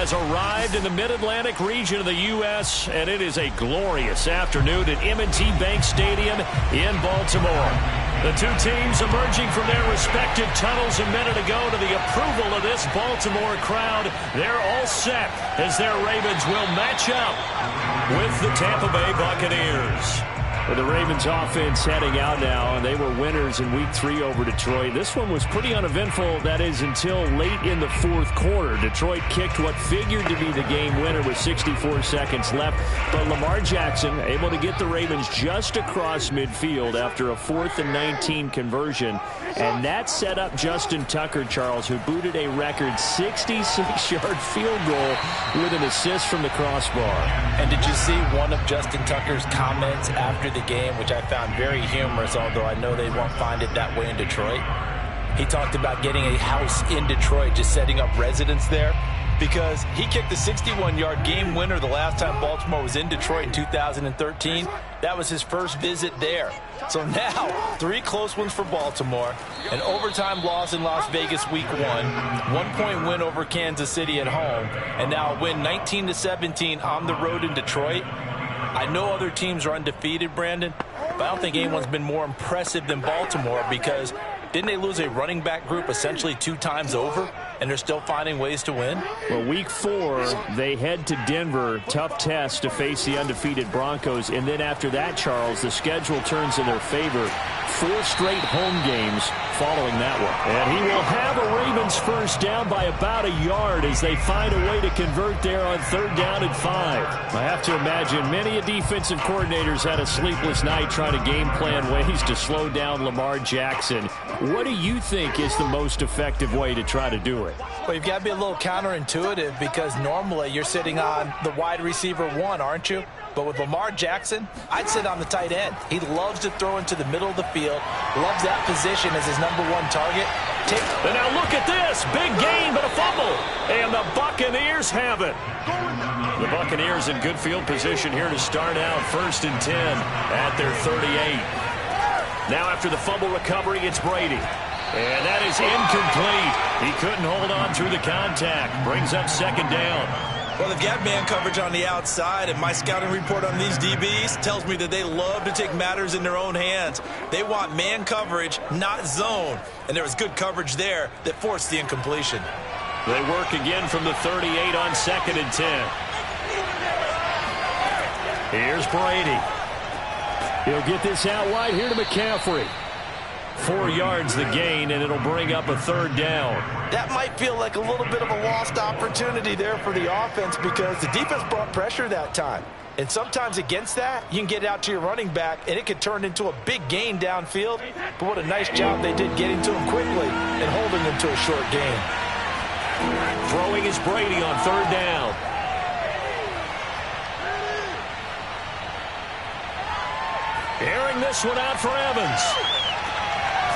has arrived in the Mid-Atlantic region of the U.S., and it is a glorious afternoon at M&T Bank Stadium in Baltimore. The two teams emerging from their respective tunnels a minute ago to the approval of this Baltimore crowd. They're all set as their Ravens will match up with the Tampa Bay Buccaneers. Well, the Ravens offense heading out now, and they were winners in Week 3 over Detroit. This one was pretty uneventful, that is, until late in the fourth quarter. Detroit kicked what figured to be the game winner with 64 seconds left, but Lamar Jackson able to get the Ravens just across midfield after a 4th and 19 conversion, and that set up Justin Tucker, Charles, who booted a record 66-yard field goal with an assist from the crossbar. And did you see one of Justin Tucker's comments after the game, which I found very humorous, although I know they won't find it that way in Detroit? He talked about getting a house in Detroit, just setting up residence there, because he kicked the 61-yard game winner the last time Baltimore was in Detroit in 2013. That was his first visit there. So now, 3 close ones for Baltimore, an overtime loss in Las Vegas Week 1, 1-point win over Kansas City at home, and now a win 19-17 on the road in Detroit. I know other teams are undefeated, Brandon, but I don't think anyone's been more impressive than Baltimore, because didn't they lose a running back group essentially 2 times over, and they're still finding ways to win? Well, Week 4, they head to Denver, tough test to face the undefeated Broncos, and then after that, Charles, the schedule turns in their favor. 4 straight home games following that one. And he will have a Ravens first down by about a yard as they find a way to convert there on 3rd down and 5. I have to imagine many defensive coordinators had a sleepless night trying to game plan ways to slow down Lamar Jackson. What do you think is the most effective way to try to do it? Well, you've got to be a little counterintuitive, because normally you're sitting on the wide receiver 1, aren't you? But with Lamar Jackson, I'd sit on the tight end. He loves to throw into the middle of the field, loves that position as his #1 target. And now look at this. Big gain, but a fumble. And the Buccaneers have it. The Buccaneers in good field position here to start out 1st and 10 at their 38. Now after the fumble recovery, it's Brady. And that is incomplete. He couldn't hold on through the contact. Brings up 2nd down. Well, they've got man coverage on the outside, and my scouting report on these DBs tells me that they love to take matters in their own hands. They want man coverage, not zone. And there was good coverage there that forced the incompletion. They work again from the 38 on 2nd and 10. Here's Brady. He'll get this out wide here to McCaffrey. 4 yards the gain, and it'll bring up a 3rd down. That might feel like a little bit of a lost opportunity there for the offense, because the defense brought pressure that time. And sometimes against that, you can get it out to your running back, and it could turn into a big gain downfield. But what a nice job they did getting to him quickly and holding him to a short gain. Throwing is Brady on 3rd down. Airing this one out for Evans.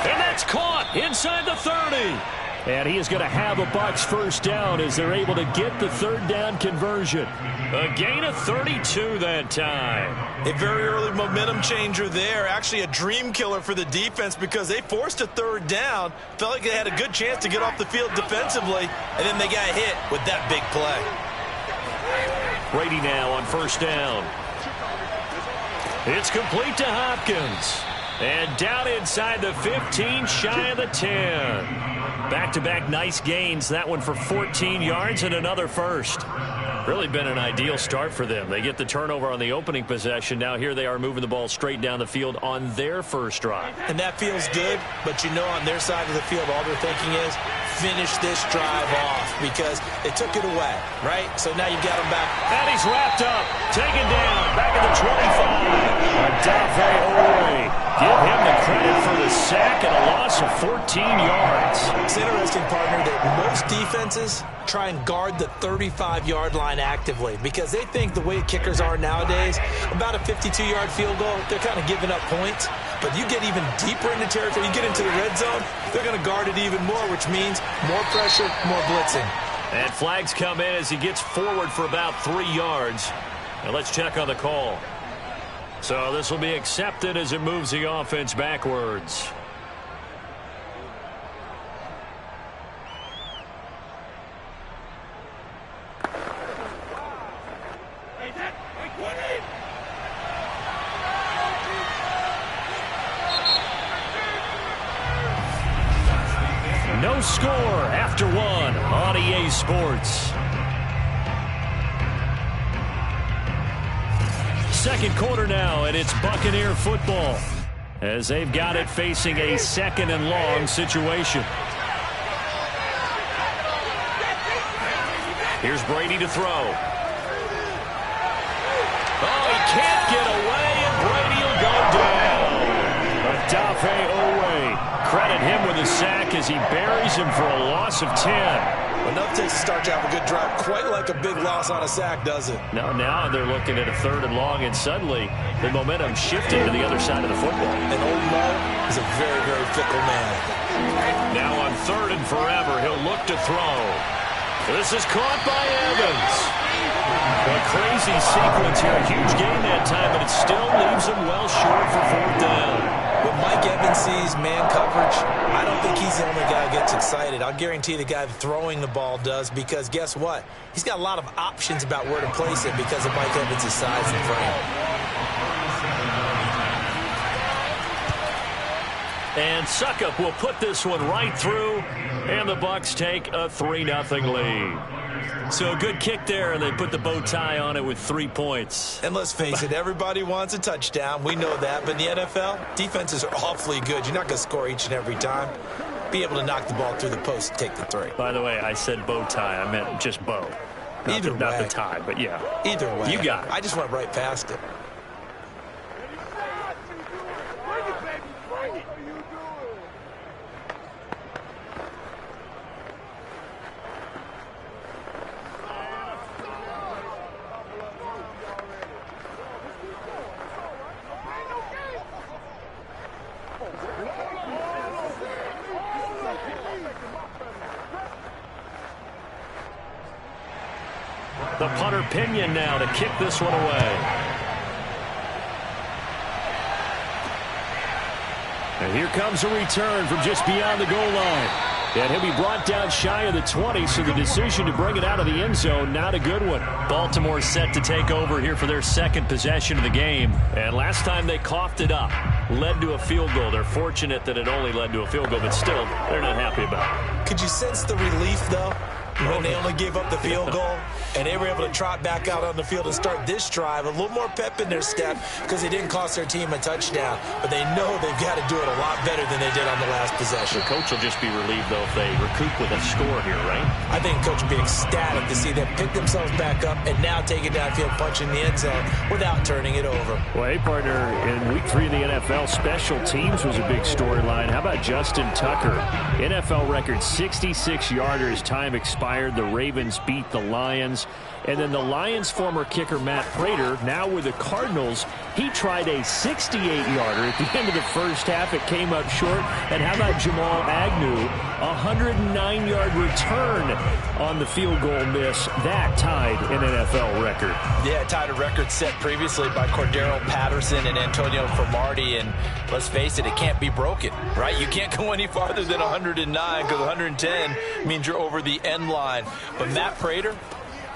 And that's caught inside the 30. And he is going to have a Bucs first down as they're able to get the 3rd down conversion. A gain of 32 that time. A very early momentum changer there. Actually a dream killer for the defense, because they forced a 3rd down. Felt like they had a good chance to get off the field defensively, and then they got hit with that big play. Brady now on 1st down. It's complete to Hopkins. And down inside the 15, shy of the 10. Back-to-back nice gains. That one for 14 yards and another first. Really been an ideal start for them. They get the turnover on the opening possession. Now here they are moving the ball straight down the field on their first drive. And that feels good, but you know on their side of the field all they're thinking is finish this drive off, because they took it away, right? So now you got him back. And he's wrapped up, taken down, back at the 25. Odafe Oweh. Give him the credit for the sack and a loss of 14 yards. It's interesting, partner, that most defenses try and guard the 35-yard line actively, because they think the way kickers are nowadays, about a 52-yard field goal, they're kind of giving up points. But you get even deeper into territory, you get into the red zone, they're going to guard it even more, which means more pressure, more blitzing. And flags come in as he gets forward for about 3 yards. Now let's check on the call. So this will be accepted as it moves the offense backwards. score after one on EA Sports. Second quarter now, and it's Buccaneer football as they've got it facing a second and long situation. Here's Brady to throw. Oh, he can't get away, and Brady will go down. Odafe Oweh. Credit him with a sack as he buries him for a loss of 10. Enough takes to start to have a good drive. Quite like a big loss on a sack, does it? Now they're looking at a third and long, and suddenly the momentum shifted to the other side of the football. And old Mo is a very, very fickle man. Now on third and forever, he'll look to throw. This is caught by Evans. A crazy sequence here. A huge gain that time, but it still leaves him well short for fourth down. When Mike Evans sees man coverage, I don't think he's the only guy who gets excited. I'll guarantee the guy throwing the ball does, because guess what? He's got a lot of options about where to place it because of Mike Evans' size and frame. And Succop will put this one right through, and the Bucs take a 3-0 lead. So a good kick there, and they put the bow tie on it with 3 points. And let's face it, everybody wants a touchdown. We know that. But in the NFL, defenses are awfully good. You're not going to score each and every time. Be able to knock the ball through the post and take the 3. By the way, I said bow tie. I meant just bow. Not the tie, but yeah. Either way. You got it. I just went right past it. The punter Pinion now to kick this one away. And here comes a return from just beyond the goal line. And he'll be brought down shy of the 20, so the decision to bring it out of the end zone, not a good one. Baltimore set to take over here for their second possession of the game. And last time they coughed it up, led to a field goal. They're fortunate that it only led to a field goal, but still, they're not happy about it. Could you sense the relief, though, when they only gave up the field goal? And they were able to trot back out on the field and start this drive. A little more pep in their step because they didn't cost their team a touchdown. But they know they've got to do it a lot better than they did on the last possession. The coach will just be relieved, though, if they recoup with a score here, right? I think the coach will be ecstatic to see them pick themselves back up and now take it downfield, punch in the end zone without turning it over. Well, hey, partner, in Week 3 of the NFL, special teams was a big storyline. How about Justin Tucker? NFL record 66-yarder as time expired. The Ravens beat the Lions. And then the Lions' former kicker, Matt Prater, now with the Cardinals, he tried a 68-yarder at the end of the first half. It came up short. And how about Jamal Agnew, a 109-yard return on the field goal miss. That tied an NFL record. Yeah, tied a record set previously by Cordero Patterson and Antonio Cromartie. And let's face it, it can't be broken, right? You can't go any farther than 109 because 110 means you're over the end line. But Matt Prater,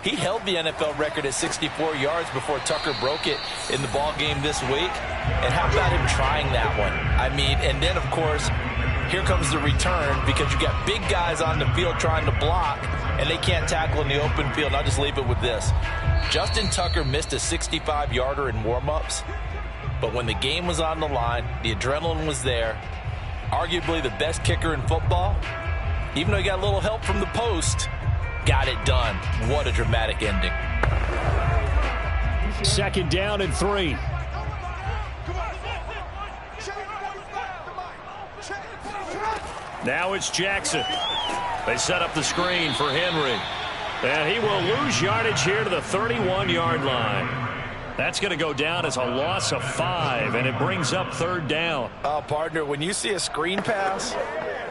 he held the NFL record at 64 yards before Tucker broke it in the ball game this week. And how about him trying that one? I mean, and then, of course, here comes the return because you got big guys on the field trying to block, and they can't tackle in the open field. And I'll just leave it with this. Justin Tucker missed a 65-yarder in warm-ups, but when the game was on the line, the adrenaline was there, arguably the best kicker in football, even though he got a little help from the post, got it done. What a dramatic ending. Second down and 3. Now it's Jackson. They set up the screen for Henry. And he will lose yardage here to the 31-yard line. That's going to go down as a loss of 5, and it brings up third down. Partner, when you see a screen pass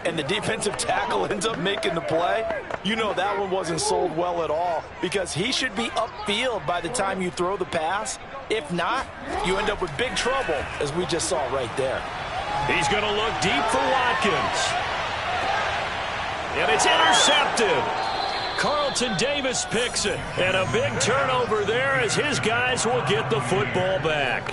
and the defensive tackle ends up making the play, you know that one wasn't sold well at all because he should be upfield by the time you throw the pass. If not, you end up with big trouble, as we just saw right there. He's going to look deep for Watkins. And it's intercepted. Carlton Davis picks it. And a big turnover there as his guys will get the football back.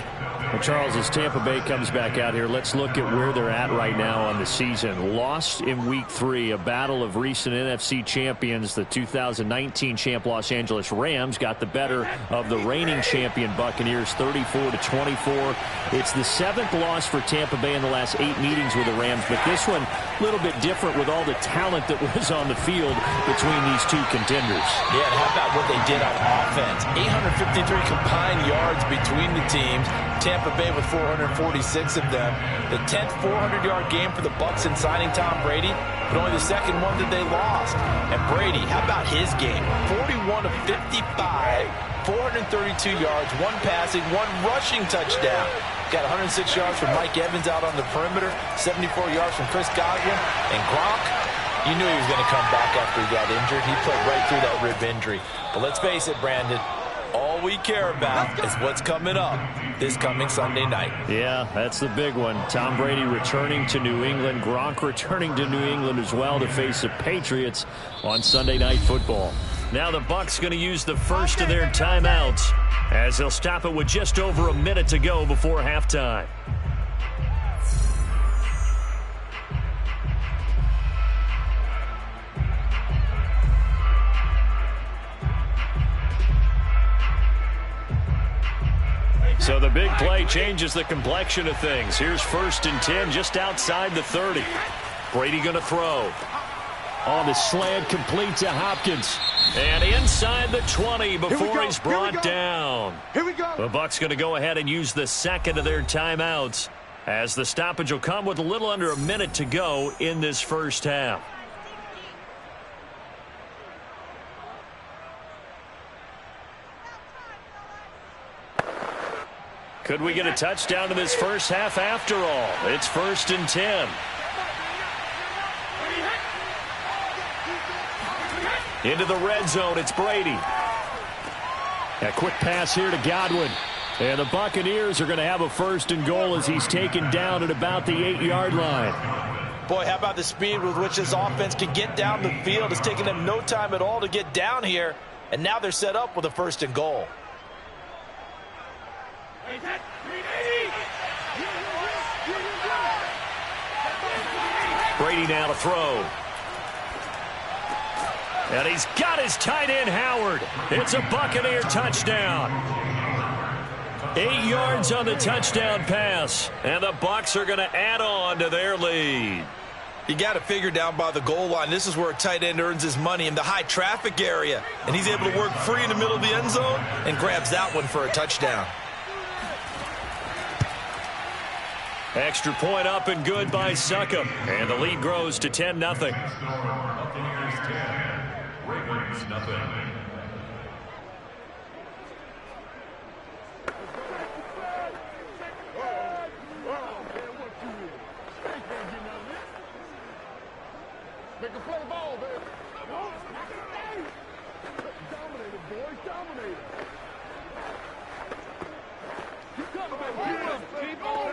Well, Charles, as Tampa Bay comes back out here, let's look at where they're at right now on the season. Lost in Week 3, a battle of recent NFC champions. The 2019 champ Los Angeles Rams got the better of the reigning champion Buccaneers, 34-24. It's the 7th loss for Tampa Bay in the last 8 meetings with the Rams, but this one a little bit different with all the talent that was on the field between these two contenders. Yeah, and how about what they did on offense? 853 combined yards between the teams. Tampa Bay with 446 of them. The 10th 400-yard game for the Bucs in signing Tom Brady, but only the second one that they lost. And Brady, how about his game? 41 of 55, 432 yards, 1 passing, 1 rushing touchdown. Got 106 yards from Mike Evans out on the perimeter, 74 yards from Chris Godwin. And Gronk, you knew he was going to come back after he got injured. He played right through that rib injury. But let's face it, Brandon, all we care about is what's coming up this coming Sunday night. Yeah, that's the big one. Tom Brady returning to New England. Gronk returning to New England as well to face the Patriots on Sunday Night Football. Now the Bucs going to use the first of their timeouts as they'll stop it with just over a minute to go before halftime. So the big play changes the complexion of things. Here's 1st and 10 just outside the 30. Brady going to throw. On the slant, complete to Hopkins. And inside the 20 before he's brought down. Here we go. The Bucs going to go ahead and use the second of their timeouts as the stoppage will come with a little under a minute to go in this first half. Could we get a touchdown in this first half after all? It's 1st and 10. Into the red zone, it's Brady. A quick pass here to Godwin. And the Buccaneers are going to have a 1st and goal as he's taken down at about the 8-yard line. Boy, how about the speed with which this offense can get down the field? It's taken them no time at all to get down here. And now they're set up with a 1st and goal. Brady now to throw. And he's got his tight end, Howard. It's a Buccaneer touchdown. 8 yards on the touchdown pass. And the Bucs are going to add on to their lead. You got to figure down by the goal line. This is where a tight end earns his money, in the high traffic area. And he's able to work free in the middle of the end zone and grabs that one for a touchdown. Extra point up and good by Succop. And the lead grows to 10-0. Buccaneers 10, Ravens nothing. Make a play ball, baby. Dominated, boys. Dominated. Keep coming, baby. Keep on.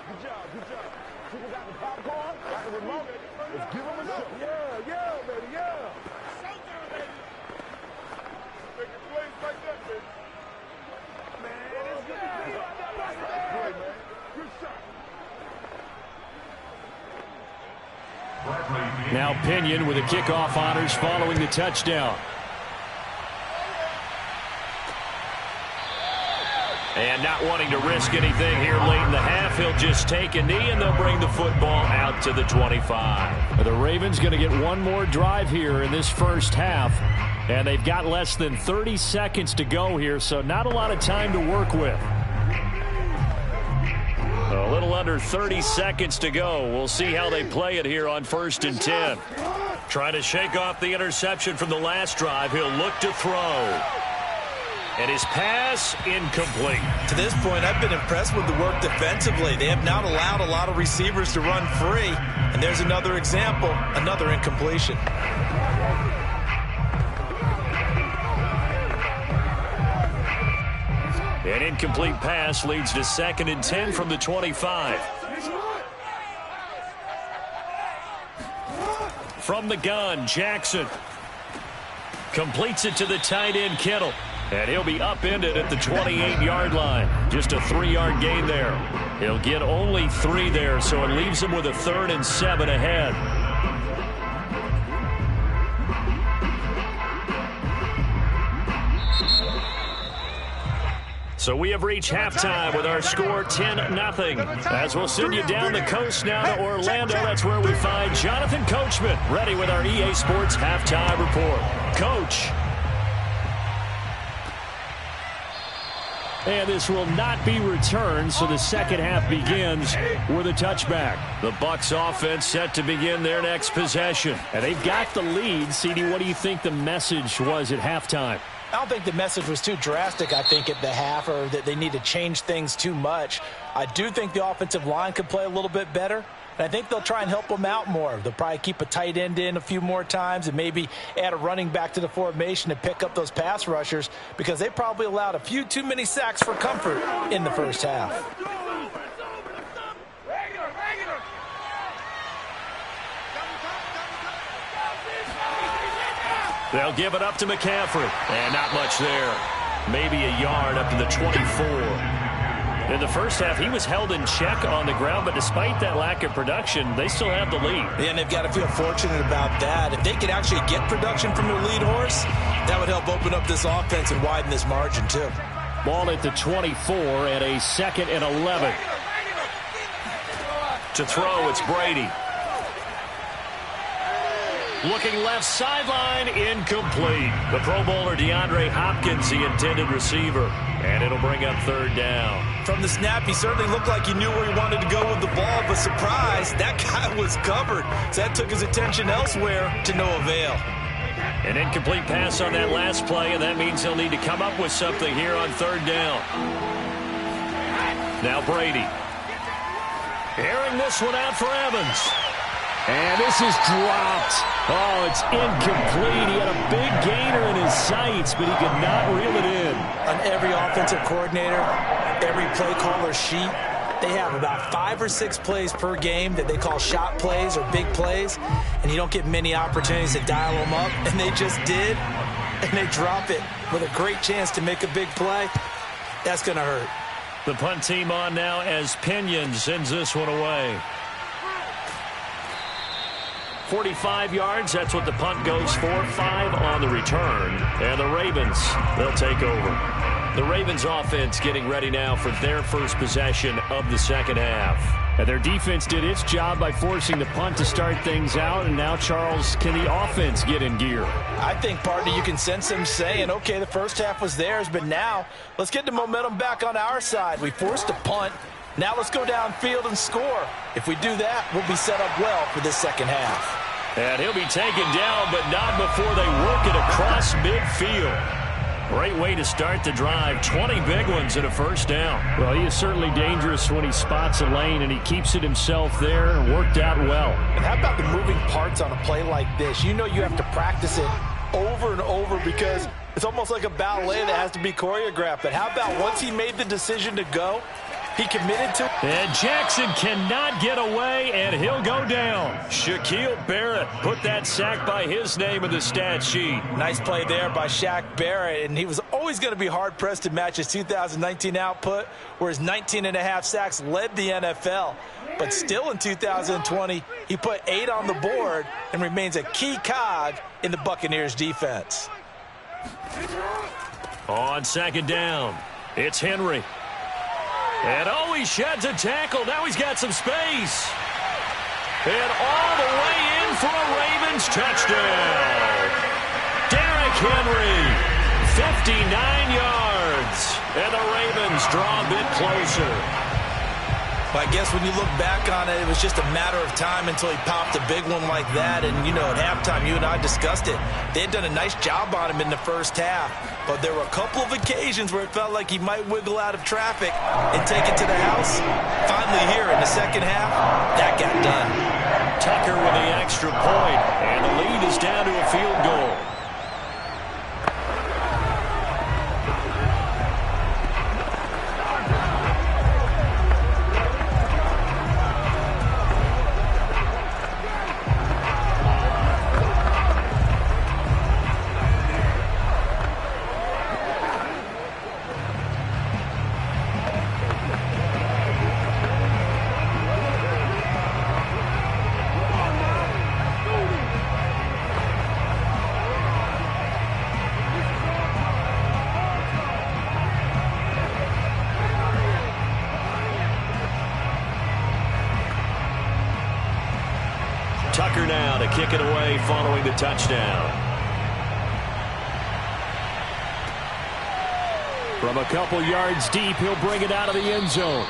Good job, good job. People got the popcorn, got the remote. Let's give them a show. Yeah, baby, yeah. Showtime, baby. Making plays like that, baby. Man, it's good to see you out there. Nice play, man. Good shot. Now Pinion with the kickoff honors following the touchdown. And not wanting to risk anything here late in the half, he'll just take a knee and they'll bring the football out to the 25. The Ravens going to get one more drive here in this first half. And they've got less than 30 seconds to go here, so not a lot of time to work with. A little under 30 seconds to go. We'll see how they play it here on 1st and 10. Trying to shake off the interception from the last drive. He'll look to throw. And his pass incomplete. To this point, I've been impressed with the work defensively. They have not allowed a lot of receivers to run free. And there's another example, another incompletion. An incomplete pass leads to 2nd and 10 from the 25. From the gun, Jackson completes it to the tight end, Kittle. And he'll be upended at the 28-yard line. Just a 3-yard gain there. He'll get only 3 there, so it leaves him with a 3rd and 7 ahead. So we have reached halftime with our score 10-0. As we'll send you down the coast now to Orlando, that's where we find Jonathan Coachman ready with our EA Sports Halftime Report. Coach. And this will not be returned, so the second half begins with a touchback. The Bucs offense set to begin their next possession. And they've got the lead. CD, what do you think the message was at halftime? I don't think the message was too drastic, I think, at the half, or that they need to change things too much. I do think the offensive line could play a little bit better, and I think they'll try and help them out more. They'll probably keep a tight end in a few more times and maybe add a running back to the formation to pick up those pass rushers, because they probably allowed a few too many sacks for comfort in the first half. They'll give it up to McCaffrey. And not much there. Maybe a yard up to the 24. In the first half, he was held in check on the ground, but despite that lack of production, they still have the lead. Yeah, and they've got to feel fortunate about that. If they could actually get production from their lead horse, that would help open up this offense and widen this margin, too. Ball at the 24 and a 2nd and 11. To throw, it's Brady. Looking left sideline, incomplete. The Pro Bowler DeAndre Hopkins, the intended receiver. And it'll bring up 3rd down. From the snap, he certainly looked like he knew where he wanted to go with the ball, but surprise, that guy was covered. So that took his attention elsewhere to no avail. An incomplete pass on that last play, and that means he'll need to come up with something here on 3rd down. Now Brady. Airing this one out for Evans. And this is dropped. Oh, it's incomplete. He had a big gainer in his sights, but he could not reel it in. On every offensive coordinator, every play caller sheet, they have about 5 or 6 plays per game that they call shot plays or big plays, and you don't get many opportunities to dial them up, and they just did, and they drop it with a great chance to make a big play. That's going to hurt. The punt team on now as Pinion sends this one away. 45 yards, that's what the punt goes for. 5 on the return. And the Ravens, they'll take over. The Ravens offense getting ready now for their first possession of the second half. And their defense did its job by forcing the punt to start things out. And now, Charles, can the offense get in gear? I think, partner, you can sense them saying, okay, the first half was theirs, but now let's get the momentum back on our side. We forced a punt. Now let's go downfield and score. If we do that, we'll be set up well for this second half. And he'll be taken down, but not before they work it across midfield. Great way to start the drive. 20 big ones and a first down. Well, he is certainly dangerous when he spots a lane, and he keeps it himself there and worked out well. And how about the moving parts on a play like this? You know you have to practice it over and over because it's almost like a ballet that has to be choreographed. But how about once he made the decision to go, he committed to it. And Jackson cannot get away, and he'll go down. Shaquille Barrett put that sack by his name in the stat sheet. Nice play there by Shaq Barrett, and he was always going to be hard-pressed to match his 2019 output, where his 19.5 sacks led the NFL. But still in 2020, he put 8 on the board and remains a key cog in the Buccaneers defense. On second down, it's Henry. And oh, he sheds a tackle. Now he's got some space. And all the way in for a Ravens touchdown. Derrick Henry, 59 yards. And the Ravens draw a bit closer. Well, I guess when you look back on it, it was just a matter of time until he popped a big one like that. And, you know, at halftime, you and I discussed it. They had done a nice job on him in the first half. But there were a couple of occasions where it felt like he might wiggle out of traffic and take it to the house. Finally here in the second half, that got done. Tucker with the extra point, and the lead is down to a field goal. now to kick it away following the touchdown. From a couple yards deep, he'll bring it out of the end zone.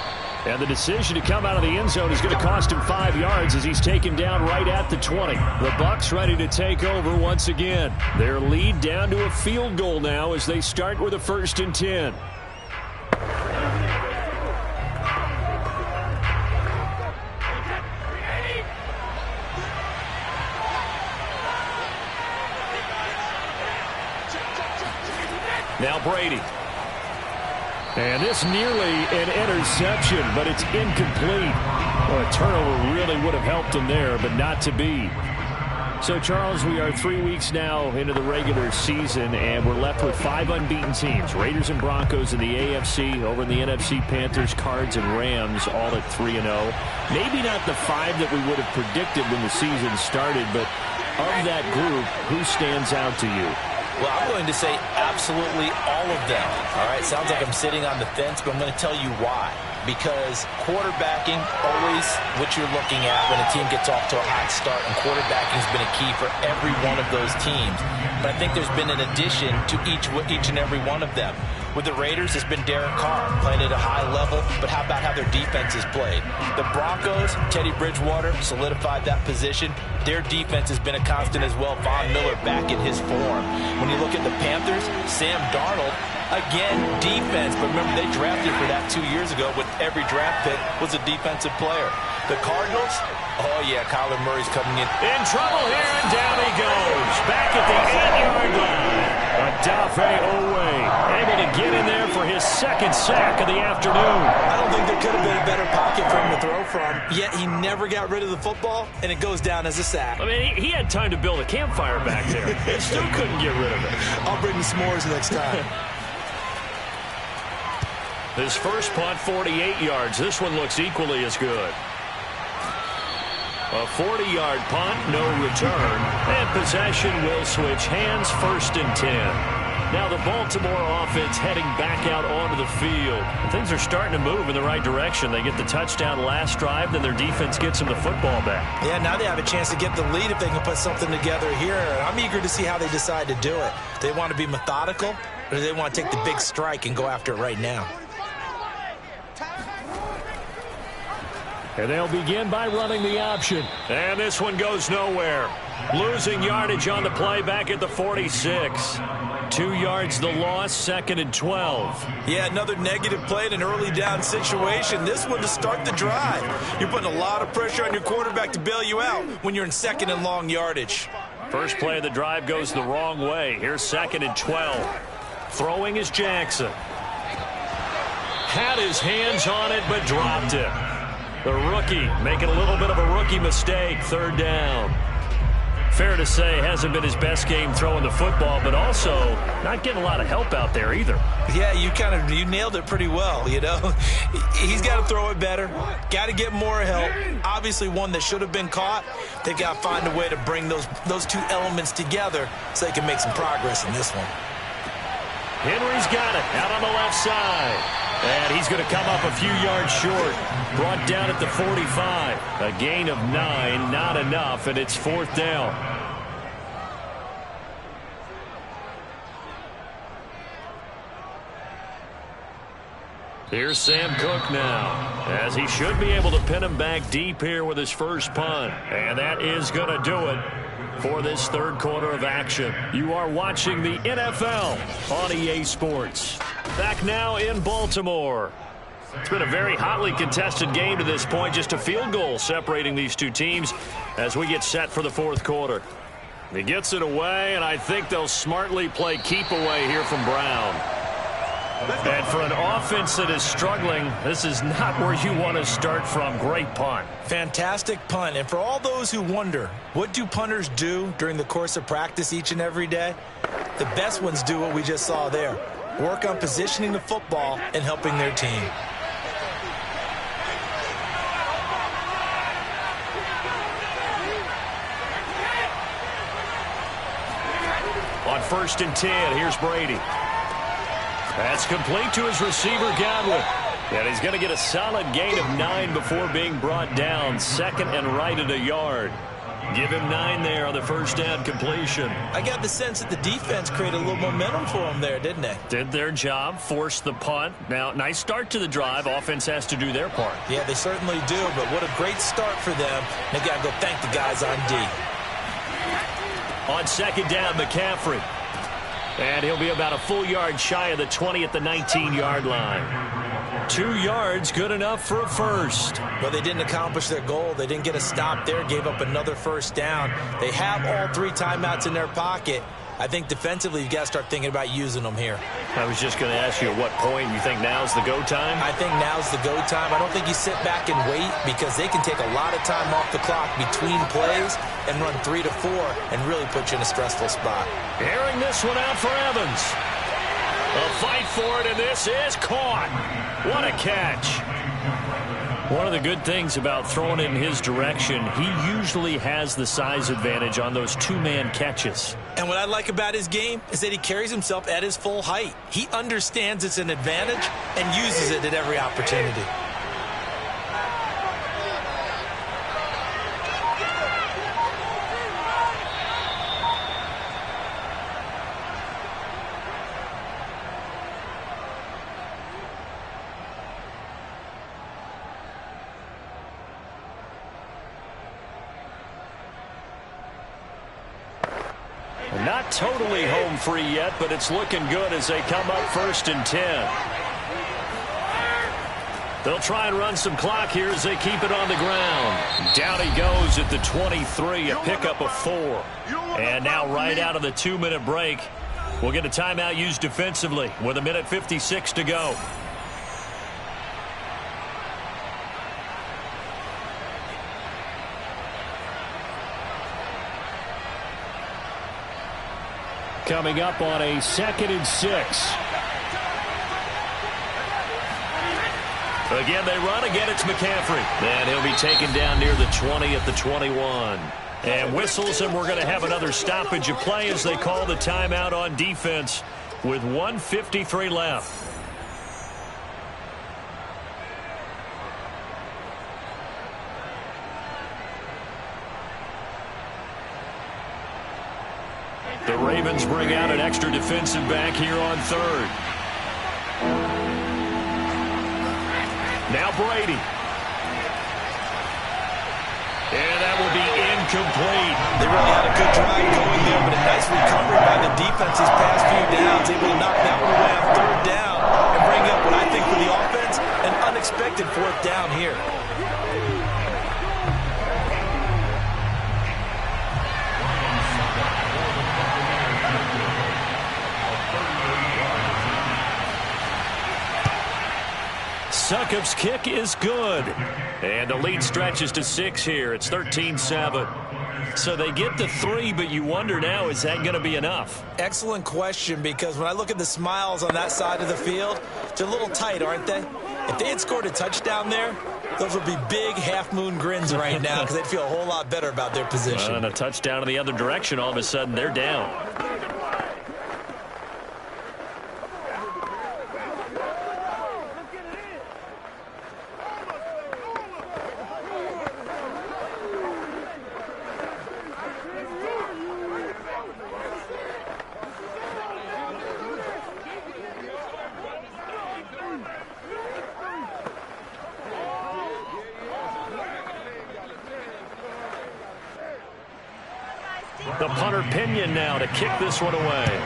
And the decision to come out of the end zone is going to cost him 5 yards as he's taken down right at the 20. The Bucs ready to take over once again. Their lead down to a field goal now as they start with a 1st and 10. Now Brady. And this nearly an interception, but it's incomplete. Well, a turnover really would have helped him there, but not to be. So, Charles, we are 3 weeks now into the regular season, and we're left with 5 unbeaten teams. Raiders and Broncos in the AFC, over in the NFC, Panthers, Cards, and Rams, all at 3-0. Maybe not the 5 that we would have predicted when the season started, but of that group, who stands out to you? Well, I'm going to say absolutely all of them. All right, sounds like I'm sitting on the fence, but I'm going to tell you why. Because quarterbacking, always what you're looking at when a team gets off to a hot start, and quarterbacking has been a key for every one of those teams. But I think there's been an addition to each and every one of them. With the Raiders, it's been Derek Carr playing at a high level, but how about how their defense is played? The Broncos, Teddy Bridgewater solidified that position. Their defense has been a constant as well. Von Miller back in his form. When you look at the Panthers, Sam Darnold, again, defense. But remember, they drafted for that 2 years ago when every draft pick was a defensive player. The Cardinals, oh yeah, Kyler Murray's coming in. In trouble here, and down he goes. Back at the 8-yard line. Odafe Oweh able to get in there for his 2nd sack of the afternoon. I don't think there could have been a better pocket for him to throw from, yet he never got rid of the football, and it goes down as a sack. I mean, he had time to build a campfire back there. He still couldn't get rid of it. I'll bring the s'mores next time. His first punt, 48 yards. This one looks equally as good. A 40-yard punt, no return. And possession will switch hands, 1st and 10. Now the Baltimore offense heading back out onto the field. Things are starting to move in the right direction. They get the touchdown last drive, then their defense gets them the football back. Yeah, now they have a chance to get the lead if they can put something together here. I'm eager to see how they decide to do it. Do they want to be methodical, or do they want to take the big strike and go after it right now? And they'll begin by running the option. And this one goes nowhere. Losing yardage on the play back at the 46. 2 yards the loss, 2nd and 12. Yeah, another negative play in an early down situation. This one to start the drive. You're putting a lot of pressure on your quarterback to bail you out when you're in 2nd and long yardage. First play of the drive goes the wrong way. Here's 2nd and 12. Throwing is Jackson. Had his hands on it, but dropped it. The rookie making a little bit of a rookie mistake, 3rd down. Fair to say, hasn't been his best game throwing the football, but also not getting a lot of help out there either. Yeah, you nailed it pretty well, you know. He's got to throw it better, got to get more help. Obviously one that should have been caught. They've got to find a way to bring those two elements together so they can make some progress in this one. Henry's got it out on the left side. And he's going to come up a few yards short. Brought down at the 45. A gain of 9, not enough, and it's 4th down. Here's Sam Cook now, as he should be able to pin him back deep here with his first punt. And that is going to do it for this 3rd quarter of action. You are watching the NFL on EA Sports. Back now in Baltimore. It's been a very hotly contested game to this point. Just a field goal separating these two teams as we get set for the 4th quarter. He gets it away, and I think they'll smartly play keep away here from Brown. And for an offense that is struggling, this is not where you want to start from. Great punt. Fantastic punt. And for all those who wonder, what do punters do during the course of practice each and every day? The best ones do what we just saw there. Work on positioning the football and helping their team. On 1st and 10, here's Brady. That's complete to his receiver, Godwin. And he's going to get a solid gain of 9 before being brought down. 2nd and right at a yard. give him 9 there on the first down completion. I got the sense that the defense created a little momentum for them there, didn't they? Did their job, forced the punt. Now, nice start to the drive. Offense has to do their part. Yeah, they certainly do, but what a great start for them. They got to go thank the guys on D. On second down, McCaffrey. And he'll be about a full yard shy of the 20 at the 19-yard line. 2 yards, good enough for a first. But they didn't accomplish their goal. They didn't get a stop there, gave up another first down. They have all 3 timeouts in their pocket. I think defensively you've got to start thinking about using them here. I was just going to ask you at what point you think now's the go time? I think now's the go time. I don't think you sit back and wait because they can take a lot of time off the clock between plays and run 3 to 4 and really put you in a stressful spot. Airing this one out for Evans. A fight for it, and this is caught. What a catch. One of the good things about throwing it in his direction, he usually has the size advantage on those 2-man catches. And what I like about his game is that he carries himself at his full height. He understands it's an advantage and uses it at every opportunity. Not totally home free yet, but it's looking good as they come up 1st and 10. They'll try and run some clock here as they keep it on the ground. Down he goes at the 23, a pickup of 4. And now right out of the 2-minute break, we'll get a timeout used defensively with 1:56 to go. Coming up on a 2nd and 6. Again, they run. Again, it's McCaffrey. And he'll be taken down near the 20 at the 21. And whistles, and we're going to have another stoppage of play as they call the timeout on defense with 1:53 left. The Ravens bring out an extra defensive back here on 3rd. Now Brady. And that will be incomplete. They really had a good drive going there, but a nice recovery by the defense these past few downs. Able to knock that one away on 3rd down and bring up what I think for the offense, an unexpected 4th down here. Succop's kick is good. And the lead stretches to 6 here. It's 13-7. So they get to 3, but you wonder now, is that going to be enough? Excellent question, because when I look at the smiles on that side of the field, they're a little tight, aren't they? If they had scored a touchdown there, those would be big half-moon grins right now because they'd feel a whole lot better about their position. And a touchdown in the other direction, all of a sudden they're down. The punter Pinion now to kick this one away.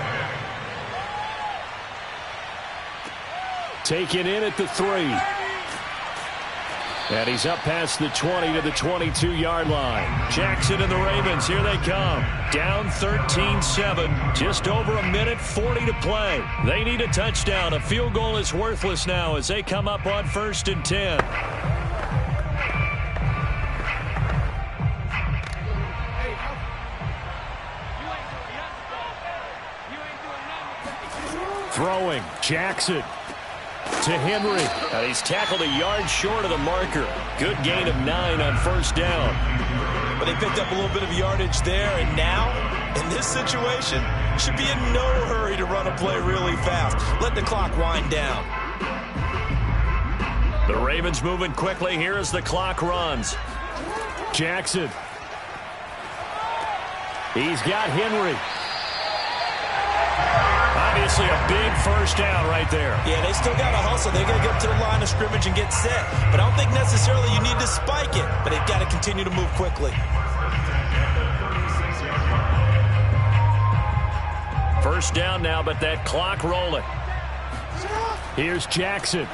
Taken in at the 3. And he's up past the 20 to the 22-yard line. Jackson and the Ravens, here they come. Down 13-7, just over 1:40 to play. They need a touchdown. A field goal is worthless now as they come up on 1st and 10. Throwing, Jackson to Henry. And he's tackled a yard short of the marker. Good gain of 9 on 1st down. But they picked up a little bit of yardage there, and now, in this situation, should be in no hurry to run a play really fast. Let the clock wind down. The Ravens moving quickly here as the clock runs. Jackson. He's got Henry. Obviously a big first down right there. Yeah, they still got to hustle. They got to get up to the line of scrimmage and get set. But I don't think necessarily you need to spike it, but they've got to continue to move quickly. First down now, but that clock rolling. Here's Jackson.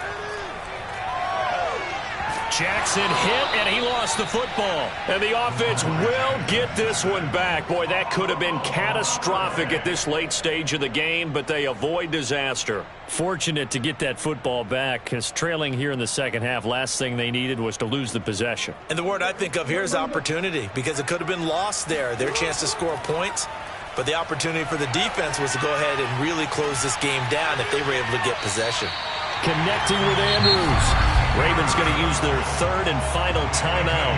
Jackson hit, and he lost the football. And the offense will get this one back. Boy, that could have been catastrophic at this late stage of the game, but they avoid disaster. Fortunate to get that football back, because trailing here in the second half, last thing they needed was to lose the possession. And the word I think of here is opportunity, because it could have been lost there. Their chance to score points. But the opportunity for the defense was to go ahead and really close this game down if they were able to get possession. Connecting with Andrews. Ravens going to use their third and final timeout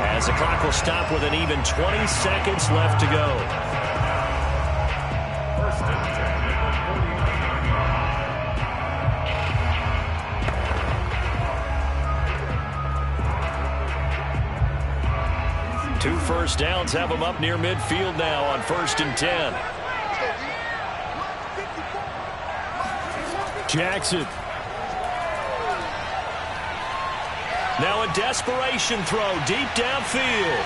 as the clock will stop with an even 20 seconds left to go. First and 10. 2 first downs have them up near midfield now on 1st and 10. Jackson. Now a desperation throw deep downfield.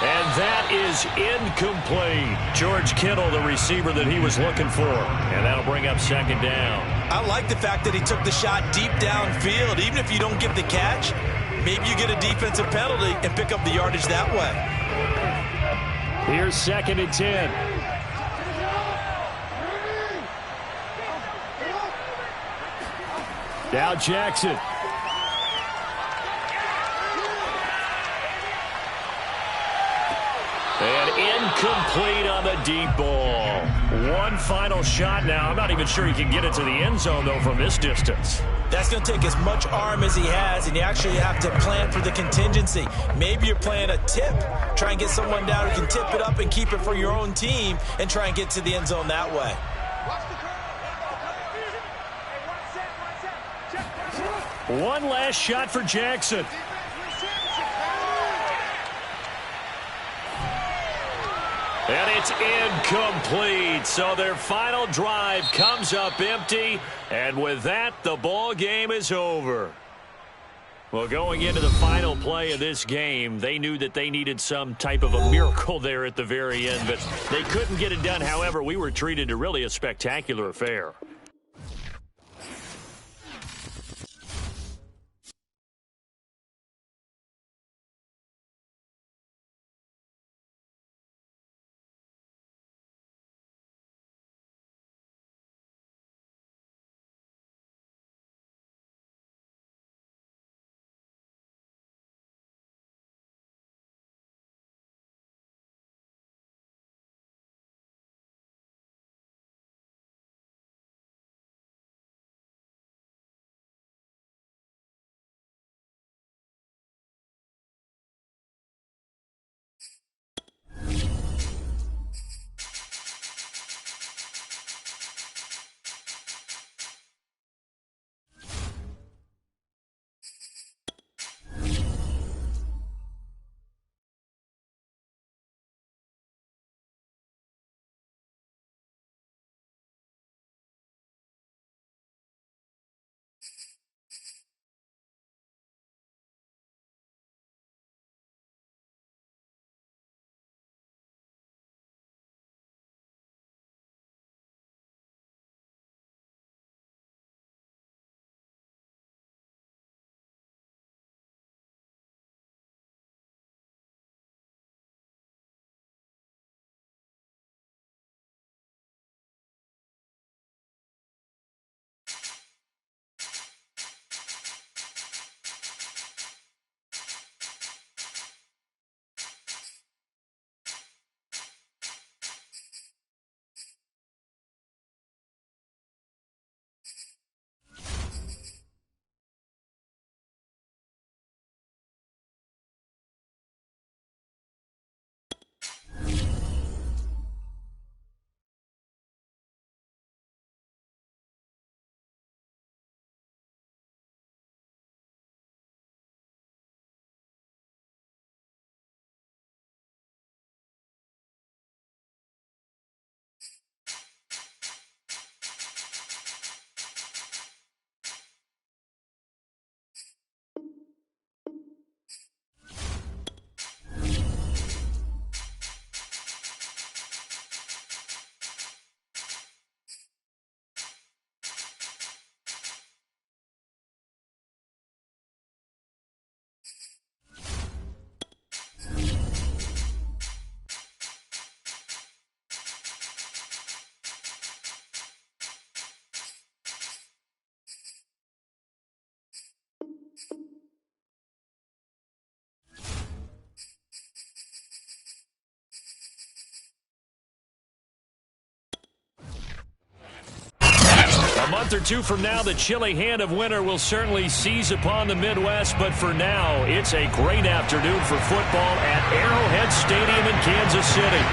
And that is incomplete. George Kittle, the receiver that he was looking for. And that'll bring up second down. I like the fact that he took the shot deep downfield. Even if you don't get the catch, maybe you get a defensive penalty and pick up the yardage that way. Here's 2nd and 10. Now Jackson. And incomplete on the deep ball. One final shot now. I'm not even sure he can get it to the end zone, though, from this distance. That's going to take as much arm as he has, and you actually have to plan for the contingency. Maybe you're playing a tip. Try and get someone down who can tip it up and keep it for your own team and try and get to the end zone that way. One last shot for Jackson. And it's incomplete. So their final drive comes up empty. And with that, the ball game is over. Well, going into the final play of this game, they knew that they needed some type of a miracle there at the very end, but they couldn't get it done. However, we were treated to really a spectacular affair. month or two from now, the chilly hand of winter will certainly seize upon the Midwest. But for now, it's a great afternoon for football at Arrowhead Stadium in Kansas City.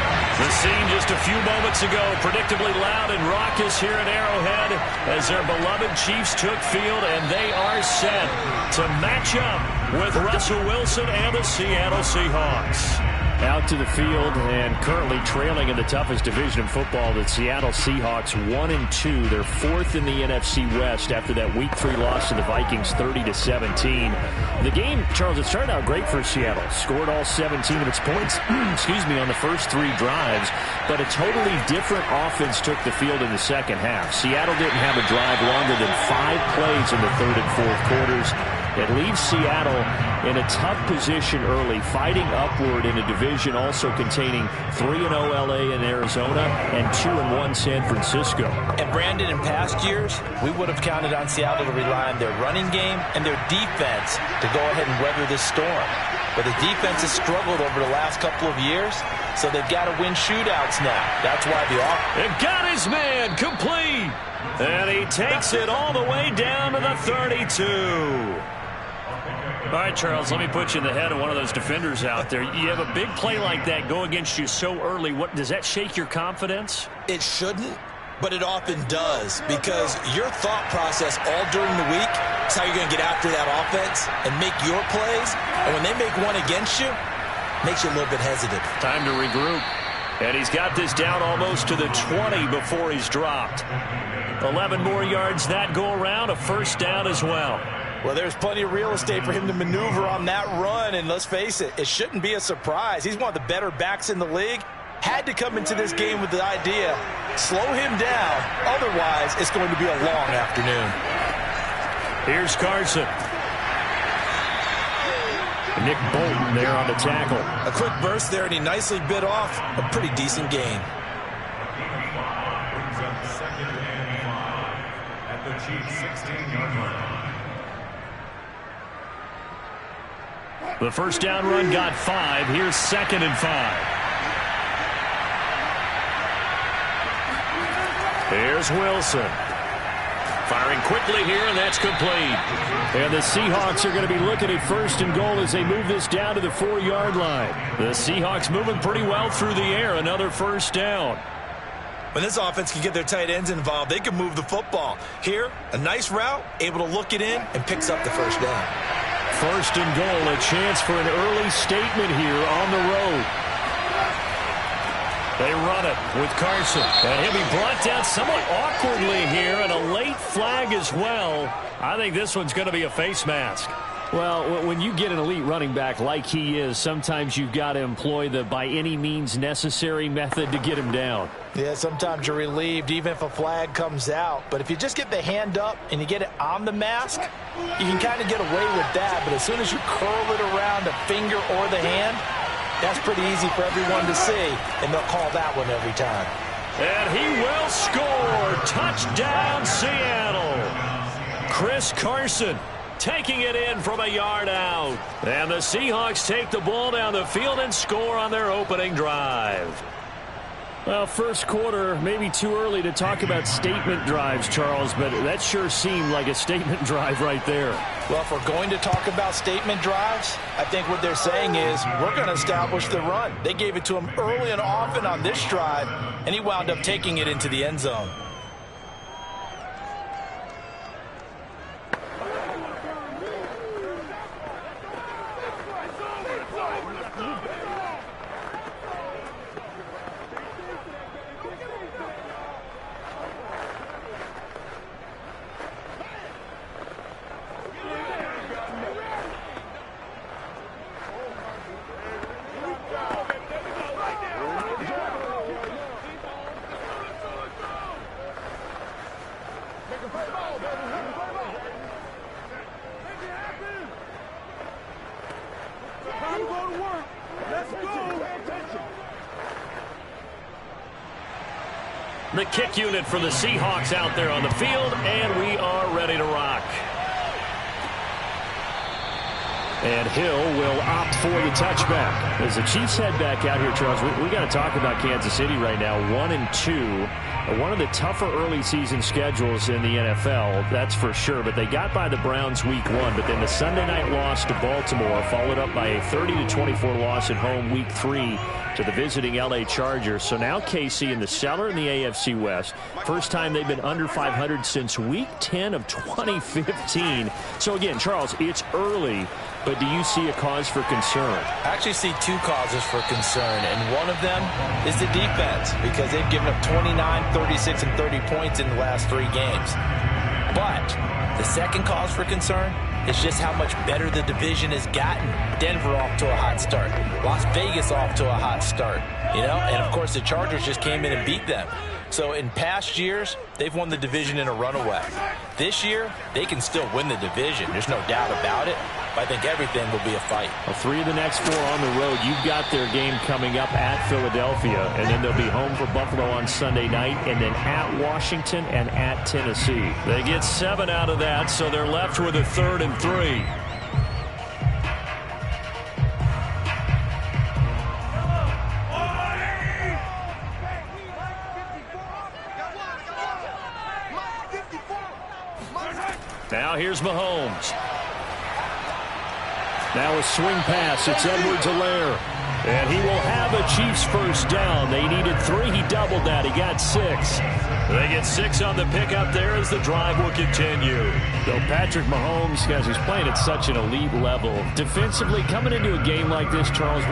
The scene just a few moments ago, predictably loud and raucous here at Arrowhead as their beloved Chiefs took field, and they are set to match up with Russell Wilson and the Seattle Seahawks. Out to the field and currently trailing in the toughest division in football, the Seattle Seahawks 1-2. They're fourth in the NFC West after that Week 3 loss to the Vikings 30-17. The game, Charles, it started out great for Seattle. Scored all 17 of its points on the first 3 drives, but a totally different offense took the field in the second half. Seattle didn't have a drive longer than 5 plays in the third and fourth quarters. It leaves Seattle in a tough position early, fighting upward in a division also containing 3-0 LA and Arizona and 2-1 San Francisco. And Brandon, in past years, we would have counted on Seattle to rely on their running game and their defense to go ahead and weather this storm. But the defense has struggled over the last couple of years, so they've got to win shootouts now. That's why the offense. It got his man complete, and he takes it all the way down to the 32. All right, Charles, let me put you in the head of one of those defenders out there. You have a big play like that go against you so early. What does that shake your confidence? It shouldn't, but it often does, because your thought process all during the week is how you're going to get after that offense and make your plays. And when they make one against you, it makes you a little bit hesitant. Time to regroup. And he's got this down almost to the 20 before he's dropped. 11 more yards that go around, a first down as well. Well, there's plenty of real estate for him to maneuver on that run, and let's face it, it shouldn't be a surprise. He's one of the better backs in the league. Had to come into this game with the idea, slow him down, otherwise it's going to be a long afternoon. Here's Carson. Nick Bolton there on the tackle. A quick burst there, and he nicely bit off a pretty decent gain. Brings up second and 5 at the Chiefs' 16-yard line. The first down run got 5. Here's second and 5. Here's Wilson. Firing quickly here, and that's complete. And the Seahawks are going to be looking at first and goal as they move this down to the 4-yard line. The Seahawks moving pretty well through the air. Another first down. When this offense can get their tight ends involved, they can move the football. Here, a nice route, able to look it in, and picks up the first down. First and goal, a chance for an early statement here on the road. They run it with Carson. And he'll be brought down somewhat awkwardly here, and a late flag as well. I think this one's going to be a face mask. Well, when you get an elite running back like he is, sometimes you've got to employ the by any means necessary method to get him down. Yeah, sometimes you're relieved even if a flag comes out. But if you just get the hand up and you get it on the mask, you can kind of get away with that. But as soon as you curl it around the finger or the hand, that's pretty easy for everyone to see, and they'll call that one every time. And he will score. Touchdown, Seattle. Chris Carson taking it in from a yard out. And the Seahawks take the ball down the field and score on their opening drive. Well, first quarter, maybe too early to talk about statement drives, Charles, but that sure seemed like a statement drive right there. Well, if we're going to talk about statement drives, I think what they're saying is we're going to establish the run. They gave it to him early and often on this drive, and he wound up taking it into the end zone. The kick unit for the Seahawks out there on the field, and we are ready to rock. And Hill will opt for the touchback. As the Chiefs head back out here, Charles, we got to talk about Kansas City right now. 1-2 One of the tougher early season schedules in the NFL, that's for sure. But they got by the Browns week 1. But then the Sunday night loss to Baltimore followed up by a 30-24 loss at home week 3 to the visiting L.A. Chargers. So now KC in the cellar in the AFC West. First time they've been under 500 since week 10 of 2015. So again, Charles, it's early, but do you see a cause for concern? I actually see 2 causes for concern, and one of them is the defense, because they've given up 29, 36, and 30 points in the last 3 games. But the second cause for concern is just how much better the division has gotten. Denver off to a hot start. Las Vegas off to a hot start. And of course the Chargers just came in and beat them. So in past years, they've won the division in a runaway. This year, they can still win the division. There's no doubt about it. But I think everything will be a fight. Well, 3 of the next 4 on the road. You've got their game coming up at Philadelphia, and then they'll be home for Buffalo on Sunday night, and then at Washington and at Tennessee. They get 7 out of that, so they're left with a 3rd and 3. Now here's Mahomes. Now a swing pass. It's Edwards-Helaire. And he will have a Chiefs first down. They needed 3. He doubled that. He got 6. They get 6 on the pickup there as the drive will continue. So Patrick Mahomes, guys, he's playing at such an elite level. Defensively, coming into a game like this, Charles,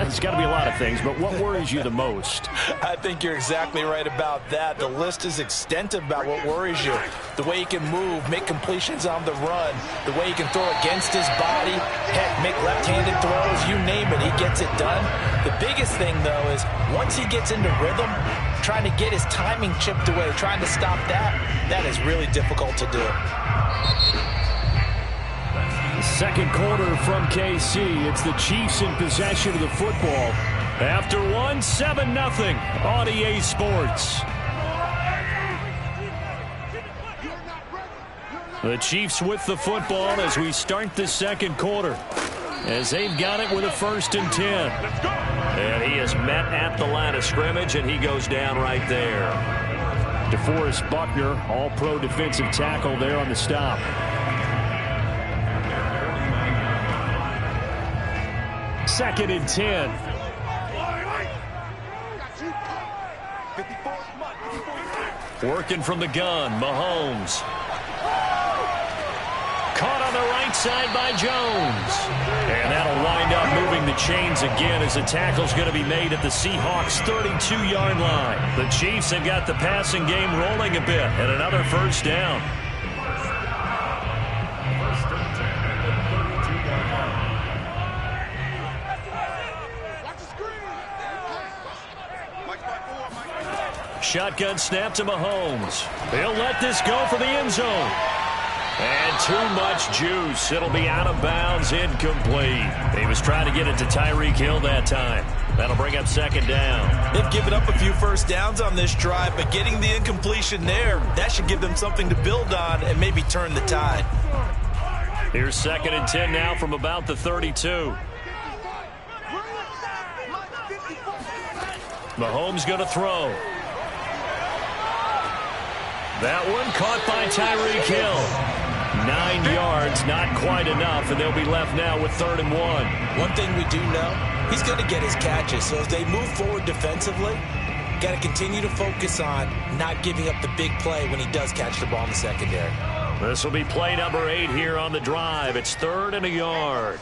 it's got to be a lot of things, but what worries you the most? I think you're exactly right about that. The list is extensive about what worries you. The way he can move, make completions on the run, the way he can throw against his body, heck, make left-handed throws, you name it, he gets it done. The biggest thing, though, is once he gets into rhythm, trying to get his timing chipped away, trying to stop that is really difficult to do. Second quarter from KC. It's the Chiefs in possession of the football. After 7-0 on EA Sports. The Chiefs with the football as we start the second quarter, as they've got it with a 1st and 10. And he is met at the line of scrimmage, and he goes down right there. DeForest Buckner, all-pro defensive tackle there on the stop. Second and 10. Working from the gun, Mahomes. Caught on the right side by Jones. And that'll wind up moving the chains again as the tackle's going to be made at the Seahawks' 32-yard line. The Chiefs have got the passing game rolling a bit, and another first down. Shotgun snap to Mahomes. He'll let this go for the end zone. And too much juice. It'll be out of bounds, incomplete. He was trying to get it to Tyreek Hill that time. That'll bring up 2nd down. They've given up a few first downs on this drive, but getting the incompletion there, that should give them something to build on and maybe turn the tide. Here's 2nd and 10 now from about the 32. Mahomes going to throw. That one caught by Tyreek Hill. 9 yards, not quite enough, and they'll be left now with 3rd and 1. One thing we do know, he's going to get his catches. So as they move forward defensively, got to continue to focus on not giving up the big play when he does catch the ball in the secondary. This will be play number 8 here on the drive. It's 3rd and a yard.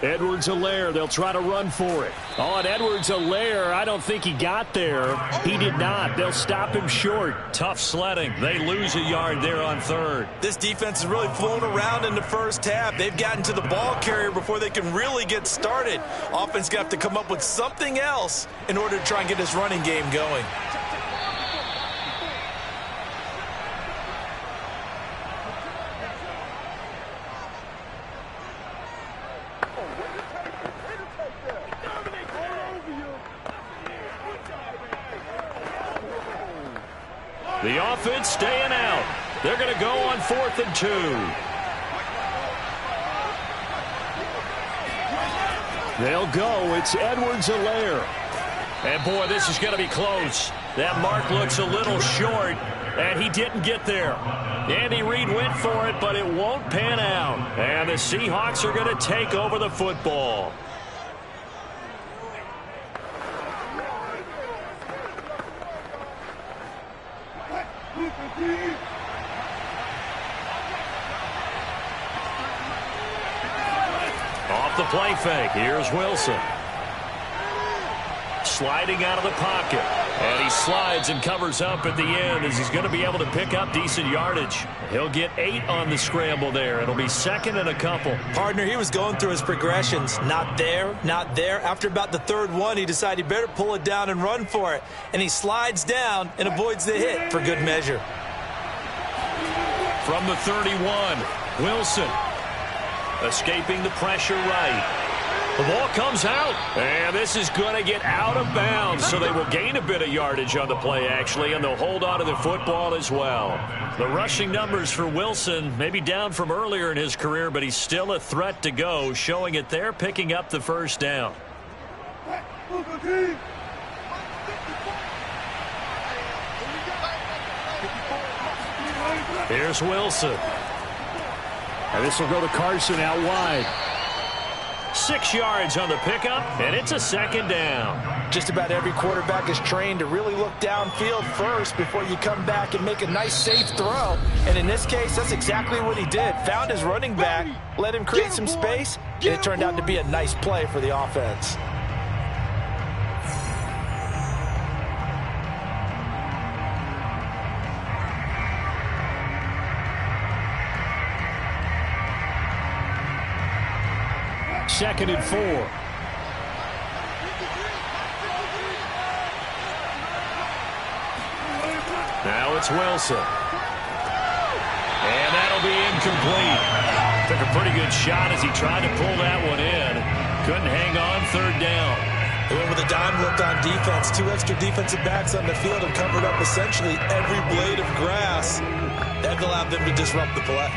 Edwards-Helaire, they'll try to run for it. Oh, and Edwards-Helaire, I don't think he got there. He did not. They'll stop him short. Tough sledding. They lose a yard there on 3rd. This defense has really flown around in the first half. They've gotten to the ball carrier before they can really get started. Offense got to come up with something else in order to try and get this running game going. The offense staying out. They're going to go on 4th and 2. They'll go. It's Edwards-Helaire. And, boy, this is going to be close. That mark looks a little short, and he didn't get there. Andy Reid went for it, but it won't pan out. And the Seahawks are going to take over the football. Off the play fake, here's Wilson. Sliding out of the pocket. And he slides and covers up at the end as he's going to be able to pick up decent yardage. He'll get 8 on the scramble there. It'll be 2nd and a couple. Partner, he was going through his progressions. Not there, not there. After about the 3rd one, he decided he better pull it down and run for it. And he slides down and avoids the hit for good measure. From the 31, Wilson escaping the pressure right. The ball comes out, and this is going to get out of bounds, so they will gain a bit of yardage on the play, actually, and they'll hold on to the football as well. The rushing numbers for Wilson may be down from earlier in his career, but he's still a threat to go, showing it there, picking up the first down. Here's Wilson. And this will go to Carson out wide. 6 yards on the pickup, and it's a 2nd down. Just about every quarterback is trained to really look downfield first before you come back and make a nice, safe throw. And in this case, that's exactly what he did. Found his running back, let him create some space, and it turned out to be a nice play for the offense. Second and 4. Now it's Wilson. And that'll be incomplete. Took a pretty good shot as he tried to pull that one in. Couldn't hang on, 3rd down. They went with a dime look on defense. 2 extra defensive backs on the field and covered up essentially every blade of grass. That allowed them to disrupt the play.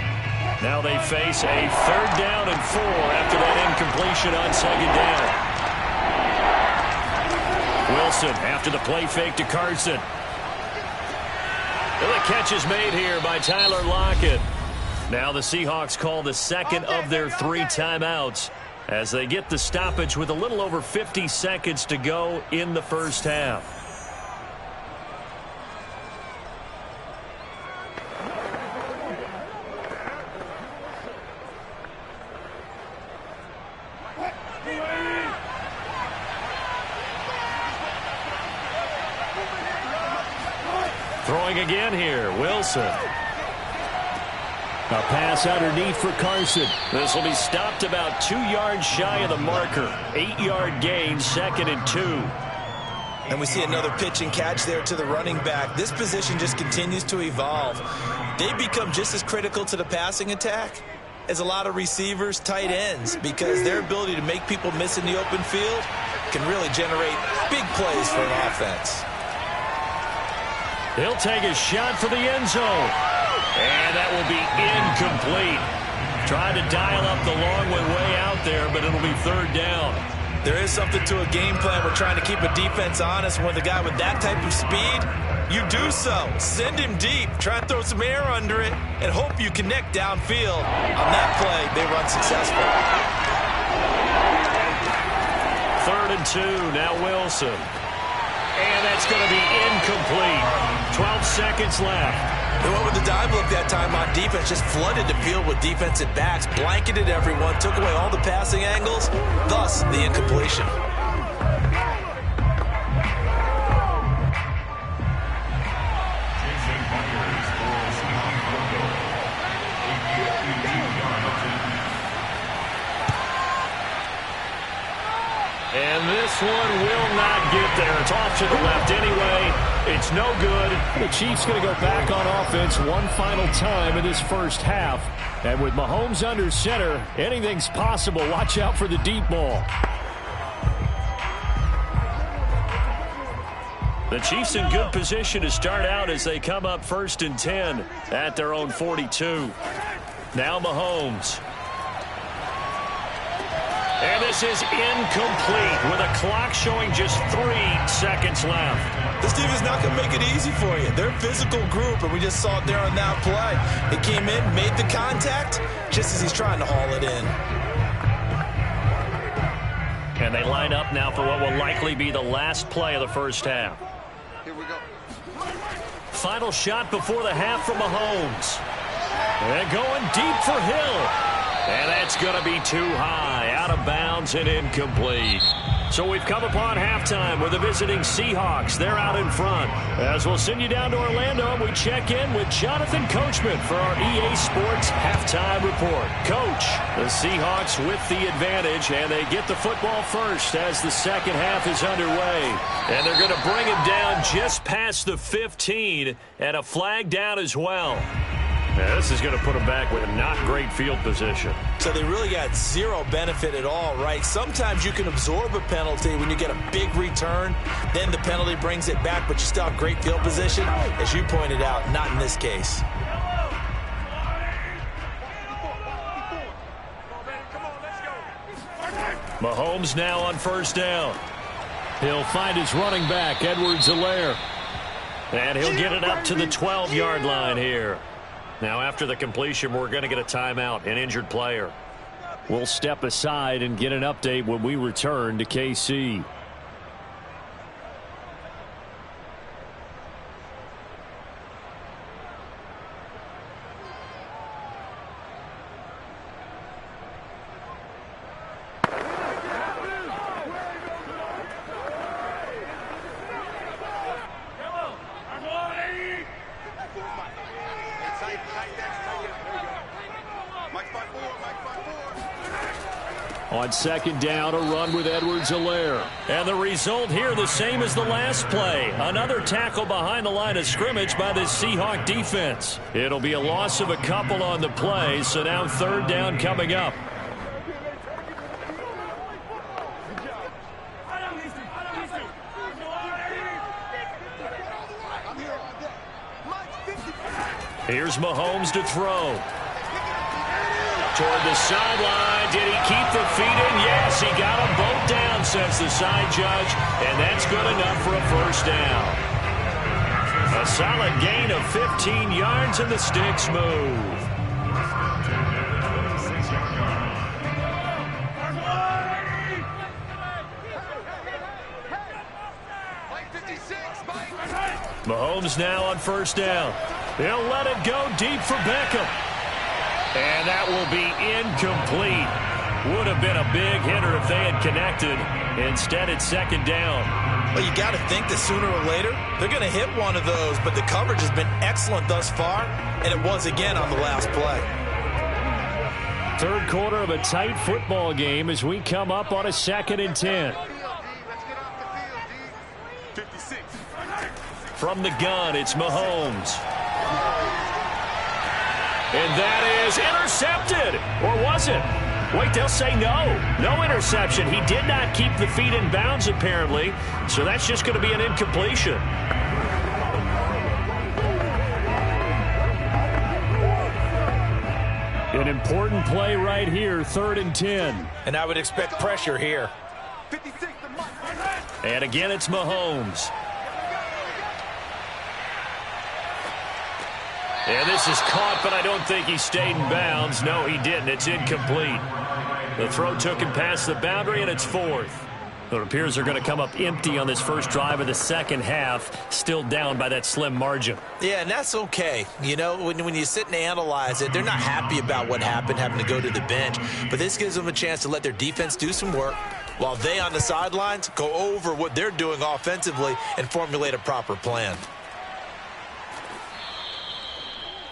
Now they face a 3rd down and 4 after that incompletion on 2nd down. Wilson after the play fake to Carson. And the catch is made here by Tyler Lockett. Now the Seahawks call the 2nd of their 3 timeouts as they get the stoppage with a little over 50 seconds to go in the first half. Throwing again here, Wilson. A pass underneath for Carson. This will be stopped about 2 yards shy of the marker. 8-yard gain, 2nd and 2. And we see another pitch and catch there to the running back. This position just continues to evolve. They become just as critical to the passing attack as a lot of receivers, tight ends, because their ability to make people miss in the open field can really generate big plays for an offense. He'll take a shot for the end zone. And that will be incomplete. Tried to dial up the long way out there, but it'll be 3rd down. There is something to a game plan. We're trying to keep a defense honest. With a guy with that type of speed, you do so. Send him deep. Try and throw some air under it and hope you connect downfield. On that play, they run successful. 3rd and 2, now Wilson. And that's going to be incomplete. 12 seconds left. They went with the dive look that time on defense, just flooded the field with defensive backs, blanketed everyone, took away all the passing angles, thus the incompletion. And this one will not get there. It's off to the left anyway. It's no good. The Chiefs going to go back on offense one final time in this first half. And with Mahomes under center, anything's possible. Watch out for the deep ball. The Chiefs in good position to start out as they come up 1st and 10 at their own 42. Now Mahomes. And this is incomplete with a clock showing just 3 seconds left. This defense is not going to make it easy for you. They're a physical group, and we just saw it there on that play. He came in, made the contact, just as he's trying to haul it in. And they line up now for what will likely be the last play of the first half. Here we go. Final shot before the half from Mahomes. And going deep for Hill. And that's going to be too high, out of bounds and incomplete. So we've come upon halftime with the visiting Seahawks. They're out in front. As we'll send you down to Orlando, we check in with Jonathan Coachman for our EA Sports Halftime Report. Coach, the Seahawks with the advantage, and they get the football first as the second half is underway. And they're going to bring him down just past the 15, and a flag down as well. Now, this is going to put them back with a not great field position. So they really got zero benefit at all, right? Sometimes you can absorb a penalty when you get a big return. Then the penalty brings it back, but you still have great field position. As you pointed out, not in this case. Mahomes now on first down. He'll find his running back, Edwards-Helaire. And he'll get it up to the 12-yard line here. Now, after the completion, we're going to get a timeout, an injured player. We'll step aside and get an update when we return to KC. On second down, a run with Edwards-Helaire. And the result here the same as the last play. Another tackle behind the line of scrimmage by this Seahawk defense. It'll be a loss of a couple on the play, so now third down coming up. Here's Mahomes to throw. Toward the sideline. Did he keep the feet in? Yes, he got them both down, says the side judge, and that's good enough for a first down. A solid gain of 15 yards, and the sticks move. Mahomes now on first down. He'll let it go deep for Beckham. And that will be incomplete. Would have been a big hitter if they had connected. Instead, it's second down. Well, you got to think that sooner or later, they're going to hit one of those. But the coverage has been excellent thus far, and it was again on the last play. Third quarter of a tight football game as we come up on a 2nd and 10. From the gun, it's Mahomes. And that is intercepted. Or was it? Wait, they'll say no. No interception. He did not keep the feet in bounds, apparently. So that's just going to be an incompletion. An important play right here, 3rd and 10. And I would expect pressure here. And again, it's Mahomes. And this is caught, but I don't think he stayed in bounds. No, he didn't. It's incomplete. The throw took him past the boundary, and it's 4th. It appears they're going to come up empty on this first drive of the second half, still down by that slim margin. Yeah, and that's okay. You know, when you sit and analyze it, they're not happy about what happened, having to go to the bench. But this gives them a chance to let their defense do some work while they on the sidelines go over what they're doing offensively and formulate a proper plan.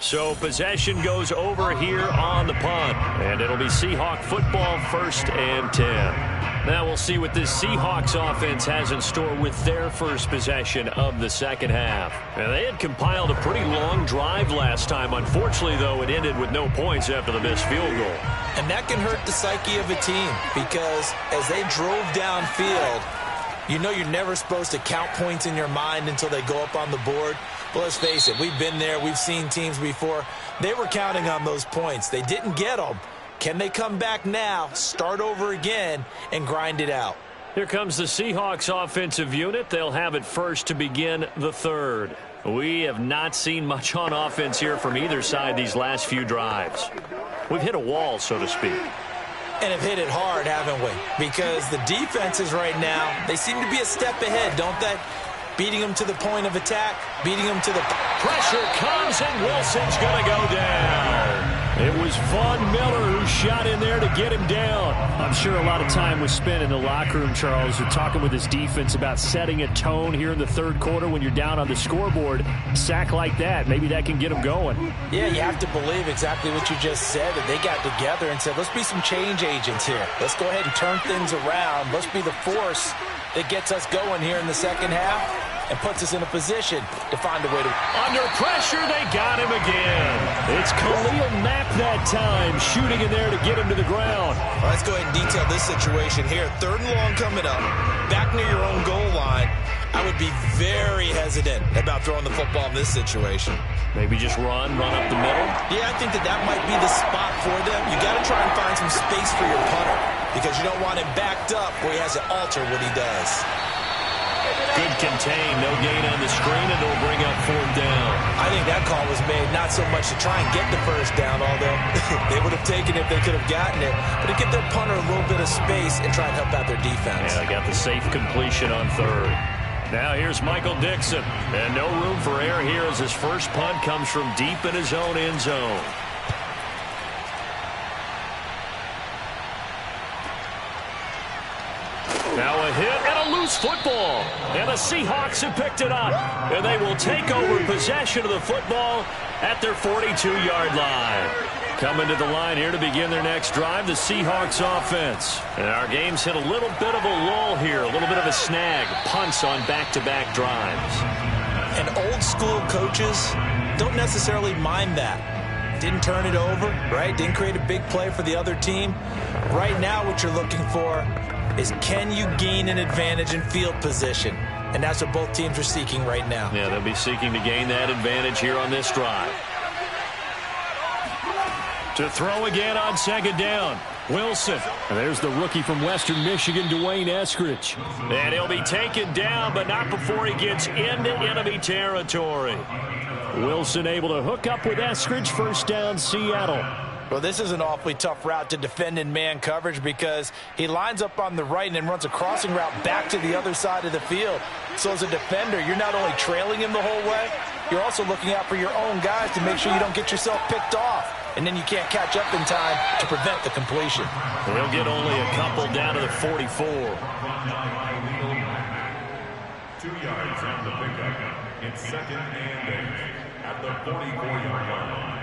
So possession goes over here on the punt, and it'll be Seahawk football, 1st and 10. Now we'll see what this Seahawks offense has in store with their first possession of the second half. And they had compiled a pretty long drive last time. Unfortunately, though, it ended with no points after the missed field goal. And that can hurt the psyche of a team because as they drove downfield, you know you're never supposed to count points in your mind until they go up on the board. But let's face it, we've been there. We've seen teams before. They were counting on those points. They didn't get them. Can they come back now, start over again, and grind it out? Here comes the Seahawks offensive unit. They'll have it first to begin the third. We have not seen much on offense here from either side these last few drives. We've hit a wall, so to speak. And have hit it hard, haven't we? Because the defenses right now, they seem to be a step ahead, don't they? Beating them to the point of attack, beating them to the... Pressure comes, and Wilson's going to go down. It was Von Miller who shot in there to get him down. I'm sure a lot of time was spent in the locker room, Charles, talking with his defense about setting a tone here in the third quarter when you're down on the scoreboard. A sack like that, maybe that can get them going. Yeah, you have to believe exactly what you just said, that they got together and said, let's be some change agents here. Let's go ahead and turn things around. Let's be the force that gets us going here in the second half and puts us in a position to find a way to... Under pressure, they got him again. It's Khalil Mack that time, shooting in there to get him to the ground. Well, let's go ahead and detail this situation here. 3rd and long coming up, back near your own goal line. I would be very hesitant about throwing the football in this situation. Maybe just run up the middle? Yeah, I think that might be the spot for them. You got to try and find some space for your punter because you don't want him backed up where he has to alter what he does. Good contain, no gain on the screen, and it'll bring up 4th down. I think that call was made not so much to try and get the first down, although they would have taken it if they could have gotten it, but to give their punter a little bit of space and try and help out their defense. Yeah, they got the safe completion on 3rd. Now here's Michael Dixon, and no room for error here as his first punt comes from deep in his own end zone. Now a hit and a loose football. And the Seahawks have picked it up. And they will take over possession of the football at their 42-yard line. Coming to the line here to begin their next drive, the Seahawks offense. And our game's hit a little bit of a lull here, a little bit of a snag. Punts on back-to-back drives. And old-school coaches don't necessarily mind that. Didn't turn it over, right? Didn't create a big play for the other team. Right now what you're looking for is can you gain an advantage in field position? And that's what both teams are seeking right now. Yeah, they'll be seeking to gain that advantage here on this drive. To throw again on 2nd down, Wilson. And there's the rookie from Western Michigan, Dwayne Eskridge. And he'll be taken down, but not before he gets into enemy territory. Wilson able to hook up with Eskridge. 1st down, Seattle. Well, this is an awfully tough route to defend in man coverage because he lines up on the right and then runs a crossing route back to the other side of the field. So as a defender, you're not only trailing him the whole way, you're also looking out for your own guys to make sure you don't get yourself picked off. And then you can't catch up in time to prevent the completion. He'll get only a couple down to the 44. 2 yards on the pickup. It's 2nd and 8 at the 44-yard line.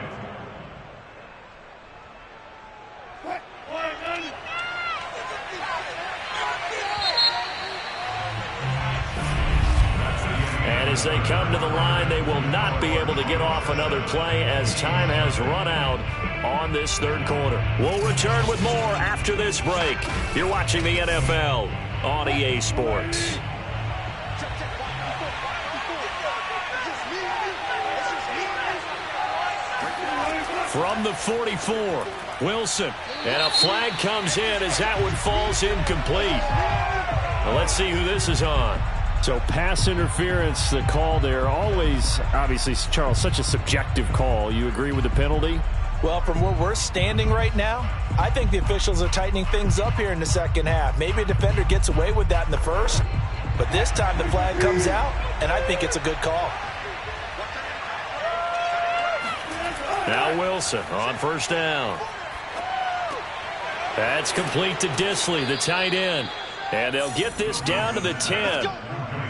And as they come to the line, they will not be able to get off another play as time has run out on this 3rd quarter. We'll return with more after this break. You're watching the NFL on EA Sports. From the 44, Wilson. And a flag comes in as that one falls incomplete. Well, let's see who this is on. So pass interference, the call there. Always, obviously, Charles, such a subjective call. You agree with the penalty? Well, from where we're standing right now, I think the officials are tightening things up here in the second half. Maybe a defender gets away with that in the first, but this time the flag comes out, and I think it's a good call. Now Wilson on 1st down. That's complete to Disley, the tight end. And they'll get this down to the 10.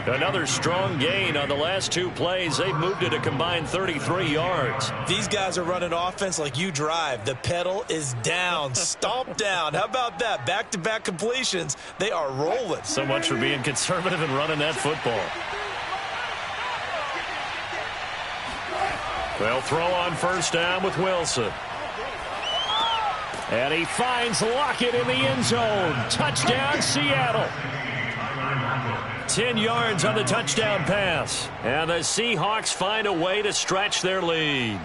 Another strong gain on the last 2 plays. They've moved it a combined 33 yards. These guys are running offense like you drive. The pedal is down, stomp down. How about that? Back-to-back completions. They are rolling. So much for being conservative and running that football. They'll throw on 1st down with Wilson. And he finds Lockett in the end zone. Touchdown, Seattle. 10 yards on the touchdown pass. And the Seahawks find a way to stretch their lead.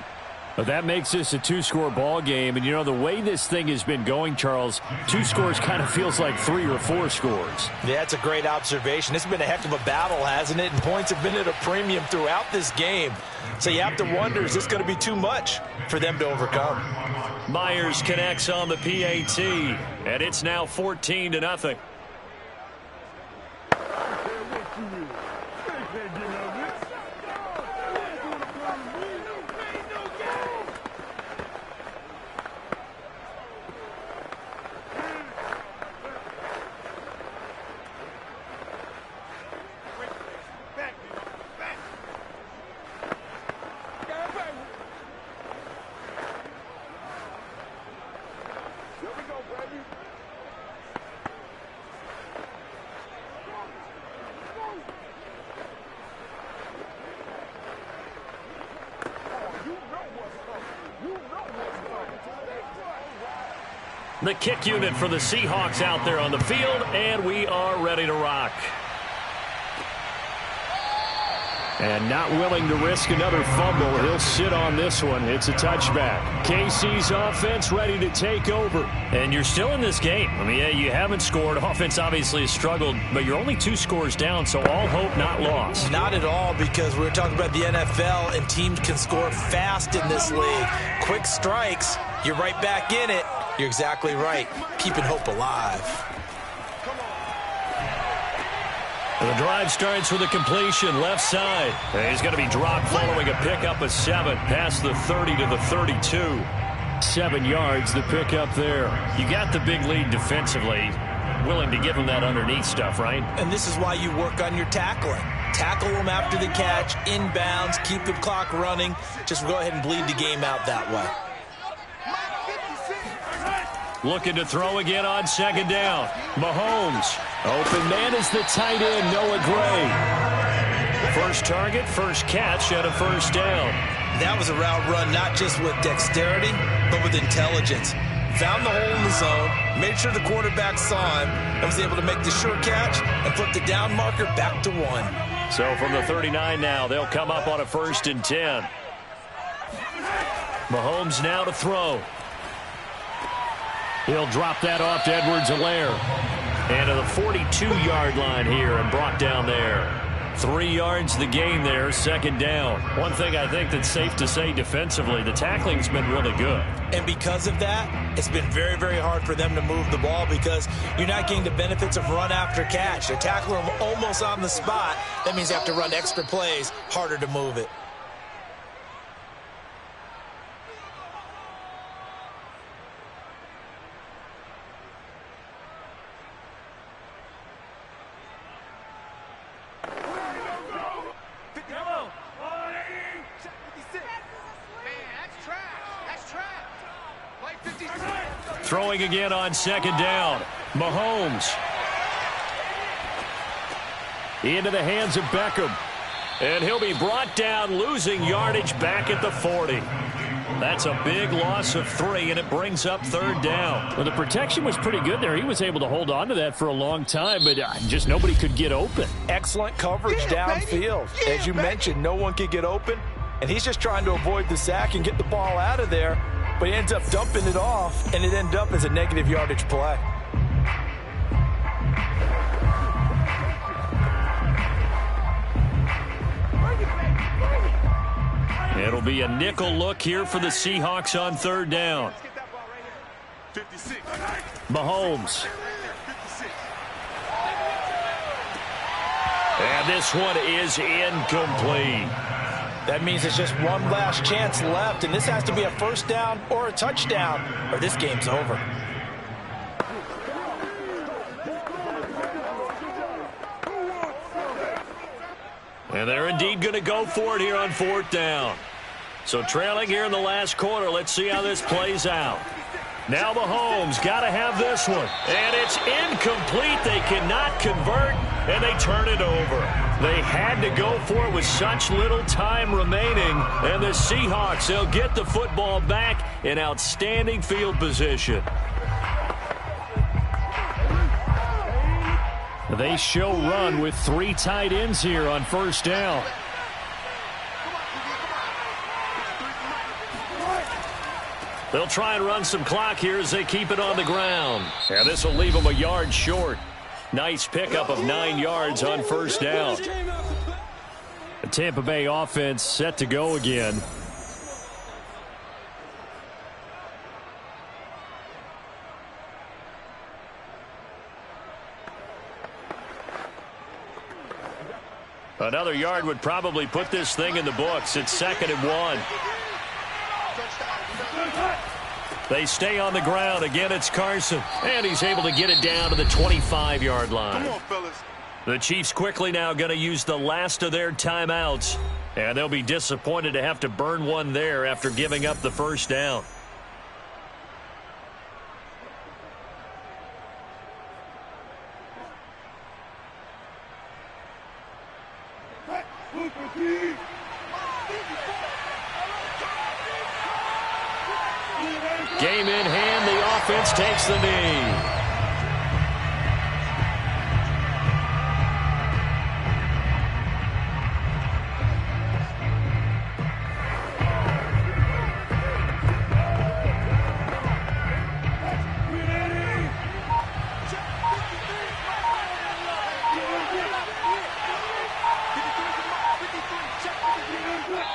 But that makes this a two-score ball game. And, you know, the way this thing has been going, Charles, 2 scores kind of feels like 3 or 4 scores. Yeah, that's a great observation. This has been a heck of a battle, hasn't it? And points have been at a premium throughout this game. So you have to wonder, is this going to be too much for them to overcome? Myers connects on the PAT, and it's now 14-0. The kick unit for the Seahawks out there on the field, and we are ready to rock. And not willing to risk another fumble, he'll sit on this one. It's a touchback. KC's offense ready to take over. And you're still in this game. I mean, yeah, you haven't scored. Offense obviously has struggled, but you're only 2 scores down, so all hope not lost. Not at all, because we're talking about the NFL, and teams can score fast in this league. Quick strikes, you're right back in it. You're exactly right. Keeping hope alive. The drive starts with a completion left side. And he's going to be dropped following a pickup of 7 past the 30 to the 32. 7 yards, the pickup there. You got the big lead defensively. Willing to give him that underneath stuff, right? And this is why you work on your tackling. Tackle them after the catch, inbounds, keep the clock running. Just go ahead and bleed the game out that way. Looking to throw again on 2nd down. Mahomes. Open man is the tight end, Noah Gray. First target, first catch, and a first down. That was a route run not just with dexterity, but with intelligence. Found the hole in the zone, made sure the quarterback saw him, and was able to make the sure catch and flip the down marker back to 1. So from the 39 now, they'll come up on a 1st and 10. Mahomes now to throw. He'll drop that off to Edwards-Helaire. And to the 42-yard line here and brought down there. 3 yards the gain there, 2nd down. One thing I think that's safe to say defensively, the tackling's been really good. And because of that, it's been very, very hard for them to move the ball because you're not getting the benefits of run after catch. They're tackling them almost on the spot. That means you have to run extra plays, harder to move it. Throwing again on 2nd down. Mahomes. Into the hands of Beckham. And he'll be brought down, losing yardage back at the 40. That's a big loss of 3, and it brings up 3rd down. Well, the protection was pretty good there. He was able to hold on to that for a long time, but just nobody could get open. Excellent coverage downfield. As you mentioned, no one could get open, and he's just trying to avoid the sack and get the ball out of there. But he ends up dumping it off, and it ended up as a negative yardage play. It'll be a nickel look here for the Seahawks on 3rd down. Mahomes. And this one is incomplete. That means it's just one last chance left, and this has to be a 1st down or a touchdown, or this game's over. And they're indeed going to go for it here on 4th down. So trailing here in the last quarter, let's see how this plays out. Now Mahomes got to have this one. And it's incomplete. They cannot convert, and they turn it over. They had to go for it with such little time remaining. And the Seahawks, they'll get the football back in outstanding field position. They show run with 3 tight ends here on 1st down. They'll try and run some clock here as they keep it on the ground. And this will leave them a yard short. Nice pickup of 9 yards on first down. The Tampa Bay offense set to go again. Another yard would probably put this thing in the books. It's 2nd and 1. They stay on the ground. Again, it's Carson. And he's able to get it down to the 25-yard line. Come on, fellas. The Chiefs quickly now going to use the last of their timeouts. And they'll be disappointed to have to burn one there after giving up the first down. Game in hand, the offense takes the knee.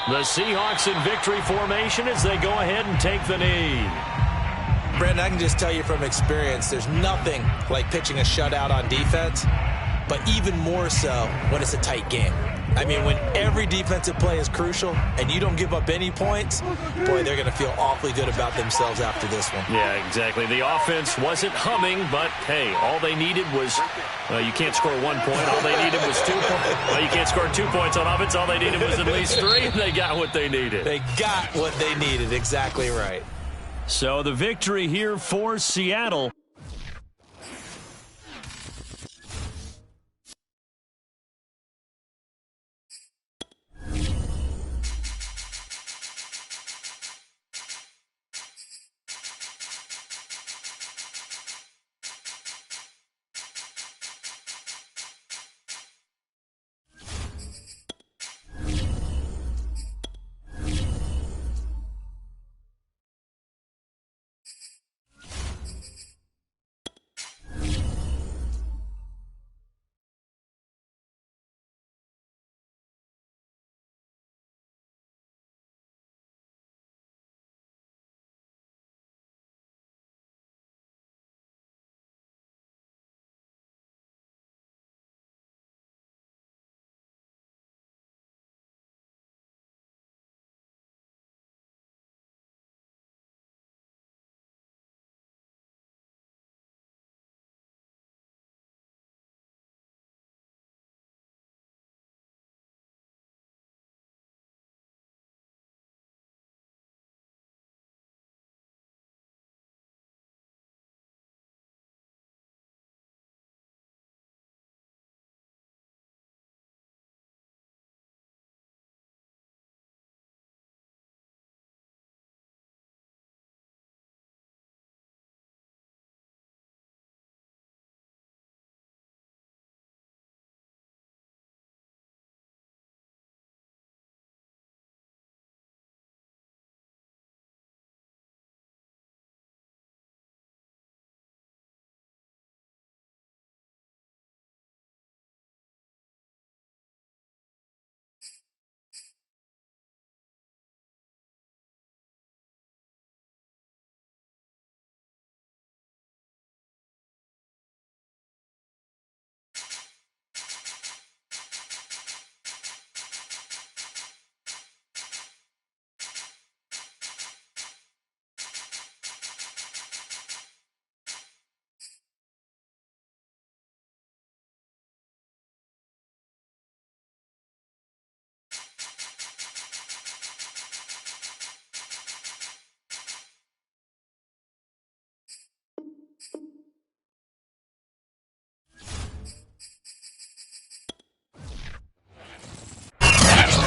The Seahawks in victory formation as they go ahead and take the knee. Brandon, I can just tell you from experience, there's nothing like pitching a shutout on defense, but even more so when it's a tight game. I mean, when every defensive play is crucial and you don't give up any points, boy, they're going to feel awfully good about themselves after this one. Yeah, exactly. The offense wasn't humming, but, hey, all they needed was, you can't score 1 point. All they needed was 2 points. Well, you can't score 2 points on offense. All they needed was at least 3, and they got what they needed. They got what they needed. Exactly right. So the victory here for Seattle.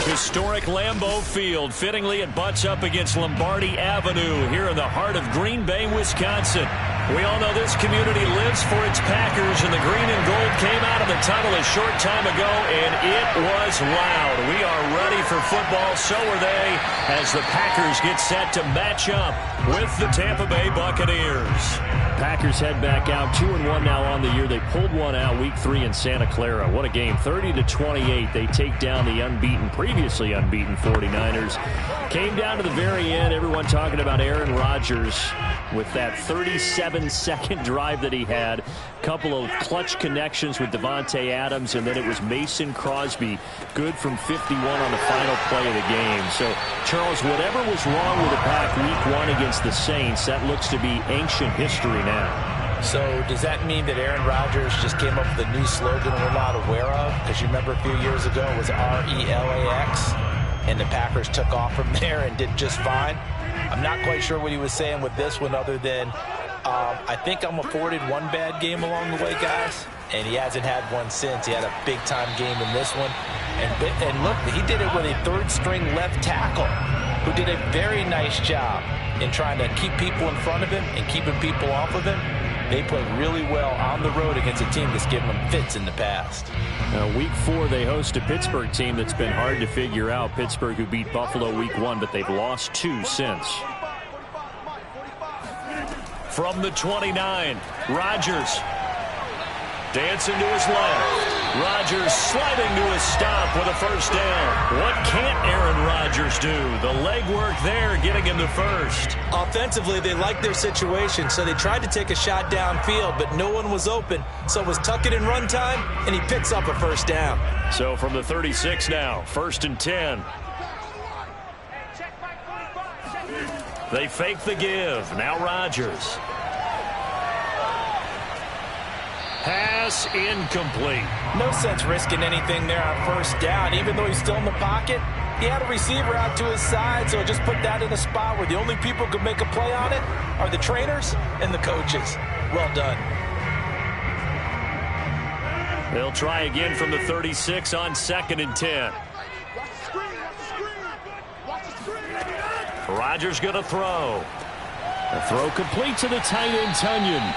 Historic Lambeau Field. Fittingly, it butts up against Lombardi Avenue here in the heart of Green Bay, Wisconsin. We all know this community lives for its Packers, and the green and gold came out of the tunnel a short time ago, and it was loud. We are ready for football, so are they, as the Packers get set to match up with the Tampa Bay Buccaneers. Packers head back out 2-1 now on the year. They pulled one out week 3 in Santa Clara. What a game. 30-28. They take down the previously unbeaten 49ers. Came down to the very end. Everyone talking about Aaron Rodgers with that 37-second drive that he had. Couple of clutch connections with Devontae Adams, and then it was Mason Crosby, good from 51 on the final play of the game. So, Charles, whatever was wrong with the Pack week 1 against the Saints, that looks to be ancient history now. So does that mean that Aaron Rodgers just came up with a new slogan we're not aware of? Because you remember a few years ago it was RELAX, and the Packers took off from there and did just fine. I'm not quite sure what he was saying with this one, other than I think I'm afforded one bad game along the way, guys, and he hasn't had one since. He had a big-time game in this one. And look, he did it with a third-string left tackle who did a very nice job in trying to keep people in front of him and keeping people off of him. They played really well on the road against a team that's given them fits in the past. Now, week 4, they host a Pittsburgh team that's been hard to figure out. Pittsburgh, who beat Buffalo week 1, but they've lost 2 since. From the 29, Rodgers dancing to his left. Rodgers sliding to his stop with a first down. What can't Aaron Rodgers do? The legwork there getting him the first. Offensively, they liked their situation, so they tried to take a shot downfield, but no one was open. So it was tuck it in run time, and he picks up a first down. So from the 36 now, 1st and 10. They fake the give. Now Rodgers. Pass incomplete. No sense risking anything there on first down. Even though he's still in the pocket, he had a receiver out to his side, so just put that in a spot where the only people who could make a play on it are the trainers and the coaches. Well done. They'll try again from the 36 on 2nd and 10. Rodgers going to throw. A throw complete to the tight end, Tunyon.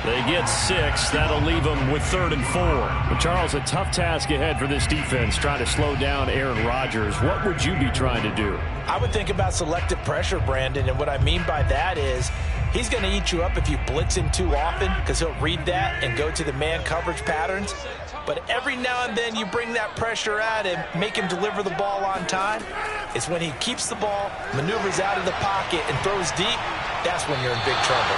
They get 6. That'll leave them with 3rd and 4. Well, Charles, a tough task ahead for this defense, trying to slow down Aaron Rodgers. What would you be trying to do? I would think about selective pressure, Brandon, and what I mean by that is he's going to eat you up if you blitz him too often, because he'll read that and go to the man coverage patterns. But every now and then you bring that pressure at him, make him deliver the ball on time. It's when he keeps the ball, maneuvers out of the pocket, and throws deep, that's when you're in big trouble.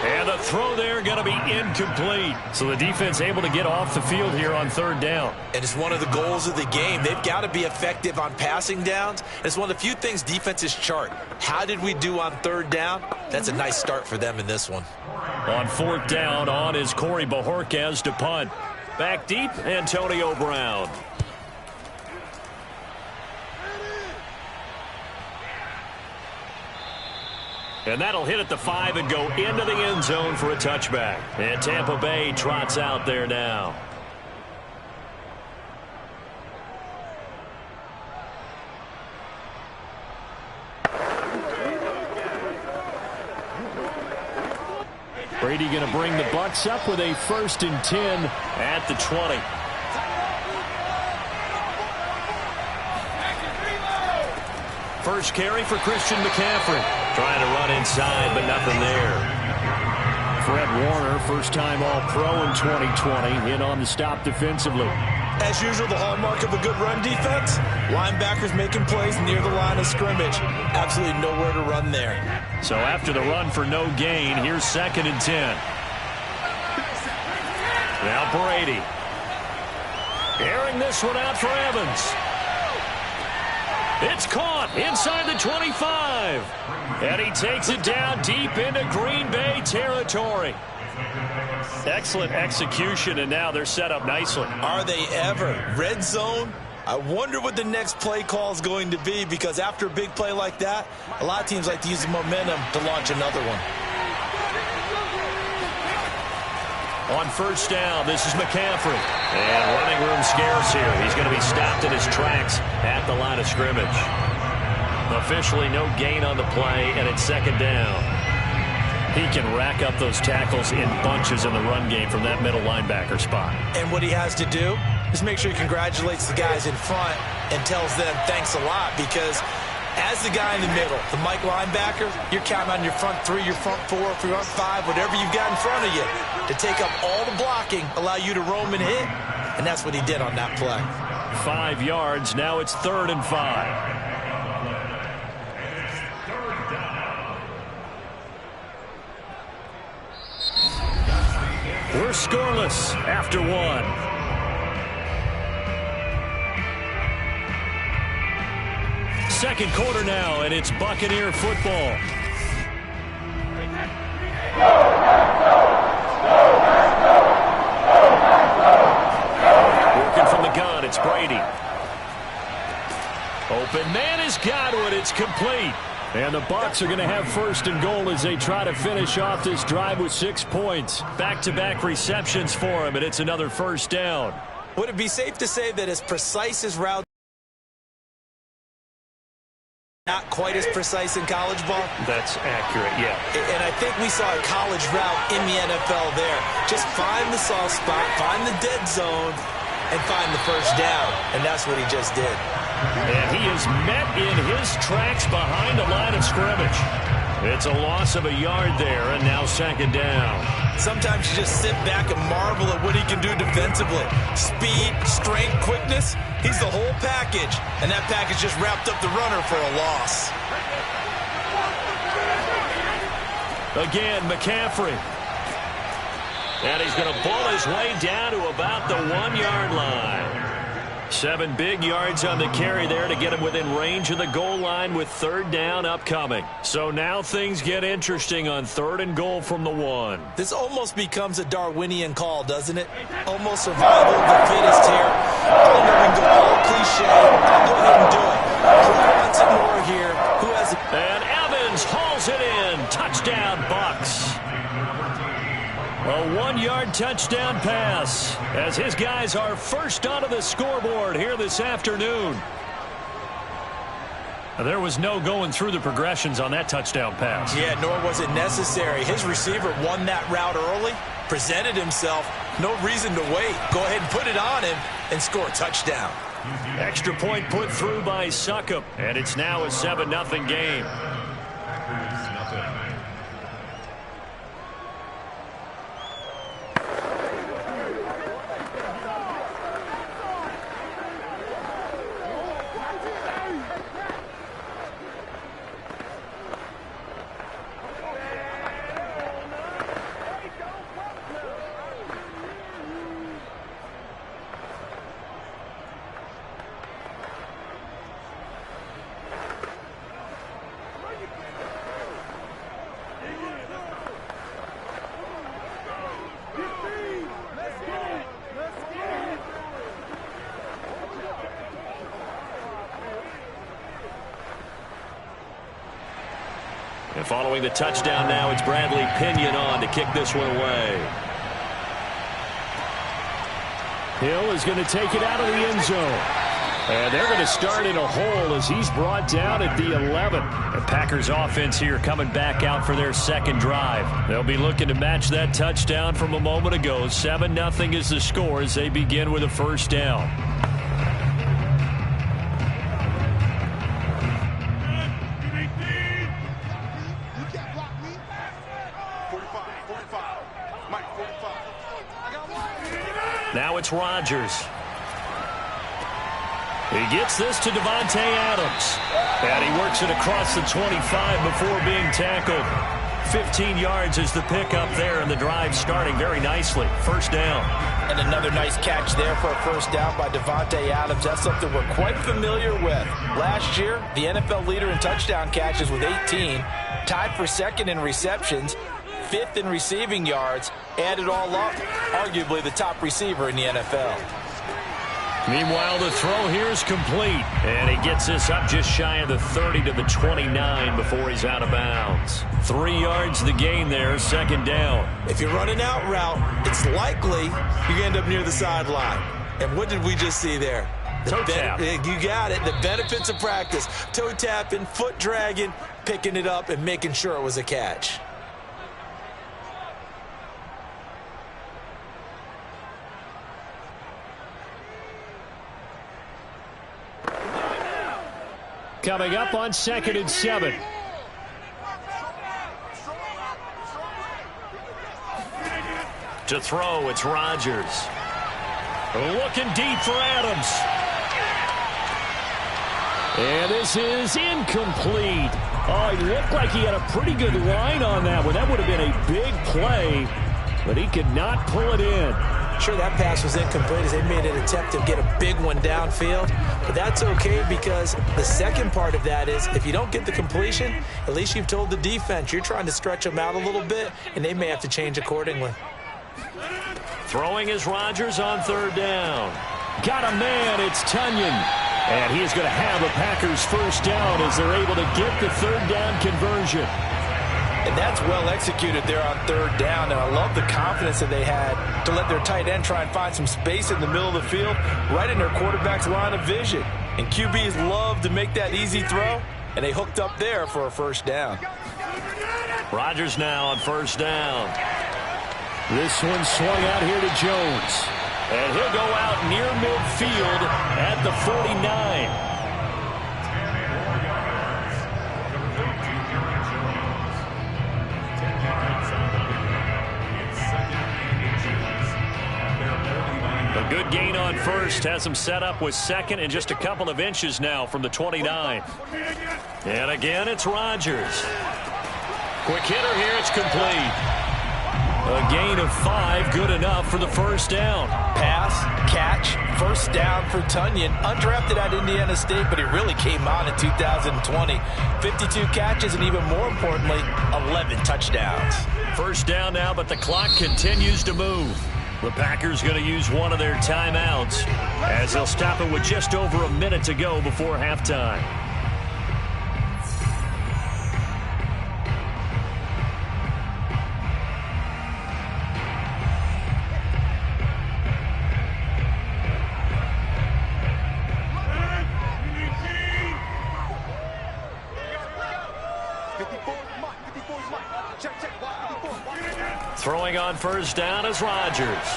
And the throw there going to be incomplete. So the defense able to get off the field here on 3rd down. And it's one of the goals of the game. They've got to be effective on passing downs. It's one of the few things defenses chart. How did we do on 3rd down? That's a nice start for them in this one. On 4th down, on is Corey Bojorquez to punt. Back deep, Antonio Brown. And that'll hit at the 5 and go into the end zone for a touchback. And Tampa Bay trots out there now. Brady going to bring the Bucs up with a 1st and 10 at the 20. First carry for Christian McCaffrey. Trying to run inside, but nothing there. Fred Warner, first-time All-Pro in 2020, in on the stop defensively. As usual, the hallmark of a good run defense, linebackers making plays near the line of scrimmage. Absolutely nowhere to run there. So after the run for no gain, here's 2nd and 10. Now Brady. Airing this one out for Evans. It's caught inside the 25. And he takes it down deep into Green Bay territory. Excellent execution, and now they're set up nicely. Are they ever? Red zone? I wonder what the next play call is going to be, because after a big play like that, a lot of teams like to use the momentum to launch another one. On 1st down, this is McCaffrey. And running room scarce here. He's going to be stopped in his tracks at the line of scrimmage. Officially no gain on the play, and it's 2nd down. He can rack up those tackles in bunches in the run game from that middle linebacker spot. And what he has to do is make sure he congratulates the guys in front and tells them thanks a lot, because as the guy in the middle, the Mike linebacker, you're counting on your front three, your front four, your front five, whatever you've got in front of you to take up all the blocking, allow you to roam and hit. And that's what he did on that play. 5 yards. Now it's 3rd and 5. We're scoreless after 1. Second quarter now, and it's Buccaneer football. Working from the gun, it's Brady. Open man has got it. It's complete. And the Bucs are going to have 1st and goal as they try to finish off this drive with 6 points. Back-to-back receptions for him, and it's another 1st down. Would it be safe to say that as precise as routes, not quite as precise in college ball? That's accurate, yeah. And I think we saw a college route in the NFL there. Just find the soft spot, find the dead zone, and find the 1st down. And that's what he just did. And he is met in his tracks behind the line of scrimmage. It's a loss of a yard there, and now 2nd down. Sometimes you just sit back and marvel at what he can do defensively. Speed, strength, quickness. He's the whole package. And that package just wrapped up the runner for a loss. Again, McCaffrey. And he's going to pull his way down to about the 1-yard line. 7 big yards on the carry there to get him within range of the goal line with 3rd down upcoming. So now things get interesting on 3rd and goal from the 1. This almost becomes a Darwinian call, doesn't it? Almost survival of the fittest here. I know we can go all cliche. I'll go ahead and do it. Who wants it more here? Who has it? And Evans hauls it in. Touchdown, Bucs. A 1-yard touchdown pass as his guys are first onto the scoreboard here this afternoon. There was no going through the progressions on that touchdown pass. Yeah, nor was it necessary. His receiver won that route early, presented himself. No reason to wait. Go ahead and put it on him and score a touchdown. Extra point put through by Succop, and it's now a 7-0 game. And following the touchdown now, it's Bradley Pinion on to kick this one away. Hill is going to take it out of the end zone. And they're going to start in a hole as he's brought down at the 11. The Packers offense here coming back out for their 2nd drive. They'll be looking to match that touchdown from a moment ago. 7-0 is the score as they begin with a 1st down. Now it's Rodgers. He gets this to Davante Adams. And he works it across the 25 before being tackled. 15 yards is the pickup there, and the drive starting very nicely. 1st down. And another nice catch there for a 1st down by Davante Adams. That's something we're quite familiar with. Last year, the NFL leader in touchdown catches with 18. Tied for 2nd in receptions. 5th in receiving yards. Add it all up, arguably the top receiver in the NFL. Meanwhile, the throw here is complete. And he gets this up just shy of the 30 to the 29 before he's out of bounds. 3 yards the gain there, 2nd down. If you're running out route, it's likely you end up near the sideline. And what did we just see there? Toe tap. You got it. The benefits of practice. Toe tapping, foot dragging, picking it up, and making sure it was a catch. coming up on 2nd and 7. To throw, it's Rodgers. Looking deep for Adams. And this is incomplete. Oh, he looked like he had a pretty good line on that one. That would have been a big play, but he could not pull it in. Sure, that pass was incomplete as they made an attempt to get a big one downfield. But that's okay because the second part of that is if you don't get the completion, at least you've told the defense you're trying to stretch them out a little bit, and they may have to change accordingly. Throwing is Rodgers on 3rd down. Got a man, it's Tonyan. And he is going to have a Packers first down as they're able to get the 3rd down conversion. And that's well executed there on 3rd down. And I love the confidence that they had to let their tight end try and find some space in the middle of the field, right in their quarterback's line of vision. And QBs love to make that easy throw, and they hooked up there for a first down. Rodgers now on 1st down. This one swung out here to Jones. And he'll go out near midfield at the 49. A good gain on 1st. Has him set up with 2nd and just a couple of inches now from the 29. And again, it's Rodgers. Quick hitter here. It's complete. A gain of 5, good enough for the first down. Pass, catch, first down for Tonyan. Undrafted at Indiana State, but he really came on in 2020. 52 catches, and even more importantly, 11 touchdowns. First down now, but the clock continues to move. The Packers going to use one of their timeouts as they'll stop it with just over a minute to go before halftime. Throwing on first down is Rodgers.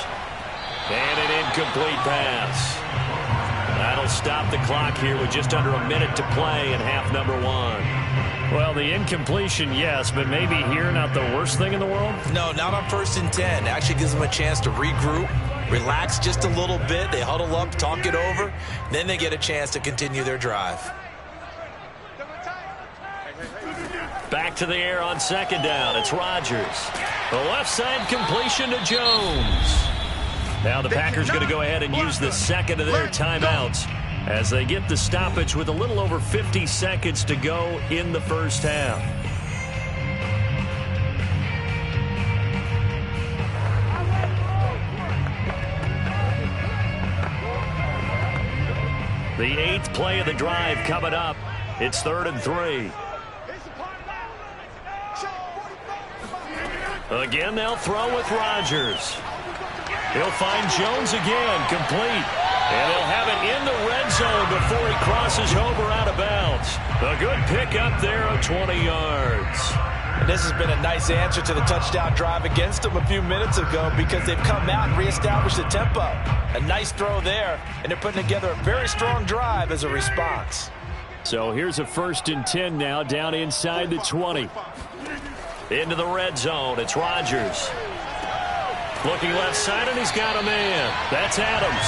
And an incomplete pass. That'll stop the clock here with just under a minute to play in half number 1. Well, the incompletion, yes, but maybe here not the worst thing in the world? No, not on 1st and 10. Actually gives them a chance to regroup, relax just a little bit. They huddle up, talk it over. Then they get a chance to continue their drive. Back to the air on 2nd down. It's Rodgers. The left side completion to Jones. Now the Packers going to go ahead and use the 2nd of their timeouts as they get the stoppage with a little over 50 seconds to go in the first half. The 8th play of the drive coming up. It's 3rd and 3. Again, they'll throw with Rodgers. He'll find Jones again, complete. And they'll have it in the red zone before he crosses over out of bounds. A good pickup there of 20 yards. And this has been a nice answer to the touchdown drive against them a few minutes ago because they've come out and reestablished the tempo. A nice throw there, and they're putting together a very strong drive as a response. So here's a 1st and 10 now down inside the 20. Into the red zone, it's Rodgers. Looking left side, and he's got a man. That's Adams.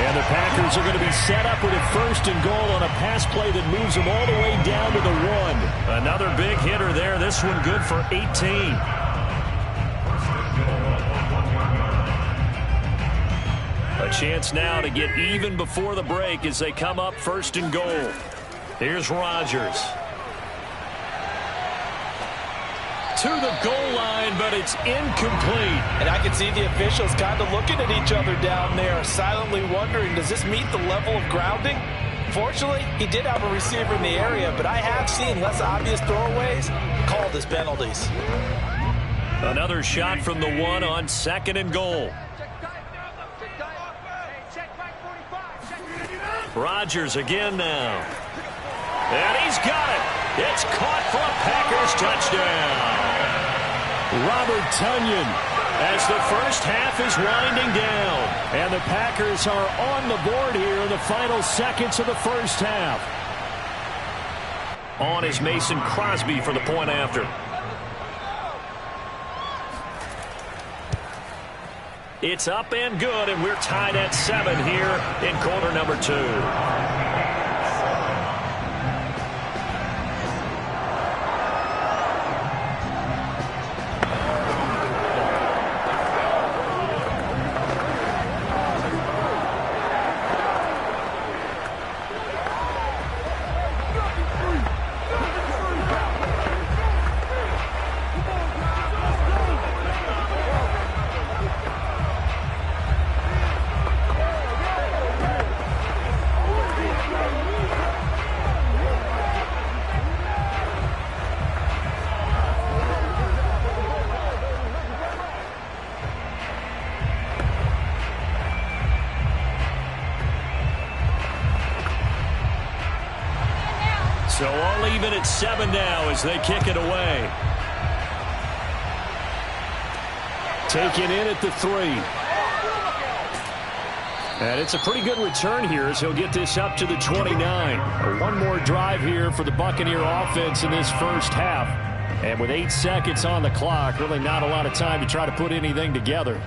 And the Packers are going to be set up with a 1st and goal on a pass play that moves them all the way down to the 1. Another big hitter there. This one good for 18. A chance now to get even before the break as they come up 1st and goal. Here's Rodgers. To the goal line, but it's incomplete. And I can see the officials kind of looking at each other down there, silently wondering, does this meet the level of grounding? Fortunately, he did have a receiver in the area, but I have seen less obvious throwaways called as penalties. Another shot from the 1 on 2nd and goal. Rodgers again now. And he's got it. It's caught for a Packers touchdown. Robert Tonyan as the first half is winding down. And the Packers are on the board here in the final seconds of the first half. On is Mason Crosby for the point after. It's up and good, and we're tied at 7 here in quarter number 2. So all even at 7 now as they kick it away. Taken in at the 3. And it's a pretty good return here as he'll get this up to the 29. One more drive here for the Buccaneer offense in this first half. And with 8 seconds on the clock, really not a lot of time to try to put anything together.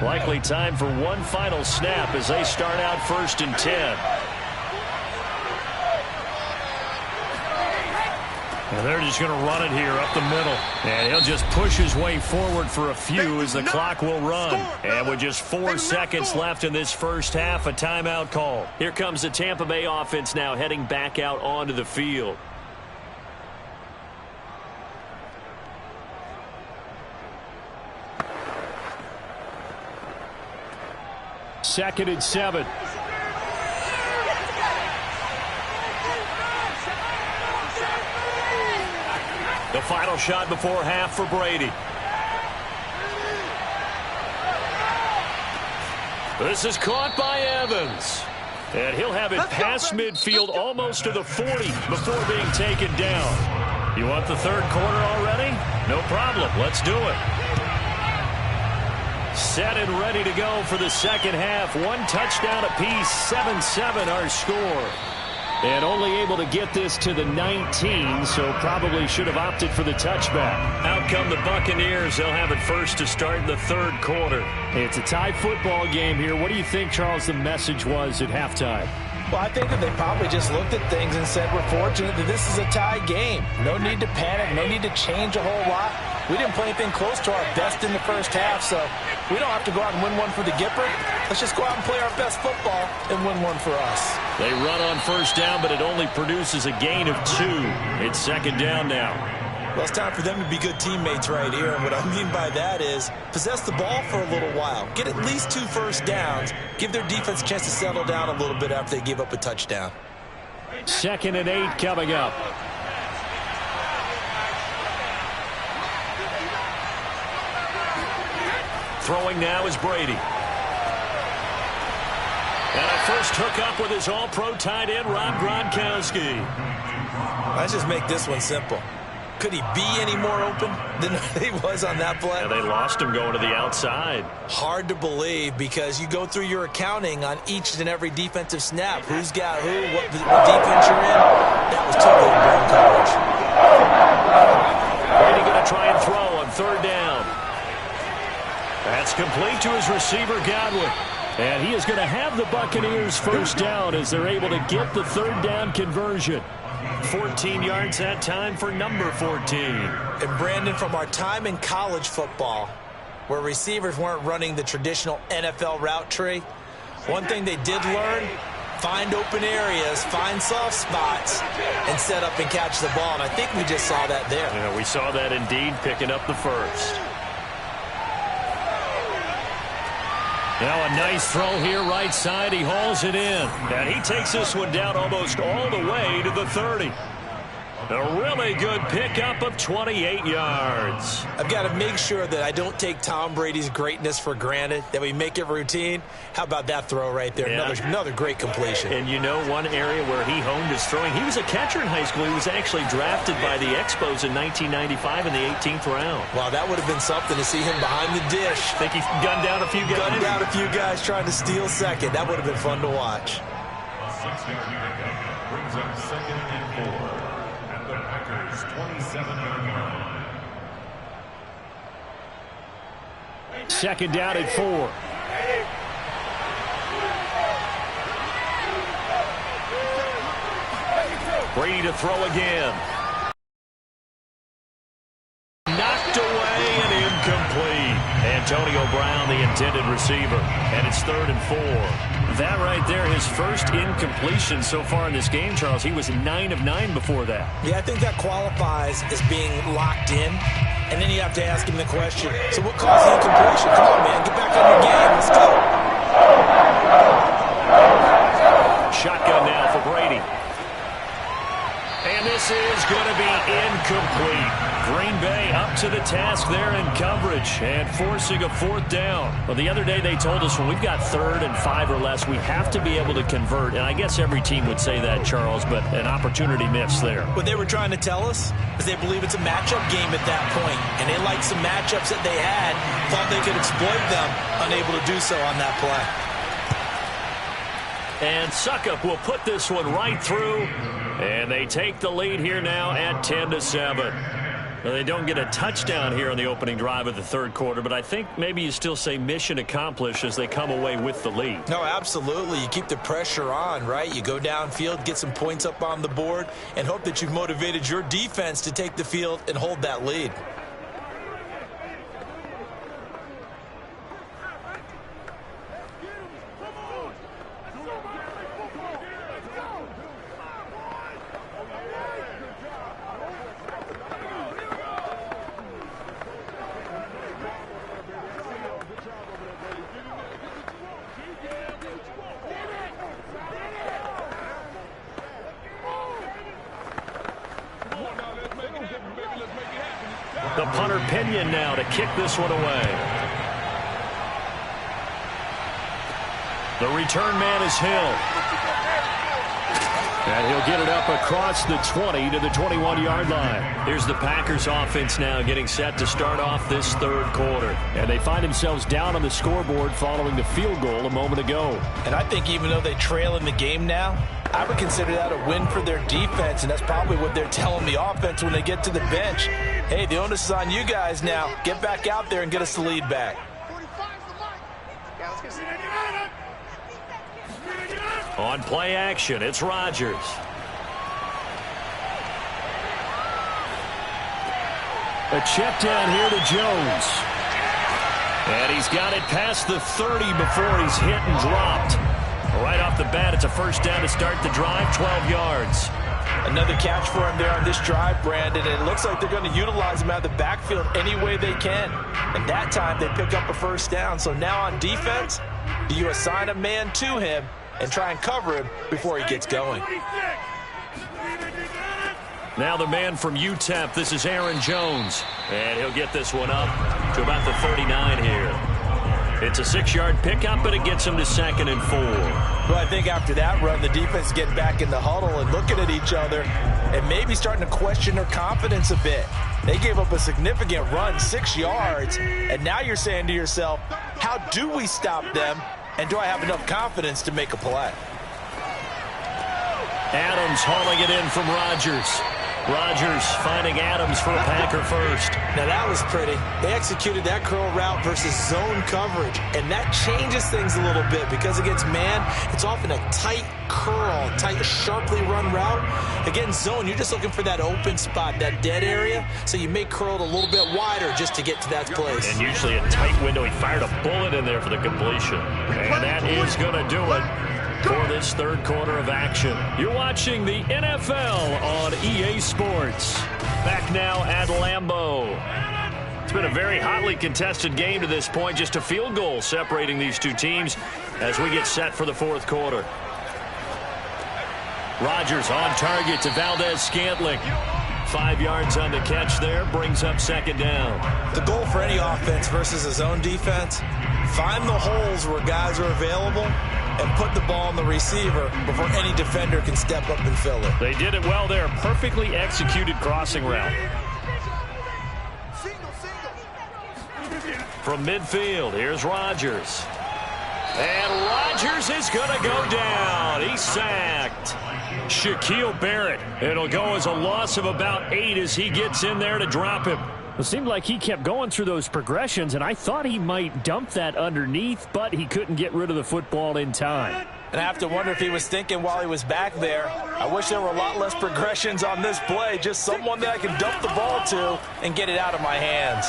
Likely time for one final snap as they start out 1st and 10. And they're just going to run it here up the middle. And he'll just push his way forward for a few as the clock will run. And with just 4 seconds left in this first half, a timeout call. Here comes the Tampa Bay offense now heading back out onto the field. Second and 7. The final shot before half for Brady. This is caught by Evans. And he'll have it past midfield almost to the 40 before being taken down. You want the third quarter already? No problem. Let's do it. Set and ready to go for the second half. 1 touchdown apiece, 7-7 our score. And only able to get this to the 19, so probably should have opted for the touchback. Out come the Buccaneers. They'll have it first to start in the third quarter. It's a tie football game here. What do you think, Charles, the message was at halftime? Well, I think that they probably just looked at things and said, we're fortunate that this is a tie game. No need to panic, no need to change a whole lot. We didn't play anything close to our best in the first half, so we don't have to go out and win one for the Gipper. Let's just go out and play our best football and win one for us. They run on first down, but it only produces a gain of 2. It's second down now. Well, it's time for them to be good teammates right here, and what I mean by that is possess the ball for a little while. Get at least 2 first downs. Give their defense a chance to settle down a little bit after they give up a touchdown. Second and 8 coming up. Throwing now is Brady. And a first hookup with his all-pro tight end, Rob Gronkowski. Let's just make this one simple. Could he be any more open than he was on that play? Yeah, they lost him going to the outside. Hard to believe because you go through your accounting on each and every defensive snap. Who's got who, what defense you're in. That was too good ground coverage. Brady going to try and throw on third down. That's complete to his receiver, Godwin. And he is going to have the Buccaneers first down as they're able to get the third down conversion. 14 yards that time for number 14. And Brandon, from our time in college football, where receivers weren't running the traditional NFL route tree, one thing they did learn, find open areas, find soft spots, and set up and catch the ball. And I think we just saw that there. Yeah, we saw that indeed, picking up the first. Now a nice throw here right side. He hauls it in. And he takes this one down almost all the way to the 30. A really good pickup of 28 yards. I've got to make sure that I don't take Tom Brady's greatness for granted, that we make it routine. How about that throw right there? Yeah. Another great completion. And you know one area where he honed his throwing? He was a catcher in high school. He was actually drafted by the Expos in 1995 in the 18th round. Wow, that would have been something to see him behind the dish. Think he gunned down a few guys? Gunned down a few guys trying to steal second. That would have been fun to watch. A 6-yard pickup brings up 2nd and 4 at the Packers' 27-yard line. 2nd down and 4. Brady to throw again. Knocked away and incomplete. Antonio Brown, the intended receiver. And it's 3rd and 4. That right there, his first incompletion so far in this game, Charles. He was 9 of 9 before that. Yeah, I think that qualifies as being locked in. And then you have to ask him the question, so what caused the incompletion? Come on, man, get back on your game. Let's go. Shotgun now for Brady. And this is going to be incomplete. Green Bay up to the task there in coverage and forcing a 4th down. Well, the other day they told us when we've got 3rd and 5 or less, we have to be able to convert. And I guess every team would say that, Charles, but an opportunity missed there. What they were trying to tell us is they believe it's a matchup game at that point. And they liked some matchups that they had, thought they could exploit them, unable to do so on that play. And Suckup will put this one right through. And they take the lead here now at 10-7. Well, they don't get a touchdown here on the opening drive of the 3rd quarter, but I think maybe you still say mission accomplished as they come away with the lead. No, absolutely. You keep the pressure on, right? You go downfield, get some points up on the board, and hope that you've motivated your defense to take the field and hold that lead. The punter Pinion now to kick this one away. The return man is Hill. And he'll get it up across the 20 to the 21-yard line. Here's the Packers offense now getting set to start off this 3rd quarter. And they find themselves down on the scoreboard following the field goal a moment ago. And I think even though they trail in the game now, I would consider that a win for their defense, and that's probably what they're telling the offense when they get to the bench. Hey, the onus is on you guys now. Get back out there and get us the lead back. On play action, it's Rodgers. A check down here to Jones. And he's got it past the 30 before he's hit and dropped. Right off the bat, it's a 1st down to start the drive, 12 yards. Another catch for him there on this drive, Brandon. And it looks like they're going to utilize him out of the backfield any way they can. And that time they pick up a 1st down. So now on defense, do you assign a man to him and try and cover him before he gets going? Now the man from UTEP, this is Aaron Jones. And he'll get this one up to about the 39 here. It's a 6-yard pickup, but it gets him to 2nd and 4. Well, I think after that run, the defense is getting back in the huddle and looking at each other and maybe starting to question their confidence a bit. They gave up a significant run, 6 yards, and now you're saying to yourself, how do we stop them, and do I have enough confidence to make a play? Adams hauling it in from Rodgers. Rodgers finding Adams for a Packer 1st. Now that was pretty. They executed that curl route versus zone coverage, and that changes things a little bit because against man, it's often a tight curl, tight, sharply run route. Against zone, you're just looking for that open spot, that dead area, so you may curl it a little bit wider just to get to that place. And usually a tight window. He fired a bullet in there for the completion. And that is going to do it for this 3rd quarter of action. You're watching the NFL on EA Sports. Back now at Lambeau. It's been a very hotly contested game to this point. Just a field goal separating these two teams as we get set for the 4th quarter. Rodgers on target to Valdez-Scantling. 5 yards on the catch there, brings up second down. The goal for any offense versus a zone defense, find the holes where guys are available and put the ball on the receiver before any defender can step up and fill it. They did it well there. Perfectly executed crossing route. From midfield, here's Rodgers. And Rodgers is going to go down. He's sacked. Shaquille Barrett. It'll go as a loss of about 8 as he gets in there to drop him. It seemed like he kept going through those progressions, and I thought he might dump that underneath, but he couldn't get rid of the football in time. And I have to wonder if he was thinking while he was back there, I wish there were a lot less progressions on this play, just someone that I can dump the ball to and get it out of my hands.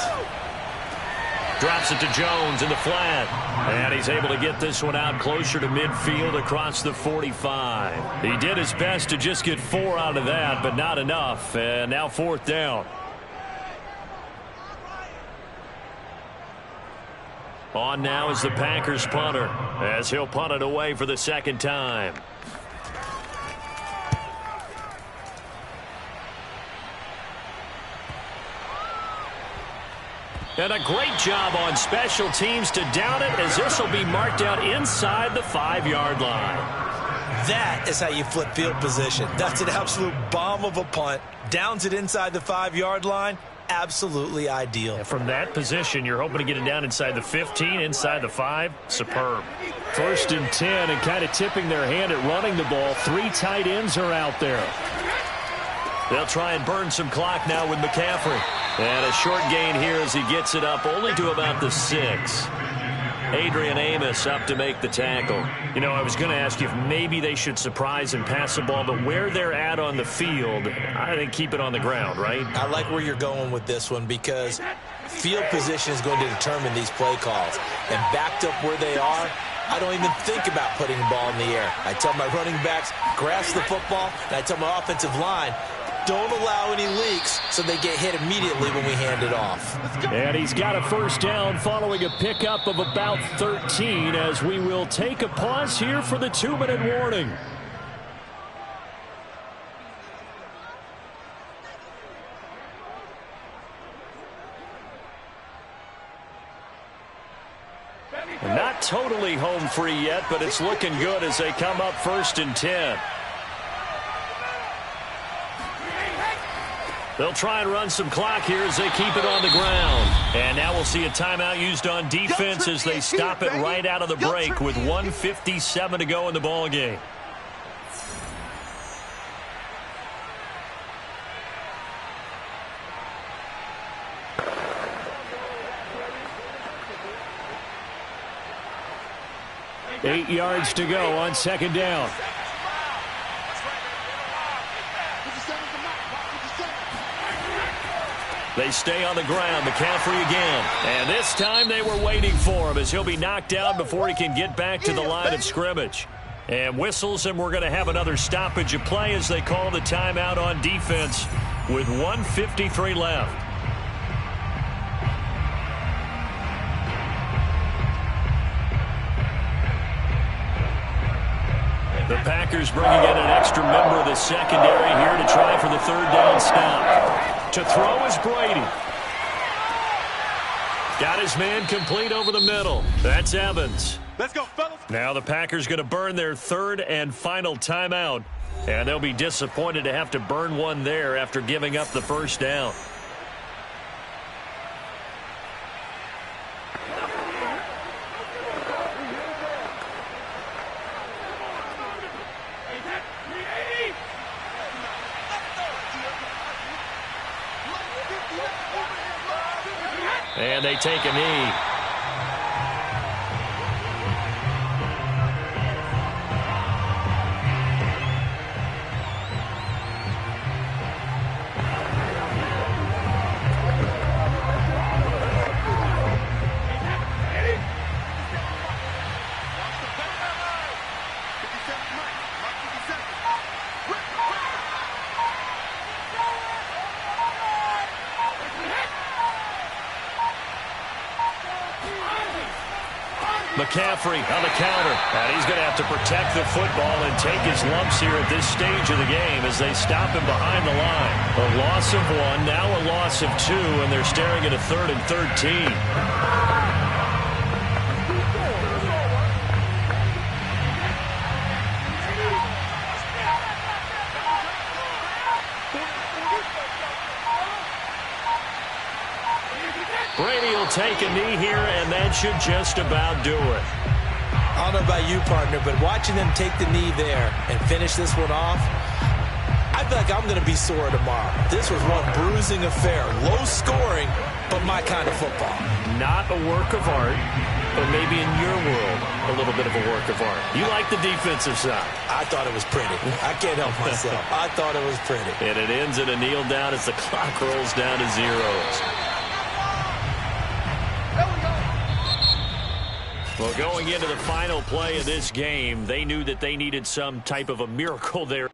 Drops it to Jones in the flat. And he's able to get this one out closer to midfield across the 45. He did his best to just get 4 out of that, but not enough. And now 4th down. On now is the Packers punter, as he'll punt it away for the second time. And a great job on special teams to down it, as this will be marked out inside the 5-yard line. That is how you flip field position. That's an absolute bomb of a punt. Downs it inside the 5-yard line. Absolutely ideal. And from that position, you're hoping to get it down inside the 15, inside the 5. Superb. 1st and 10, and kind of tipping their hand at running the ball. 3 tight ends are out there. They'll try and burn some clock now with McCaffrey. And a short gain here as he gets it up only to about the 6. Adrian Amos up to make the tackle. You know, I was going to ask you if maybe they should surprise and pass the ball, but where they're at on the field, I think keep it on the ground, right? I like where you're going with this one because field position is going to determine these play calls. And backed up where they are, I don't even think about putting the ball in the air. I tell my running backs, grasp the football, and I tell my offensive line, don't allow any leaks so they get hit immediately when we hand it off. And he's got a 1st down following a pickup of about 13 as we will take a pause here for the 2-minute warning. Not totally home free yet, but it's looking good as they come up 1st and 10. They'll try and run some clock here as they keep it on the ground. And now we'll see a timeout used on defense as they stop it right out of the break with 1:57 to go in the ball game. Eight yards to go on 2nd down. They stay on the ground. McCaffrey again. And this time they were waiting for him as he'll be knocked down before he can get back to the line of scrimmage. And whistles, and we're going to have another stoppage of play as they call the timeout on defense with 1:53 left. The Packers bringing in an extra member of the secondary here to try for the 3rd down stop. To throw is Brady. Got his man complete over the middle. That's Evans. Let's go, fellas. Now the Packers going to burn their 3rd and final timeout. And they'll be disappointed to have to burn one there after giving up the 1st down. And they take a knee. McCaffrey on the counter. And he's going to have to protect the football and take his lumps here at this stage of the game as they stop him behind the line. A loss of 1, now a loss of 2, and they're staring at a 3rd and 13. Brady will take a knee here, and that should just about do it. I don't know about you, partner, but watching them take the knee there and finish this one off, I feel like I'm going to be sore tomorrow. This was one bruising affair. Low scoring, but my kind of football. Not a work of art, but maybe in your world, a little bit of a work of art. You like the defensive side. I thought it was pretty. I can't help myself. I thought it was pretty. And it ends in a kneel down as the clock rolls down to zeros. Well, going into the final play of this game, they knew that they needed some type of a miracle there.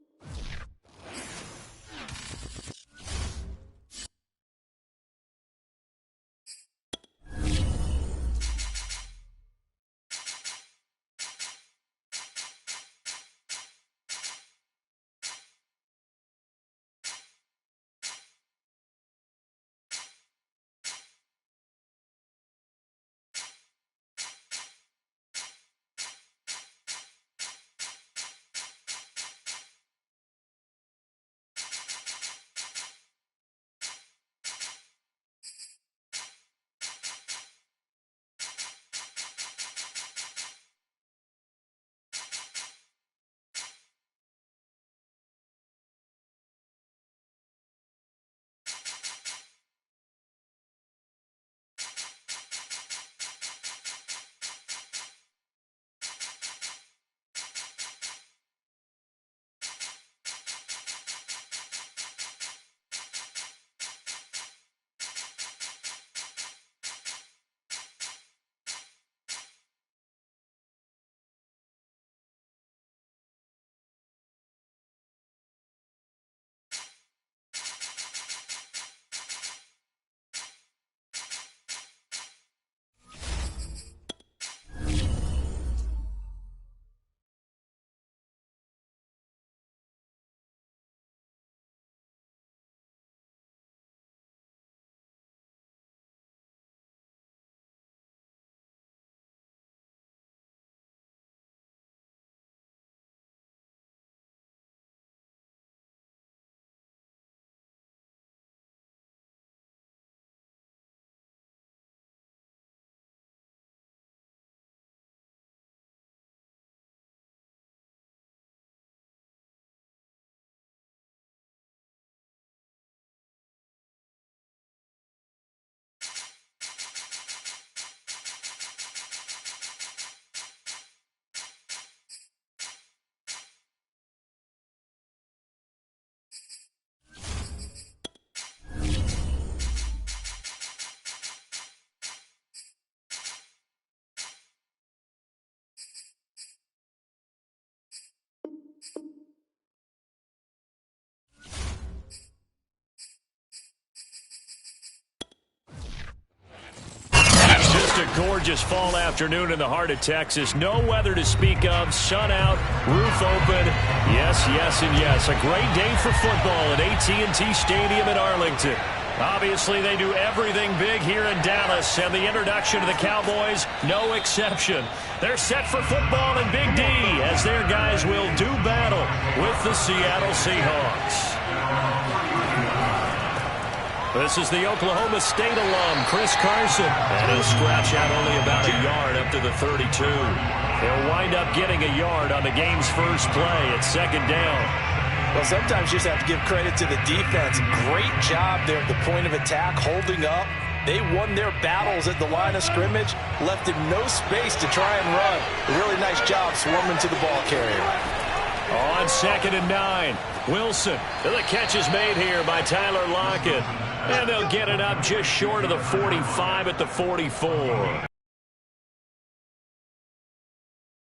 A gorgeous fall afternoon in the heart of Texas. No weather to speak of. Sun out, roof open. Yes, yes, and yes. A great day for football at AT&T Stadium in Arlington. Obviously, they do everything big here in Dallas, and the introduction to the Cowboys, no exception. They're set for football in Big D as their guys will do battle with the Seattle Seahawks. This is the Oklahoma State alum, Chris Carson. And he'll scratch out only about a yard up to the 32. He'll wind up getting a yard on the game's first play at second down. Well, sometimes you just have to give credit to the defense. Great job there at the point of attack, holding up. They won their battles at the line of scrimmage, left him no space to try and run. A really nice job swarming to the ball carrier. On 2nd and 9, Wilson. The catch is made here by Tyler Lockett. And they'll get it up just short of the 45 at the 44.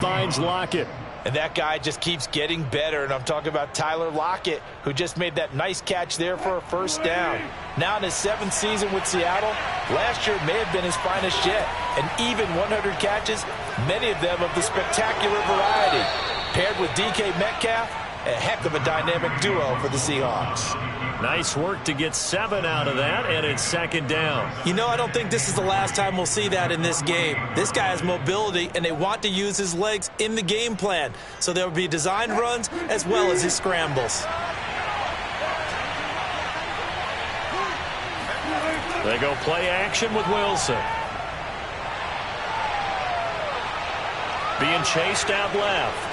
Finds Lockett. And that guy just keeps getting better. And I'm talking about Tyler Lockett, who just made that nice catch there for a first down. Now in his 7th season with Seattle, last year may have been his finest yet. And even 100 catches, many of them of the spectacular variety. Paired with DK Metcalf, a heck of a dynamic duo for the Seahawks. Nice work to get 7 out of that, and it's 2nd down. You know, I don't think this is the last time we'll see that in this game. This guy has mobility, and they want to use his legs in the game plan. So there will be designed runs as well as his scrambles. They go play action with Wilson. Being chased out left.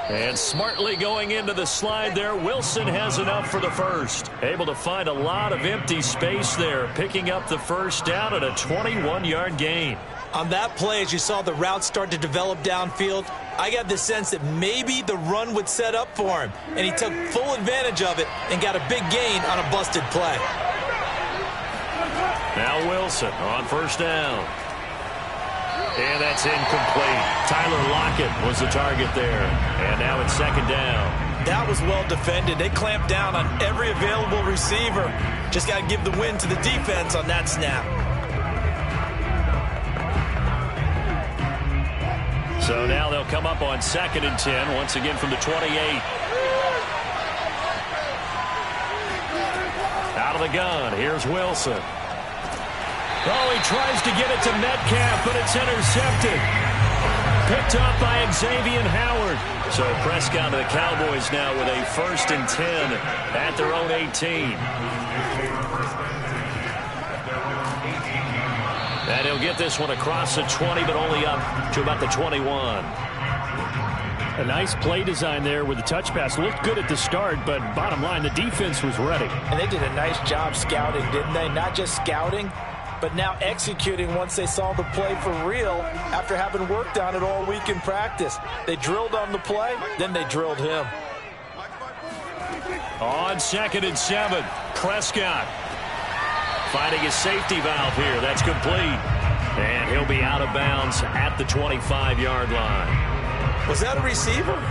And smartly going into the slide there, Wilson has enough for the first. Able to find a lot of empty space there, picking up the first down at a 21-yard gain. On that play, as you saw the route start to develop downfield, I got the sense that maybe the run would set up for him. And he took full advantage of it and got a big gain on a busted play. Now Wilson on first down. And that's incomplete. Tyler Lockett was the target there. And now it's 2nd down. That was well defended. They clamped down on every available receiver. Just got to give the win to the defense on that snap. So now they'll come up on 2nd and 10, once again from the 28. Out of the gun, here's Wilson. Oh, he tries to get it to Metcalf, but it's intercepted. Picked up by Xavier Howard. So Prescott and the Cowboys now with a 1st and 10 at their own 18. And he'll get this one across the 20, but only up to about the 21. A nice play design there with the touch pass. Looked good at the start, but bottom line, the defense was ready. And they did a nice job scouting, didn't they? Not just scouting, but now executing once they saw the play for real after having worked on it all week in practice. They drilled on the play, then they drilled him. On 2nd and 7, Prescott finding his safety valve here. That's complete. And he'll be out of bounds at the 25-yard line. Was that a receiver?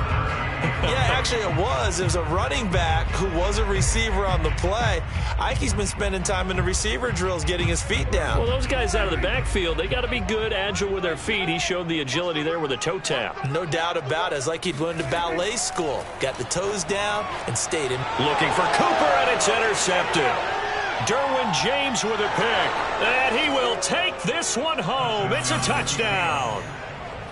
Yeah, actually it was. It was a running back who was a receiver on the play. I think he's been spending time in the receiver drills getting his feet down. Well, those guys out of the backfield, they got to be good, agile with their feet. He showed the agility there with a toe tap. No doubt about it. It's like he'd learned to ballet school. Got the toes down and stayed in. Looking for Cooper, and it's intercepted. Derwin James with a pick. And he will take this one home. It's a touchdown.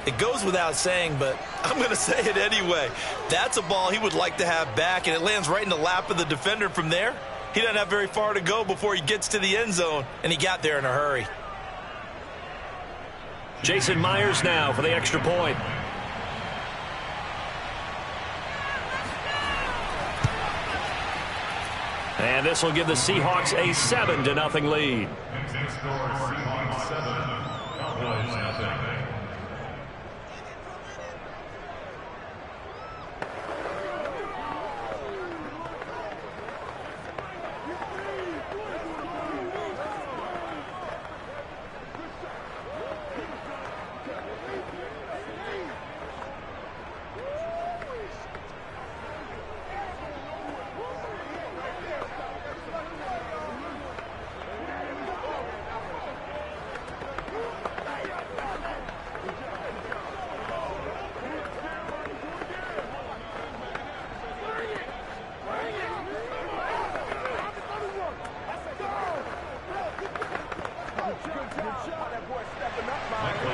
It goes without saying, but I'm going to say it anyway. That's a ball he would like to have back, and it lands right in the lap of the defender from there. He doesn't have very far to go before he gets to the end zone, and he got there in a hurry. Jason Myers now for the extra point. And this will give the Seahawks a 7-0 lead. Seahawks 7, Cowboys nothing.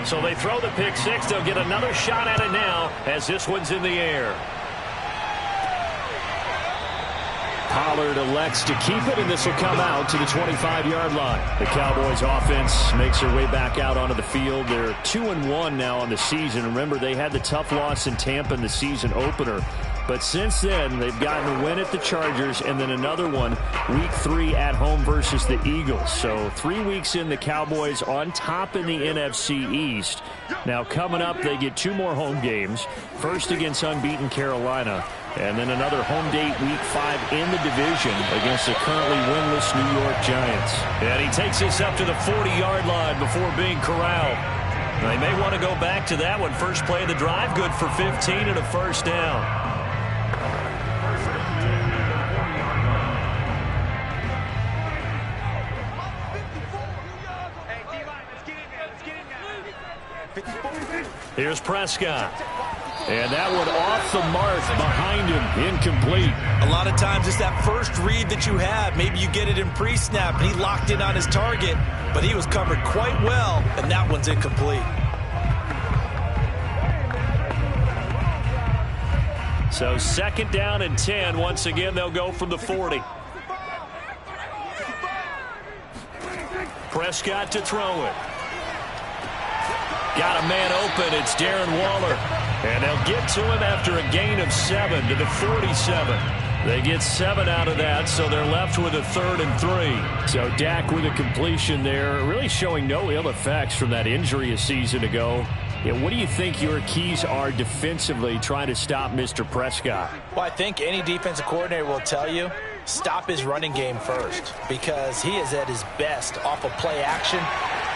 So they throw the pick six. They'll get another shot at it now as this one's in the air. Pollard elects to keep it, and this will come out to the 25-yard line. The Cowboys offense makes their way back out onto the field. They're 2-1 now on the season. Remember, they had the tough loss in Tampa in the season opener. But since then, they've gotten a win at the Chargers and then another one week 3 at home versus the Eagles. So 3 weeks in, the Cowboys on top in the NFC East. Now coming up, they get 2 more home games. First against unbeaten Carolina, and then another home date week 5 in the division against the currently winless New York Giants. And he takes this up to the 40-yard line before being corralled. They may want to go back to that one. First play of the drive, good for 15 and a first down. Here's Prescott. And that one off the mark behind him, incomplete. A lot of times it's that first read that you have. Maybe you get it in pre-snap, and he locked in on his target, but he was covered quite well, and that one's incomplete. So 2nd down and 10. Once again, they'll go from the 40. Prescott to throw it. Got a man open. It's Darren Waller. And they'll get to him after a gain of 7 to the 47. They get 7 out of that, so they're left with a 3rd and 3. So Dak with a completion there, really showing no ill effects from that injury a season ago. Yeah, what do you think your keys are defensively trying to stop Mr. Prescott? Well, I think any defensive coordinator will tell you, stop his running game first, because he is at his best off of play action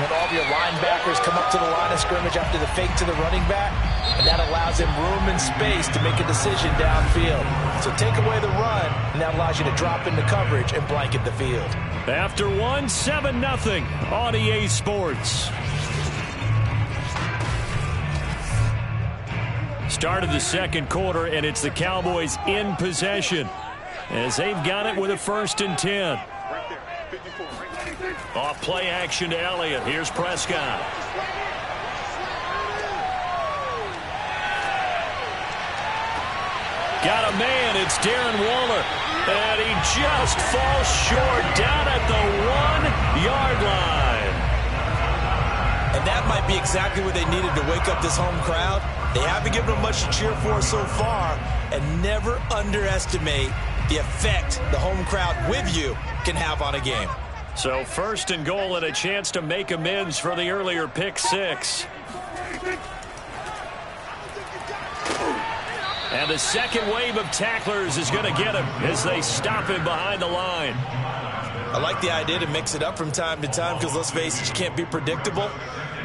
when all of your linebackers come up to the line of scrimmage after the fake to the running back, and that allows him room and space to make a decision downfield. So take away the run, and that allows you to drop into coverage and blanket the field. After 1, 7-0 on EA Sports. Start of the 2nd quarter, and it's the Cowboys in possession as they've got it with a 1st and 10. Off play action to Elliott. Here's Prescott. Got a man. It's Darren Waller. And he just falls short down at the 1-yard line. And that might be exactly what they needed to wake up this home crowd. They haven't given them much to cheer for so far, and never underestimate the effect the home crowd with you can have on a game. So 1st and goal and a chance to make amends for the earlier pick 6. And the second wave of tacklers is going to get him as they stop him behind the line. I like the idea to mix it up from time to time because, let's face it, you can't be predictable.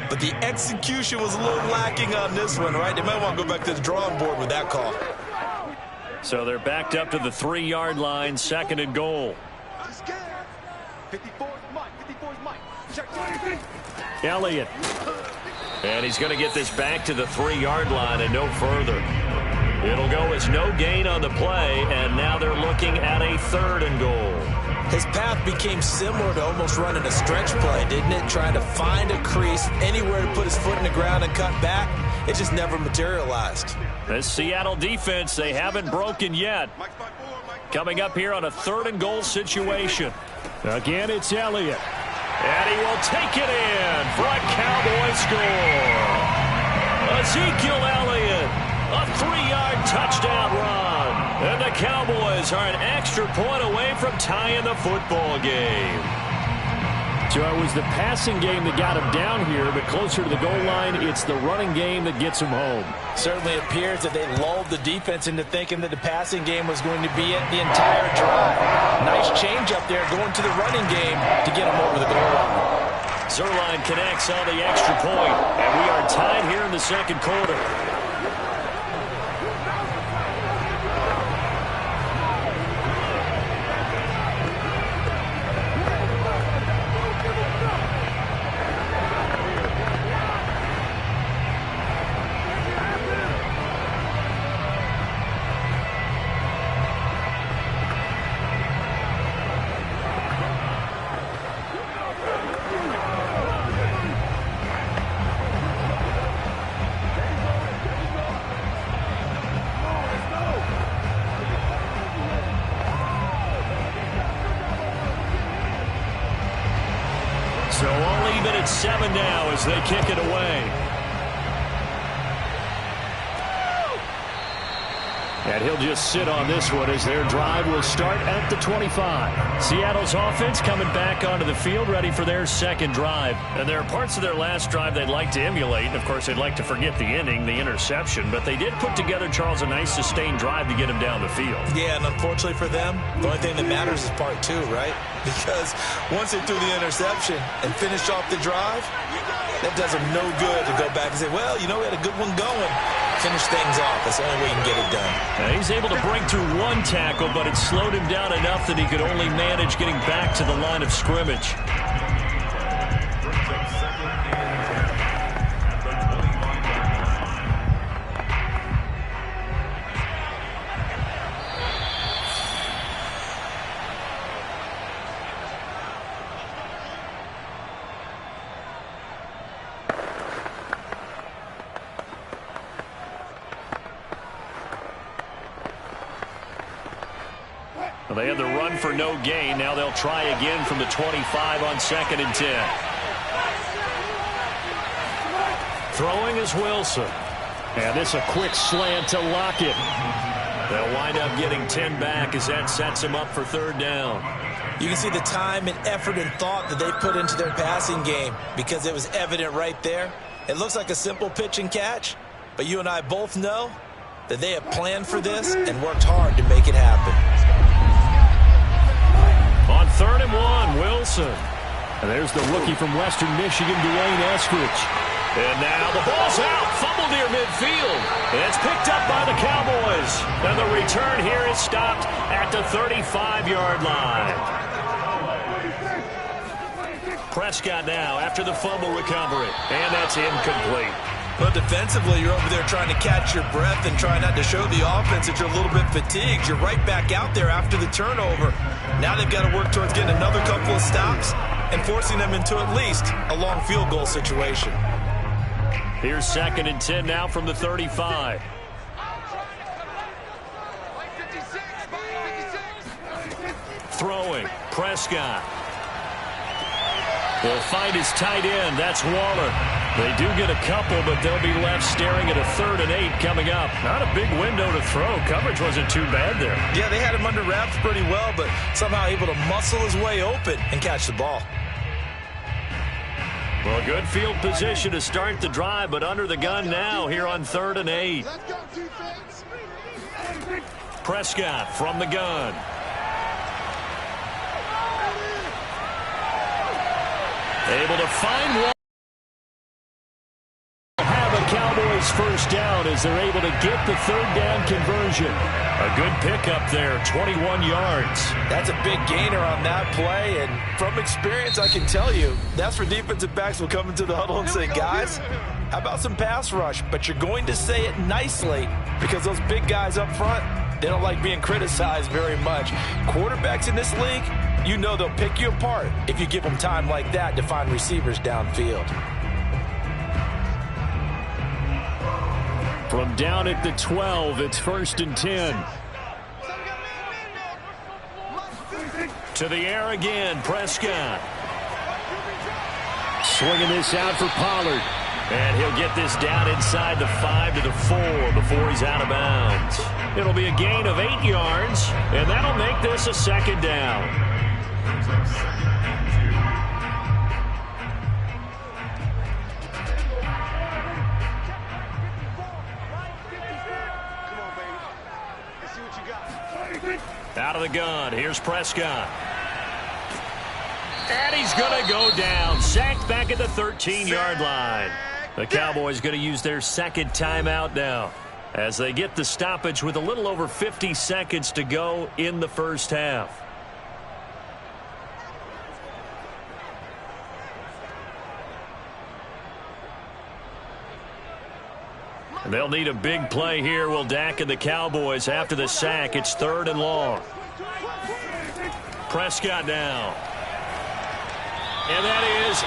But the execution was a little lacking on this one, right? They might want to go back to the drawing board with that call. So they're backed up to the 3-yard line, 2nd and goal. Elliott. And he's going to get this back to the 3-yard line and no further. It'll go as no gain on the play, and now they're looking at a 3rd and goal. His path became similar to almost running a stretch play, didn't it? Trying to find a crease, anywhere to put his foot in the ground and cut back. It just never materialized. This Seattle defense, they haven't broken yet. Coming up here on a 3rd and goal situation. Again, it's Elliott. And he will take it in for a Cowboy score. Ezekiel Elliott, a 3-yard touchdown run. And the Cowboys are an extra point away from tying the football game. So it was the passing game that got him down here, but closer to the goal line, it's the running game that gets him home. Certainly appears that they lulled the defense into thinking that the passing game was going to be it the entire drive. Nice change up there going to the running game to get him over the goal line. Zuerlein connects on the extra point, and we are tied here in the 2nd quarter. So all even at 7 now as they kick it away. And he'll just sit on this one as their drive will start at the 25. Seattle's offense coming back onto the field, ready for their 2nd drive. And there are parts of their last drive they'd like to emulate. And, of course, they'd like to forget the ending, the interception. But they did put together, Charles, a nice sustained drive to get him down the field. Yeah, and unfortunately for them, the only thing that matters is part 2, right? Because once they threw the interception and finished off the drive, That does them no good to go back and say, well, you know, we had a good one going. Finish things off. That's the only way you can get it done. Now he's able to break through one tackle, but it slowed him down enough that he could only manage getting back to the line of scrimmage. Well, they had the run for no gain. Now they'll try again from the 25 on 2nd and 10. Throwing is Wilson. And this a quick slant to Lockett. They'll wind up getting 10 back as that sets him up for 3rd down. You can see the time and effort and thought that they put into their passing game because it was evident right there. It looks like a simple pitch and catch, but you and I both know that they have planned for this and worked hard to make it happen. On 3rd and 1, Wilson. And there's the rookie from Western Michigan, Dwayne Eskridge. And now the ball's out, fumbled near midfield. It's picked up by the Cowboys. And the return here is stopped at the 35-yard line. Prescott now after the fumble recovery. And that's incomplete. But defensively, you're over there trying to catch your breath and try not to show the offense that you're a little bit fatigued. You're right back out there after the turnover. Now they've got to work towards getting another couple of stops and forcing them into at least a long field goal situation. Here's 2nd and 10 now from the 35. Throwing, Prescott. Will find his tight end. That's Waller. They do get a couple, but they'll be left staring at a 3rd and 8 coming up. Not a big window to throw. Coverage wasn't too bad there. Yeah, they had him under wraps pretty well, but somehow able to muscle his way open and catch the ball. Well, good field position to start the drive, but under the gun now here on 3rd and 8. Prescott from the gun. Able to find one. Have a Cowboys 1st down as they're able to get the 3rd down conversion. A good pickup there, 21 yards. That's a big gainer on that play, and from experience, I can tell you, that's where defensive backs will come into the huddle and say, guys, how about some pass rush? But you're going to say it nicely because those big guys up front, they don't like being criticized very much. Quarterbacks in this league, you know they'll pick you apart if you give them time like that to find receivers downfield. From down at the 12, it's 1st and 10. To the air again, Prescott. Swinging this out for Pollard. And he'll get this down inside the 5 to the 4 before he's out of bounds. It'll be a gain of 8 yards, and that'll make this a 2nd down. Out of the gun, here's Prescott. And he's going to go down. Sacked back at the 13-yard line. The Cowboys going to use their 2nd timeout now as they get the stoppage with a little over 50 seconds to go in the 1st half. They'll need a big play here. Will Dak and the Cowboys after the sack. It's 3rd and long. Prescott now. And that is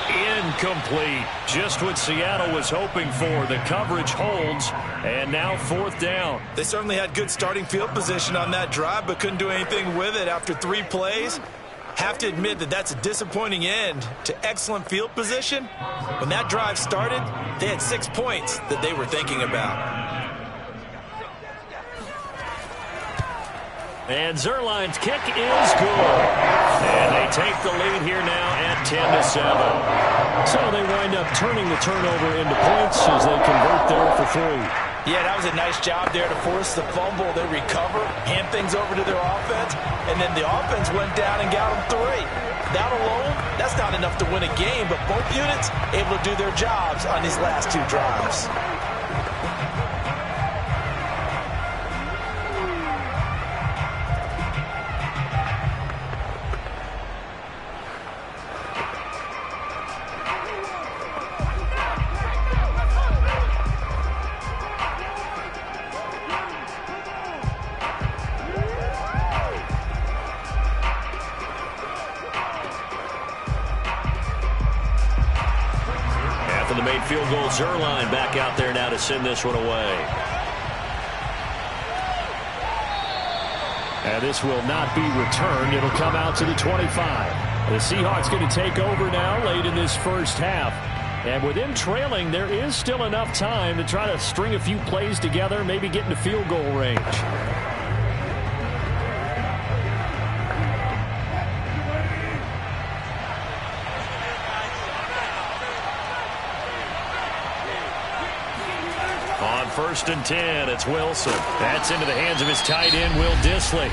incomplete. Just what Seattle was hoping for. The coverage holds, and now 4th down. They certainly had good starting field position on that drive, but couldn't do anything with it after 3 plays. Have to admit that that's a disappointing end to excellent field position. When that drive started, they had 6 points that they were thinking about. And Zuerlein's kick is good. And they take the lead here now at 10-7. So they wind up turning the turnover into points as they convert there for 3. Yeah, that was a nice job there to force the fumble. They recover, hand things over to their offense, and then the offense went down and got them 3. That alone, that's not enough to win a game, but both units able to do their jobs on these last 2 drives. The made field goal, Zuerlein back out there now to send this one away. And this will not be returned. It'll come out to the 25. The Seahawks going to take over now late in this first half. And with them trailing, there is still enough time to try to string a few plays together, maybe get into field goal range. On 1st and 10, it's Wilson. That's into the hands of his tight end, Will Dissly.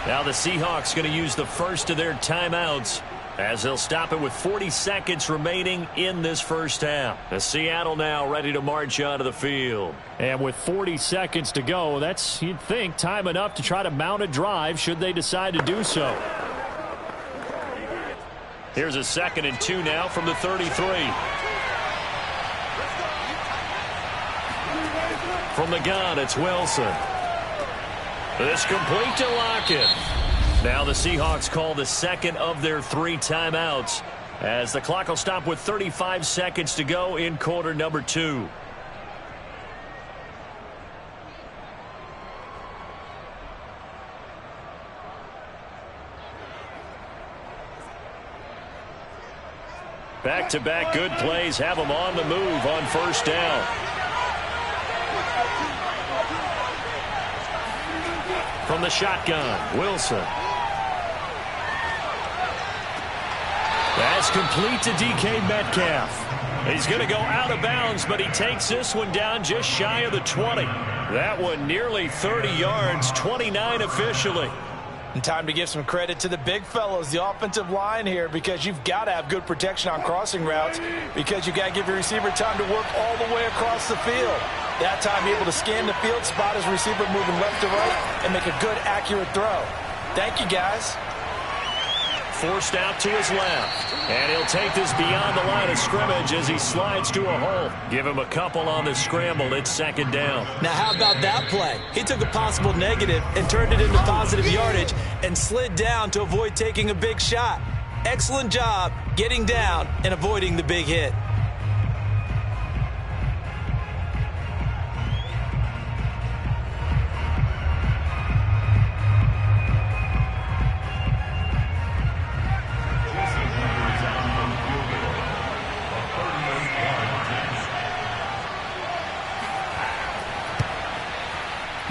Now the Seahawks going to use the first of their timeouts as they'll stop it with 40 seconds remaining in this first half. The Seattle now ready to march onto the field. And with 40 seconds to go, that's, you'd think, time enough to try to mount a drive should they decide to do so. Here's a 2nd and 2 now from the 33. From the gun, it's Wilson. This complete to Lockett. Now the Seahawks call the second of their 3 timeouts as the clock will stop with 35 seconds to go in quarter number 2. Back-to-back good plays have them on the move on 1st down. From the shotgun, Wilson. That's complete to DK Metcalf. He's going to go out of bounds, but he takes this one down just shy of the 20. That one nearly 30 yards, 29 officially. And time to give some credit to the big fellows, the offensive line here, because you've got to have good protection on crossing routes because you've got to give your receiver time to work all the way across the field. That time, be able to scan the field, spot his receiver moving left to right, and make a good, accurate throw. Thank you, guys. Forced out to his left. And he'll take this beyond the line of scrimmage as he slides to a hole. Give him a couple on the scramble. It's 2nd down. Now, how about that play? He took a possible negative and turned it into positive yardage and slid down to avoid taking a big shot. Excellent job getting down and avoiding the big hit.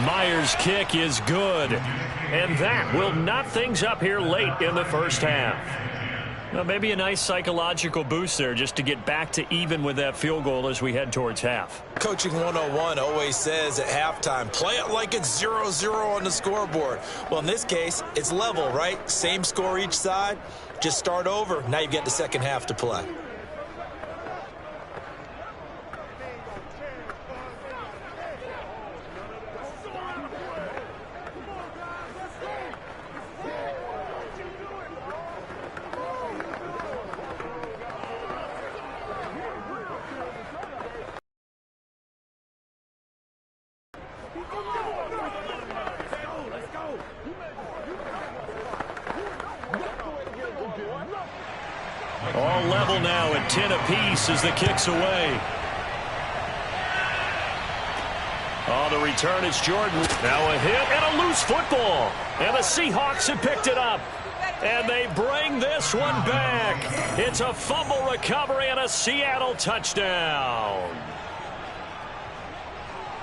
Myers' kick is good. And that will knot things up here late in the first half. Well, maybe a nice psychological boost there just to get back to even with that field goal as we head towards half. Coaching 101 always says at halftime, play it like it's 0-0 on the scoreboard. Well, in this case, it's level, right? Same score each side. Just start over. Now you've got the second half to play. All level now at 10 apiece as the kick's away. On the return, it's Jordan. Now a hit and a loose football. And the Seahawks have picked it up. And they bring this one back. It's a fumble recovery and a Seattle touchdown.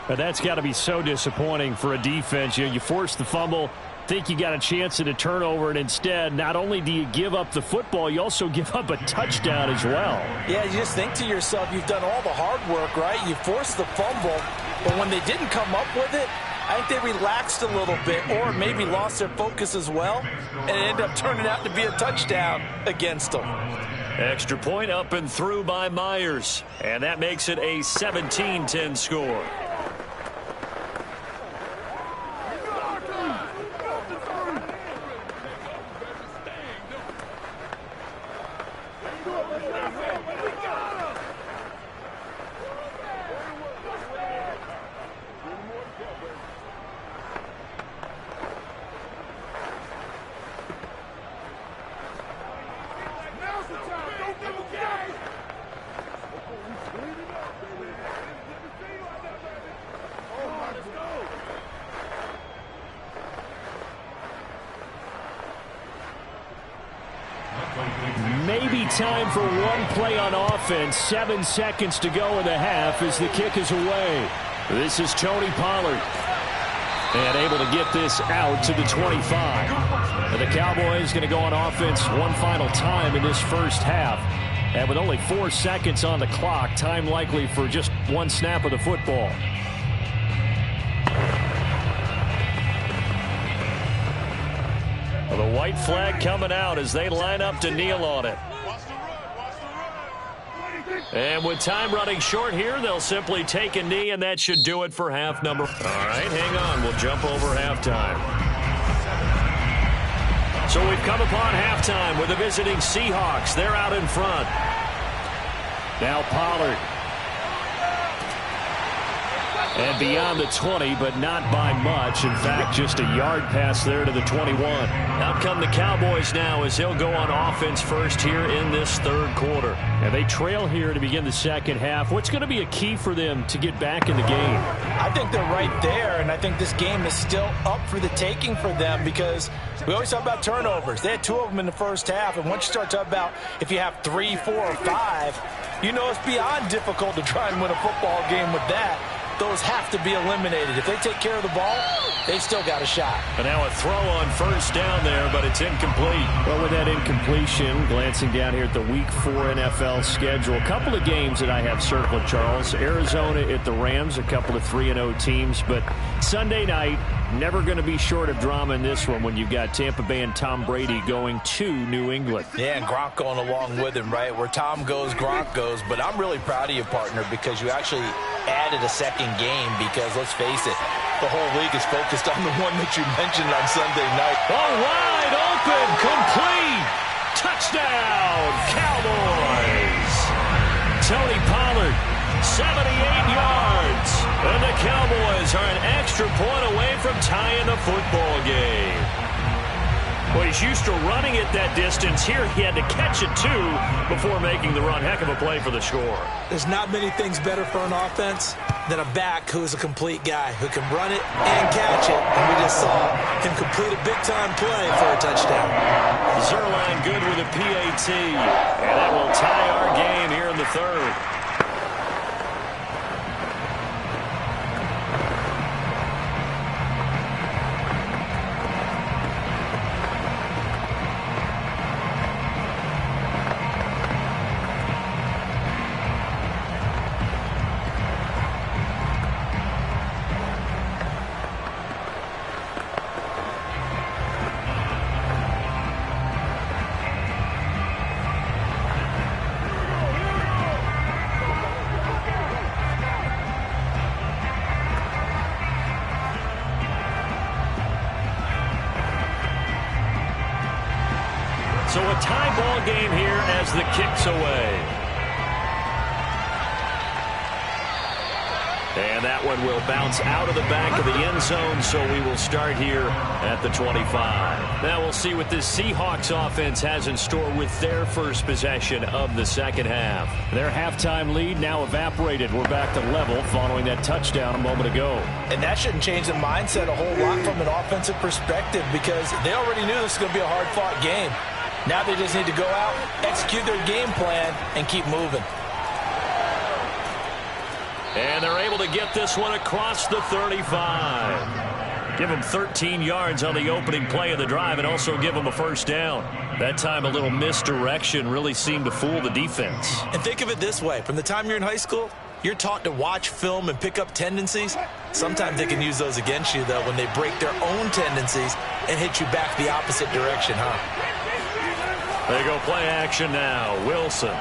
But that's got to be so disappointing for a defense. You force the fumble, think you got a chance at a turnover, and instead, not only do you give up the football, you also give up a touchdown as well. Yeah, you just think to yourself, you've done all the hard work, right? You force the fumble, But when they didn't come up with it, I think they relaxed a little bit or maybe lost their focus as well, and it ended up turning out to be a touchdown against them. Extra point up and through by Myers, and that makes it a 17-10 score. Maybe time for one play on offense. 7 seconds to go in the half as the kick is away. This is Tony Pollard. And able to get this out to the 25. And the Cowboys going to go on offense one final time in this first half. And with only 4 seconds on the clock, time likely for just one snap of the football. Well, the white flag coming out as they line up to kneel on it. And with time running short here, they'll simply take a knee, and that should do it for half number. All right, hang on. We'll jump over halftime. So we've come upon halftime with the visiting Seahawks. They're out in front. Now Pollard. And beyond the 20, but not by much. In fact, just a yard pass there to the 21. Out come the Cowboys now as they'll go on offense first here in this third quarter. And they trail here to begin the second half. What's going to be a key for them to get back in the game? I think they're right there, and I think this game is still up for the taking for them because we always talk about turnovers. They had 2 of them in the first half, and once you start talking about if you have 3, 4, or 5, you know it's beyond difficult to try and win a football game with that. Those have to be eliminated. If they take care of the ball, they've still got a shot. And now a throw on first down there, but it's incomplete. Well, with that incompletion, glancing down here at the Week 4 NFL schedule, a couple of games that I have circled, Charles. Arizona at the Rams, a couple of 3-0 teams. But Sunday night, never going to be short of drama in this one when you've got Tampa Bay and Tom Brady going to New England. Yeah, and Gronk going along with him, right? Where Tom goes, Gronk goes. But I'm really proud of you, partner, because you actually added a second game because, let's face it, the whole league is focused on the one that you mentioned on Sunday night. Oh, wide open, complete, touchdown, Cowboys. Tony Pollard, 78 yards. And the Cowboys are an extra point away from tying the football game. Well, he's used to running it that distance. Here he had to catch it, too, before making the run. Heck of a play for the score. There's not many things better for an offense than a back who is a complete guy who can run it and catch it. And we just saw him complete a big-time play for a touchdown. Zerline good with a PAT. And that will tie our game here in the third. So a tie ball game here as the kick's away. And that one will bounce out of the back of the end zone, so we will start here at the 25. Now we'll see what this Seahawks offense has in store with their first possession of the second half. Their halftime lead now evaporated. We're back to level following that touchdown a moment ago. And that shouldn't change the mindset a whole lot from an offensive perspective because they already knew this was going to be a hard-fought game. Now they just need to go out, execute their game plan, and keep moving. And they're able to get this one across the 35. Give them 13 yards on the opening play of the drive and also give them a first down. That time a little misdirection really seemed to fool the defense. And think of it this way. From the time you're in high school, You're taught to watch film and pick up tendencies. Sometimes they can use those against you, though, when they break their own tendencies and hit you back the opposite direction, huh? They go play action now. Wilson.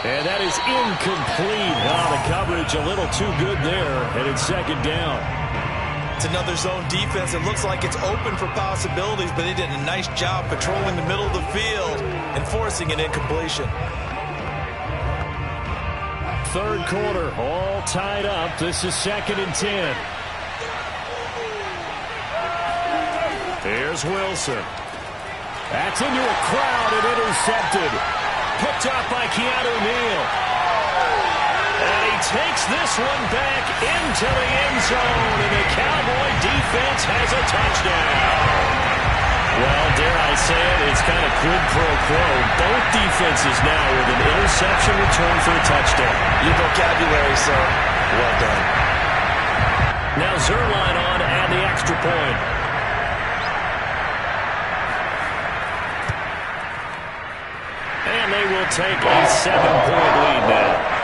And that is incomplete. The coverage a little too good there, and it's second down. It's another zone defense. It looks like it's open for possibilities, but they did a nice job patrolling the middle of the field and forcing an incompletion. Third quarter, all tied up. This is 2nd and 10. Here's Wilson. That's into a crowd and intercepted. Picked up by Keanu Neal. And he takes this one back into the end zone, and the Cowboy defense has a touchdown. Well, dare I say it, it's kind of quid pro quo. Both defenses now with an interception return for a touchdown. Your vocabulary, sir. Well done. Now Zuerlein on to add the extra point. And they will take a 7-point lead now.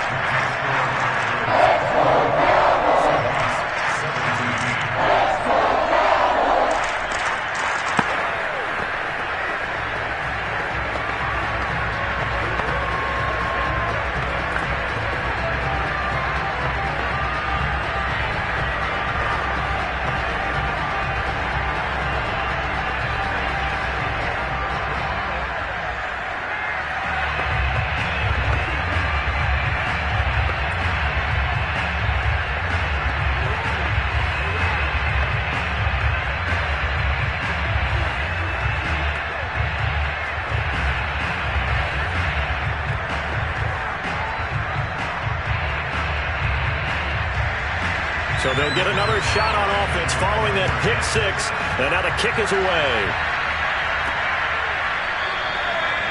So they'll get another shot on offense following that pick six. And now the kick is away.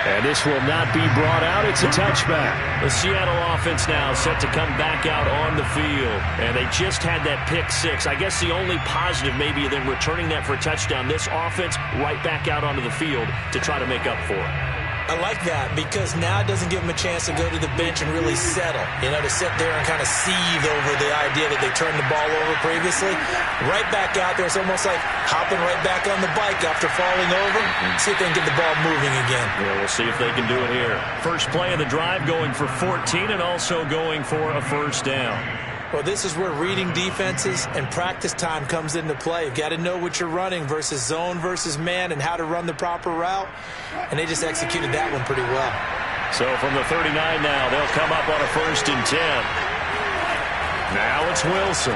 And this will not be brought out. It's a touchback. The Seattle offense now set to come back out on the field. And they just had that pick six. I guess the only positive maybe them returning that for a touchdown. This offense right back out onto the field to try to make up for it. I like that because now it doesn't give them a chance to go to the bench and really settle. You know, to sit there and kind of seethe over the idea that they turned the ball over previously. Right back out there, it's almost like hopping right back on the bike after falling over. See if they can get the ball moving again. Yeah, we'll see if they can do it here. First play of the drive going for 14 and also going for a first down. Well, this is where reading defenses and practice time comes into play. You've got to know what you're running versus zone versus man and how to run the proper route. And they just executed that one pretty well. So from the 39 now, they'll come up on a 1st and 10. Now it's Wilson.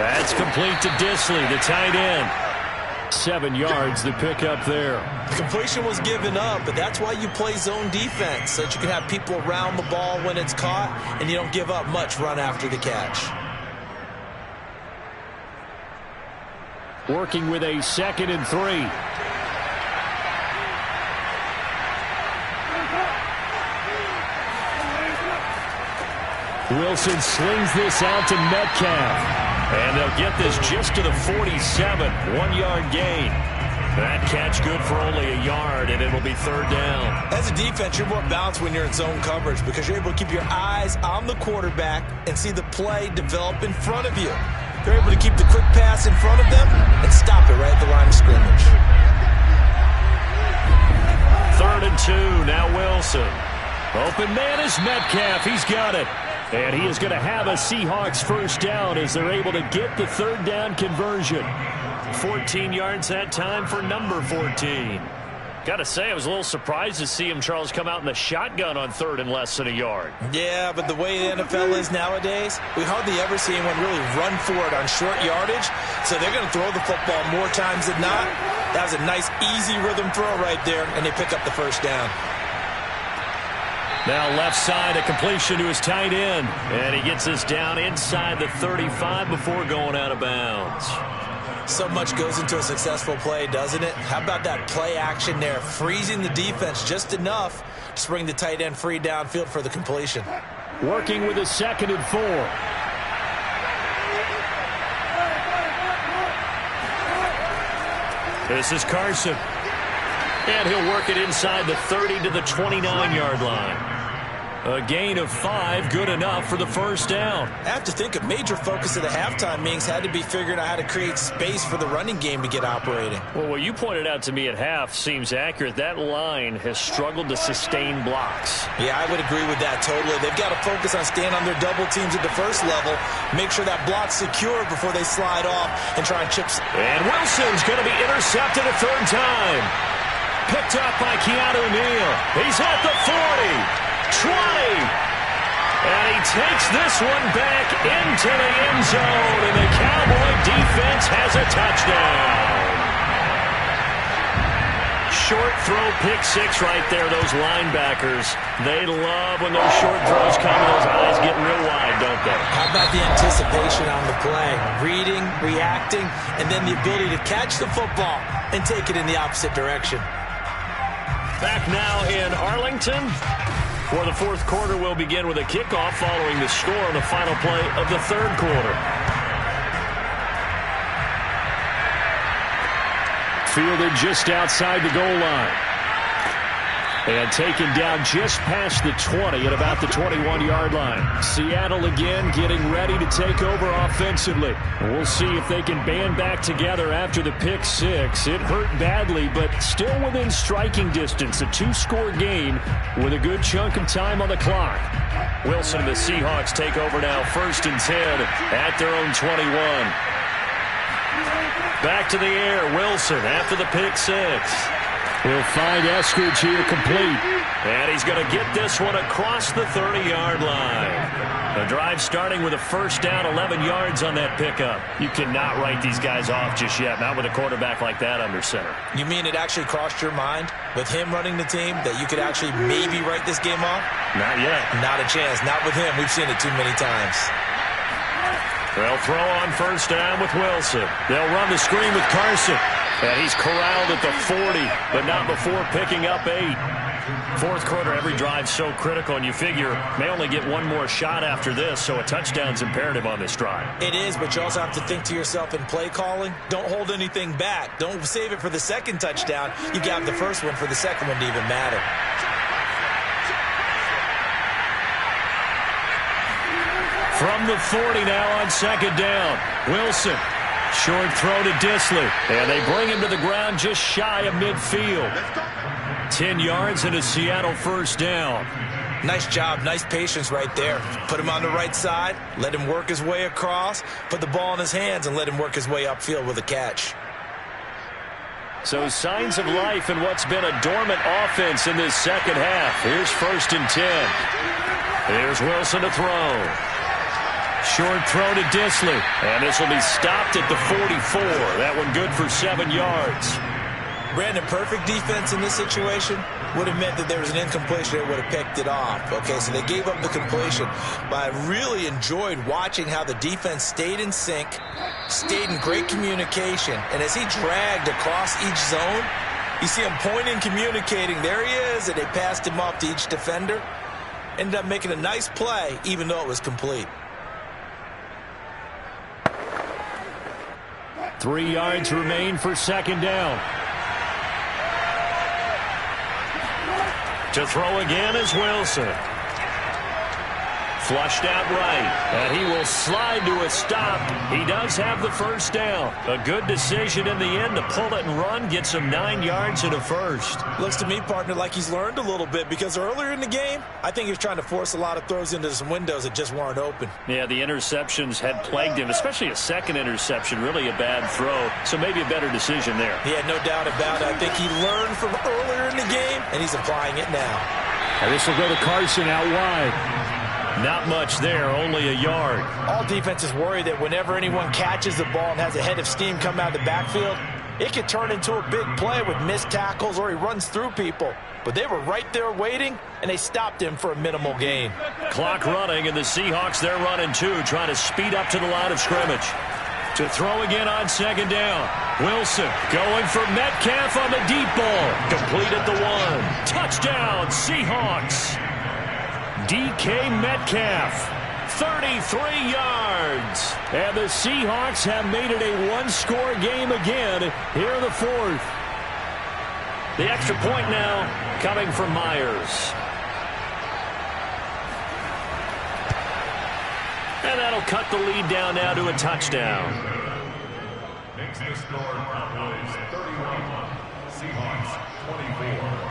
That's complete to Dissly, the tight end. 7 yards, the pick up there. The completion was given up, but that's why you play zone defense, so that you can have people around the ball when it's caught, and you don't give up much run after the catch. Working with a 2nd and 3. Wilson slings this out to Metcalf. And they'll get this just to the 47. 1-yard gain. That catch good for only a yard, and it'll be 3rd down. As a defense, you're more balanced when you're in zone coverage because you're able to keep your eyes on the quarterback and see the play develop in front of you. You're able to keep the quick pass in front of them and stop it right at the line of scrimmage. 3rd and 2. Now Wilson. Open man is Metcalf. He's got it. And he is going to have a Seahawks first down as they're able to get the 3rd down conversion. 14 yards that time for number 14. Got to say, I was a little surprised to see him, Charles, come out in the shotgun on 3rd and less than a yard. Yeah, but the way the NFL is nowadays, we hardly ever see anyone really run for it on short yardage. So they're going to throw the football more times than not. That was a nice, easy rhythm throw right there, and they pick up the first down. Now left side, a completion to his tight end. And he gets this down inside the 35 before going out of bounds. So much goes into a successful play, doesn't it? How about that play action there? Freezing the defense just enough to bring the tight end free downfield for the completion. Working with a 2nd and 4. This is Carson. And he'll work it inside the 30 to the 29-yard line. A gain of 5, good enough for the first down. I have to think a major focus of the halftime meetings had to be figuring out how to create space for the running game to get operating. Well, what you pointed out to me at half seems accurate. That line has struggled to sustain blocks. Yeah, I would agree with that totally. They've got to focus on staying on their double teams at the first level, make sure that block's secure before they slide off and try and chip. And Wilson's going to be intercepted a third time. Picked up by Keanu Neal. He's at the 40. 20, and he takes this one back into the end zone, and the Cowboy defense has a touchdown. Short throw, pick 6 right there. Those linebackers, they love when those short throws come. Those eyes get real wide, don't they? How about the anticipation on the play? Reading, reacting, and then the ability to catch the football and take it in the opposite direction. Back now in Arlington. For the fourth quarter, we'll begin with a kickoff following the score on the final play of the third quarter. Fielded just outside the goal line. And taken down just past the 20 at about the 21-yard line. Seattle again getting ready to take over offensively. We'll see if they can band back together after the pick 6. It hurt badly, but still within striking distance. A 2-score game with a good chunk of time on the clock. Wilson and the Seahawks take over now, 1st and 10 at their own 21. Back to the air, Wilson after the pick 6. We'll find Eskridge here complete. And he's going to get this one across the 30-yard line. The drive starting with a first down, 11 yards on that pickup. You cannot write these guys off just yet, not with a quarterback like that under center. You mean it actually crossed your mind with him running the team that you could actually maybe write this game off? Not yet. Not a chance. Not with him. We've seen it too many times. They'll throw on first down with Wilson. They'll run the screen with Carson. And he's corralled at the 40, but not before picking up 8. Fourth quarter, every drive so critical, and you figure may only get one more shot after this, so a touchdown's imperative on this drive. It is, but you also have to think to yourself in play calling, don't hold anything back. Don't save it for the second touchdown. You got the first one for the second one to even matter. From the 40 now on second down, Wilson. Short throw to Dissly, and they bring him to the ground just shy of midfield. 10 yards and a Seattle first down. Nice job, nice patience right there. Put him on the right side, let him work his way across, put the ball in his hands, and let him work his way upfield with a catch. So signs of life in what's been a dormant offense in this second half. Here's 1st and 10. Here's Wilson to throw. Short throw to Dissly, and this will be stopped at the 44. That one good for 7 yards. Brandon, perfect defense in this situation would have meant that there was an incompletion that would have picked it off. Okay, so they gave up the completion, but I really enjoyed watching how the defense stayed in sync, stayed in great communication, and as he dragged across each zone, you see him pointing, communicating. There he is, and they passed him off to each defender. Ended up making a nice play, even though it was complete. 3 yards remain for second down. To throw again is Wilson. Flushed out right, and he will slide to a stop. He does have the first down. A good decision in the end to pull it and run, get some 9 yards and a first. Looks to me, partner, like he's learned a little bit, because earlier in the game, I think he was trying to force a lot of throws into some windows that just weren't open. Yeah, the interceptions had plagued him, especially a second interception, really a bad throw, so maybe a better decision there. Yeah, no doubt about it. I think he learned from earlier in the game, and he's applying it now. And this will go to Carson out wide. Not much there, only a yard. All defenses worry that whenever anyone catches the ball and has a head of steam come out of the backfield, it could turn into a big play with missed tackles or he runs through people. But they were right there waiting, and they stopped him for a minimal gain. Clock running, and the Seahawks, they're running too, trying to speed up to the line of scrimmage. To throw again on second down. Wilson going for Metcalf on the deep ball. Complete at the 1. Touchdown, Seahawks. DK Metcalf, 33 yards. And the Seahawks have made it a one-score game again here in the fourth. The extra point now coming from Myers. cut the lead down now to a touchdown. Makes the score Cowboys 31, Seahawks 24.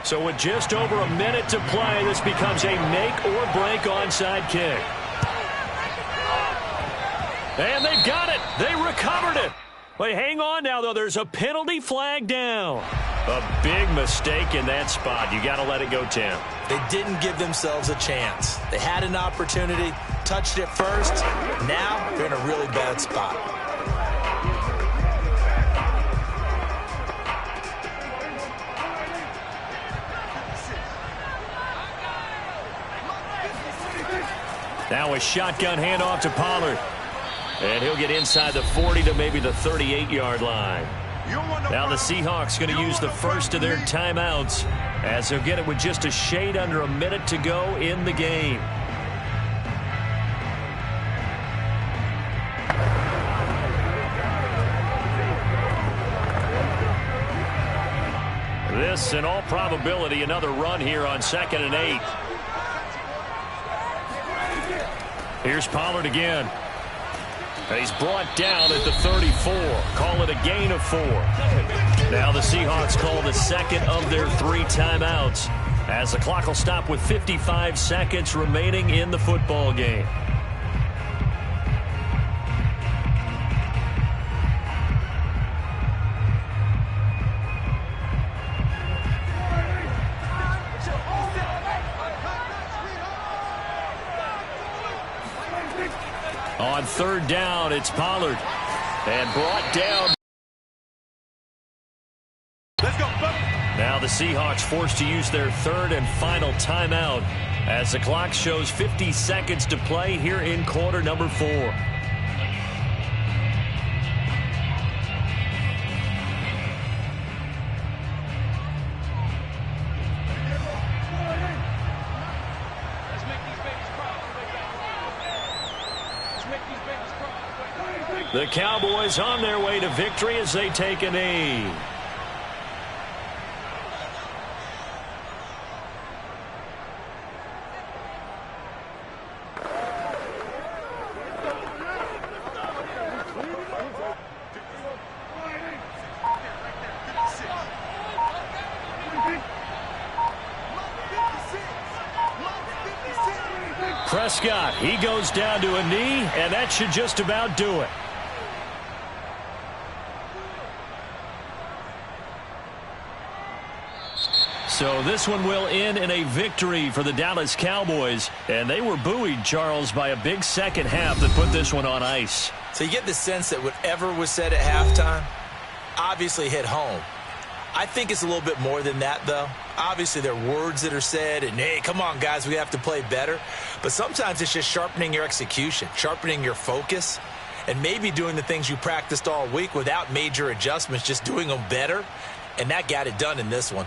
So with just over a minute to play, this becomes a make-or-break onside kick. And they've got it. They recovered it. Wait, hang on now, though. There's a penalty flag down. A big mistake in that spot. You got to let it go, Tim. They didn't give themselves a chance. They had an opportunity, touched it first. Now they're in a really bad spot. Now a shotgun handoff to Pollard. And he'll get inside the 40 to maybe the 38-yard line. Now the Seahawks going to use the first of their timeouts as they'll get it with just a shade under a minute to go in the game. This, in all probability, another run here on 2nd and 8. Here's Pollard again. And he's brought down at the 34. Call it a gain of 4. Now the Seahawks call the second of their 3 timeouts as the clock will stop with 55 seconds remaining in the football game. On 3rd down, it's Pollard. And brought down. Let's go. Now the Seahawks forced to use their 3rd and final timeout as the clock shows 50 seconds to play here in quarter number 4. The Cowboys on their way to victory as they take a knee. Prescott, he goes down to a knee, and that should just about do it. So this one will end in a victory for the Dallas Cowboys. And they were buoyed, Charles, by a big second half that put this one on ice. So you get the sense that whatever was said at halftime obviously hit home. I think it's a little bit more than that, though. Obviously, there are words that are said, and, hey, come on, guys, we have to play better. But sometimes it's just sharpening your execution, sharpening your focus, and maybe doing the things you practiced all week without major adjustments, just doing them better. And that got it done in this one.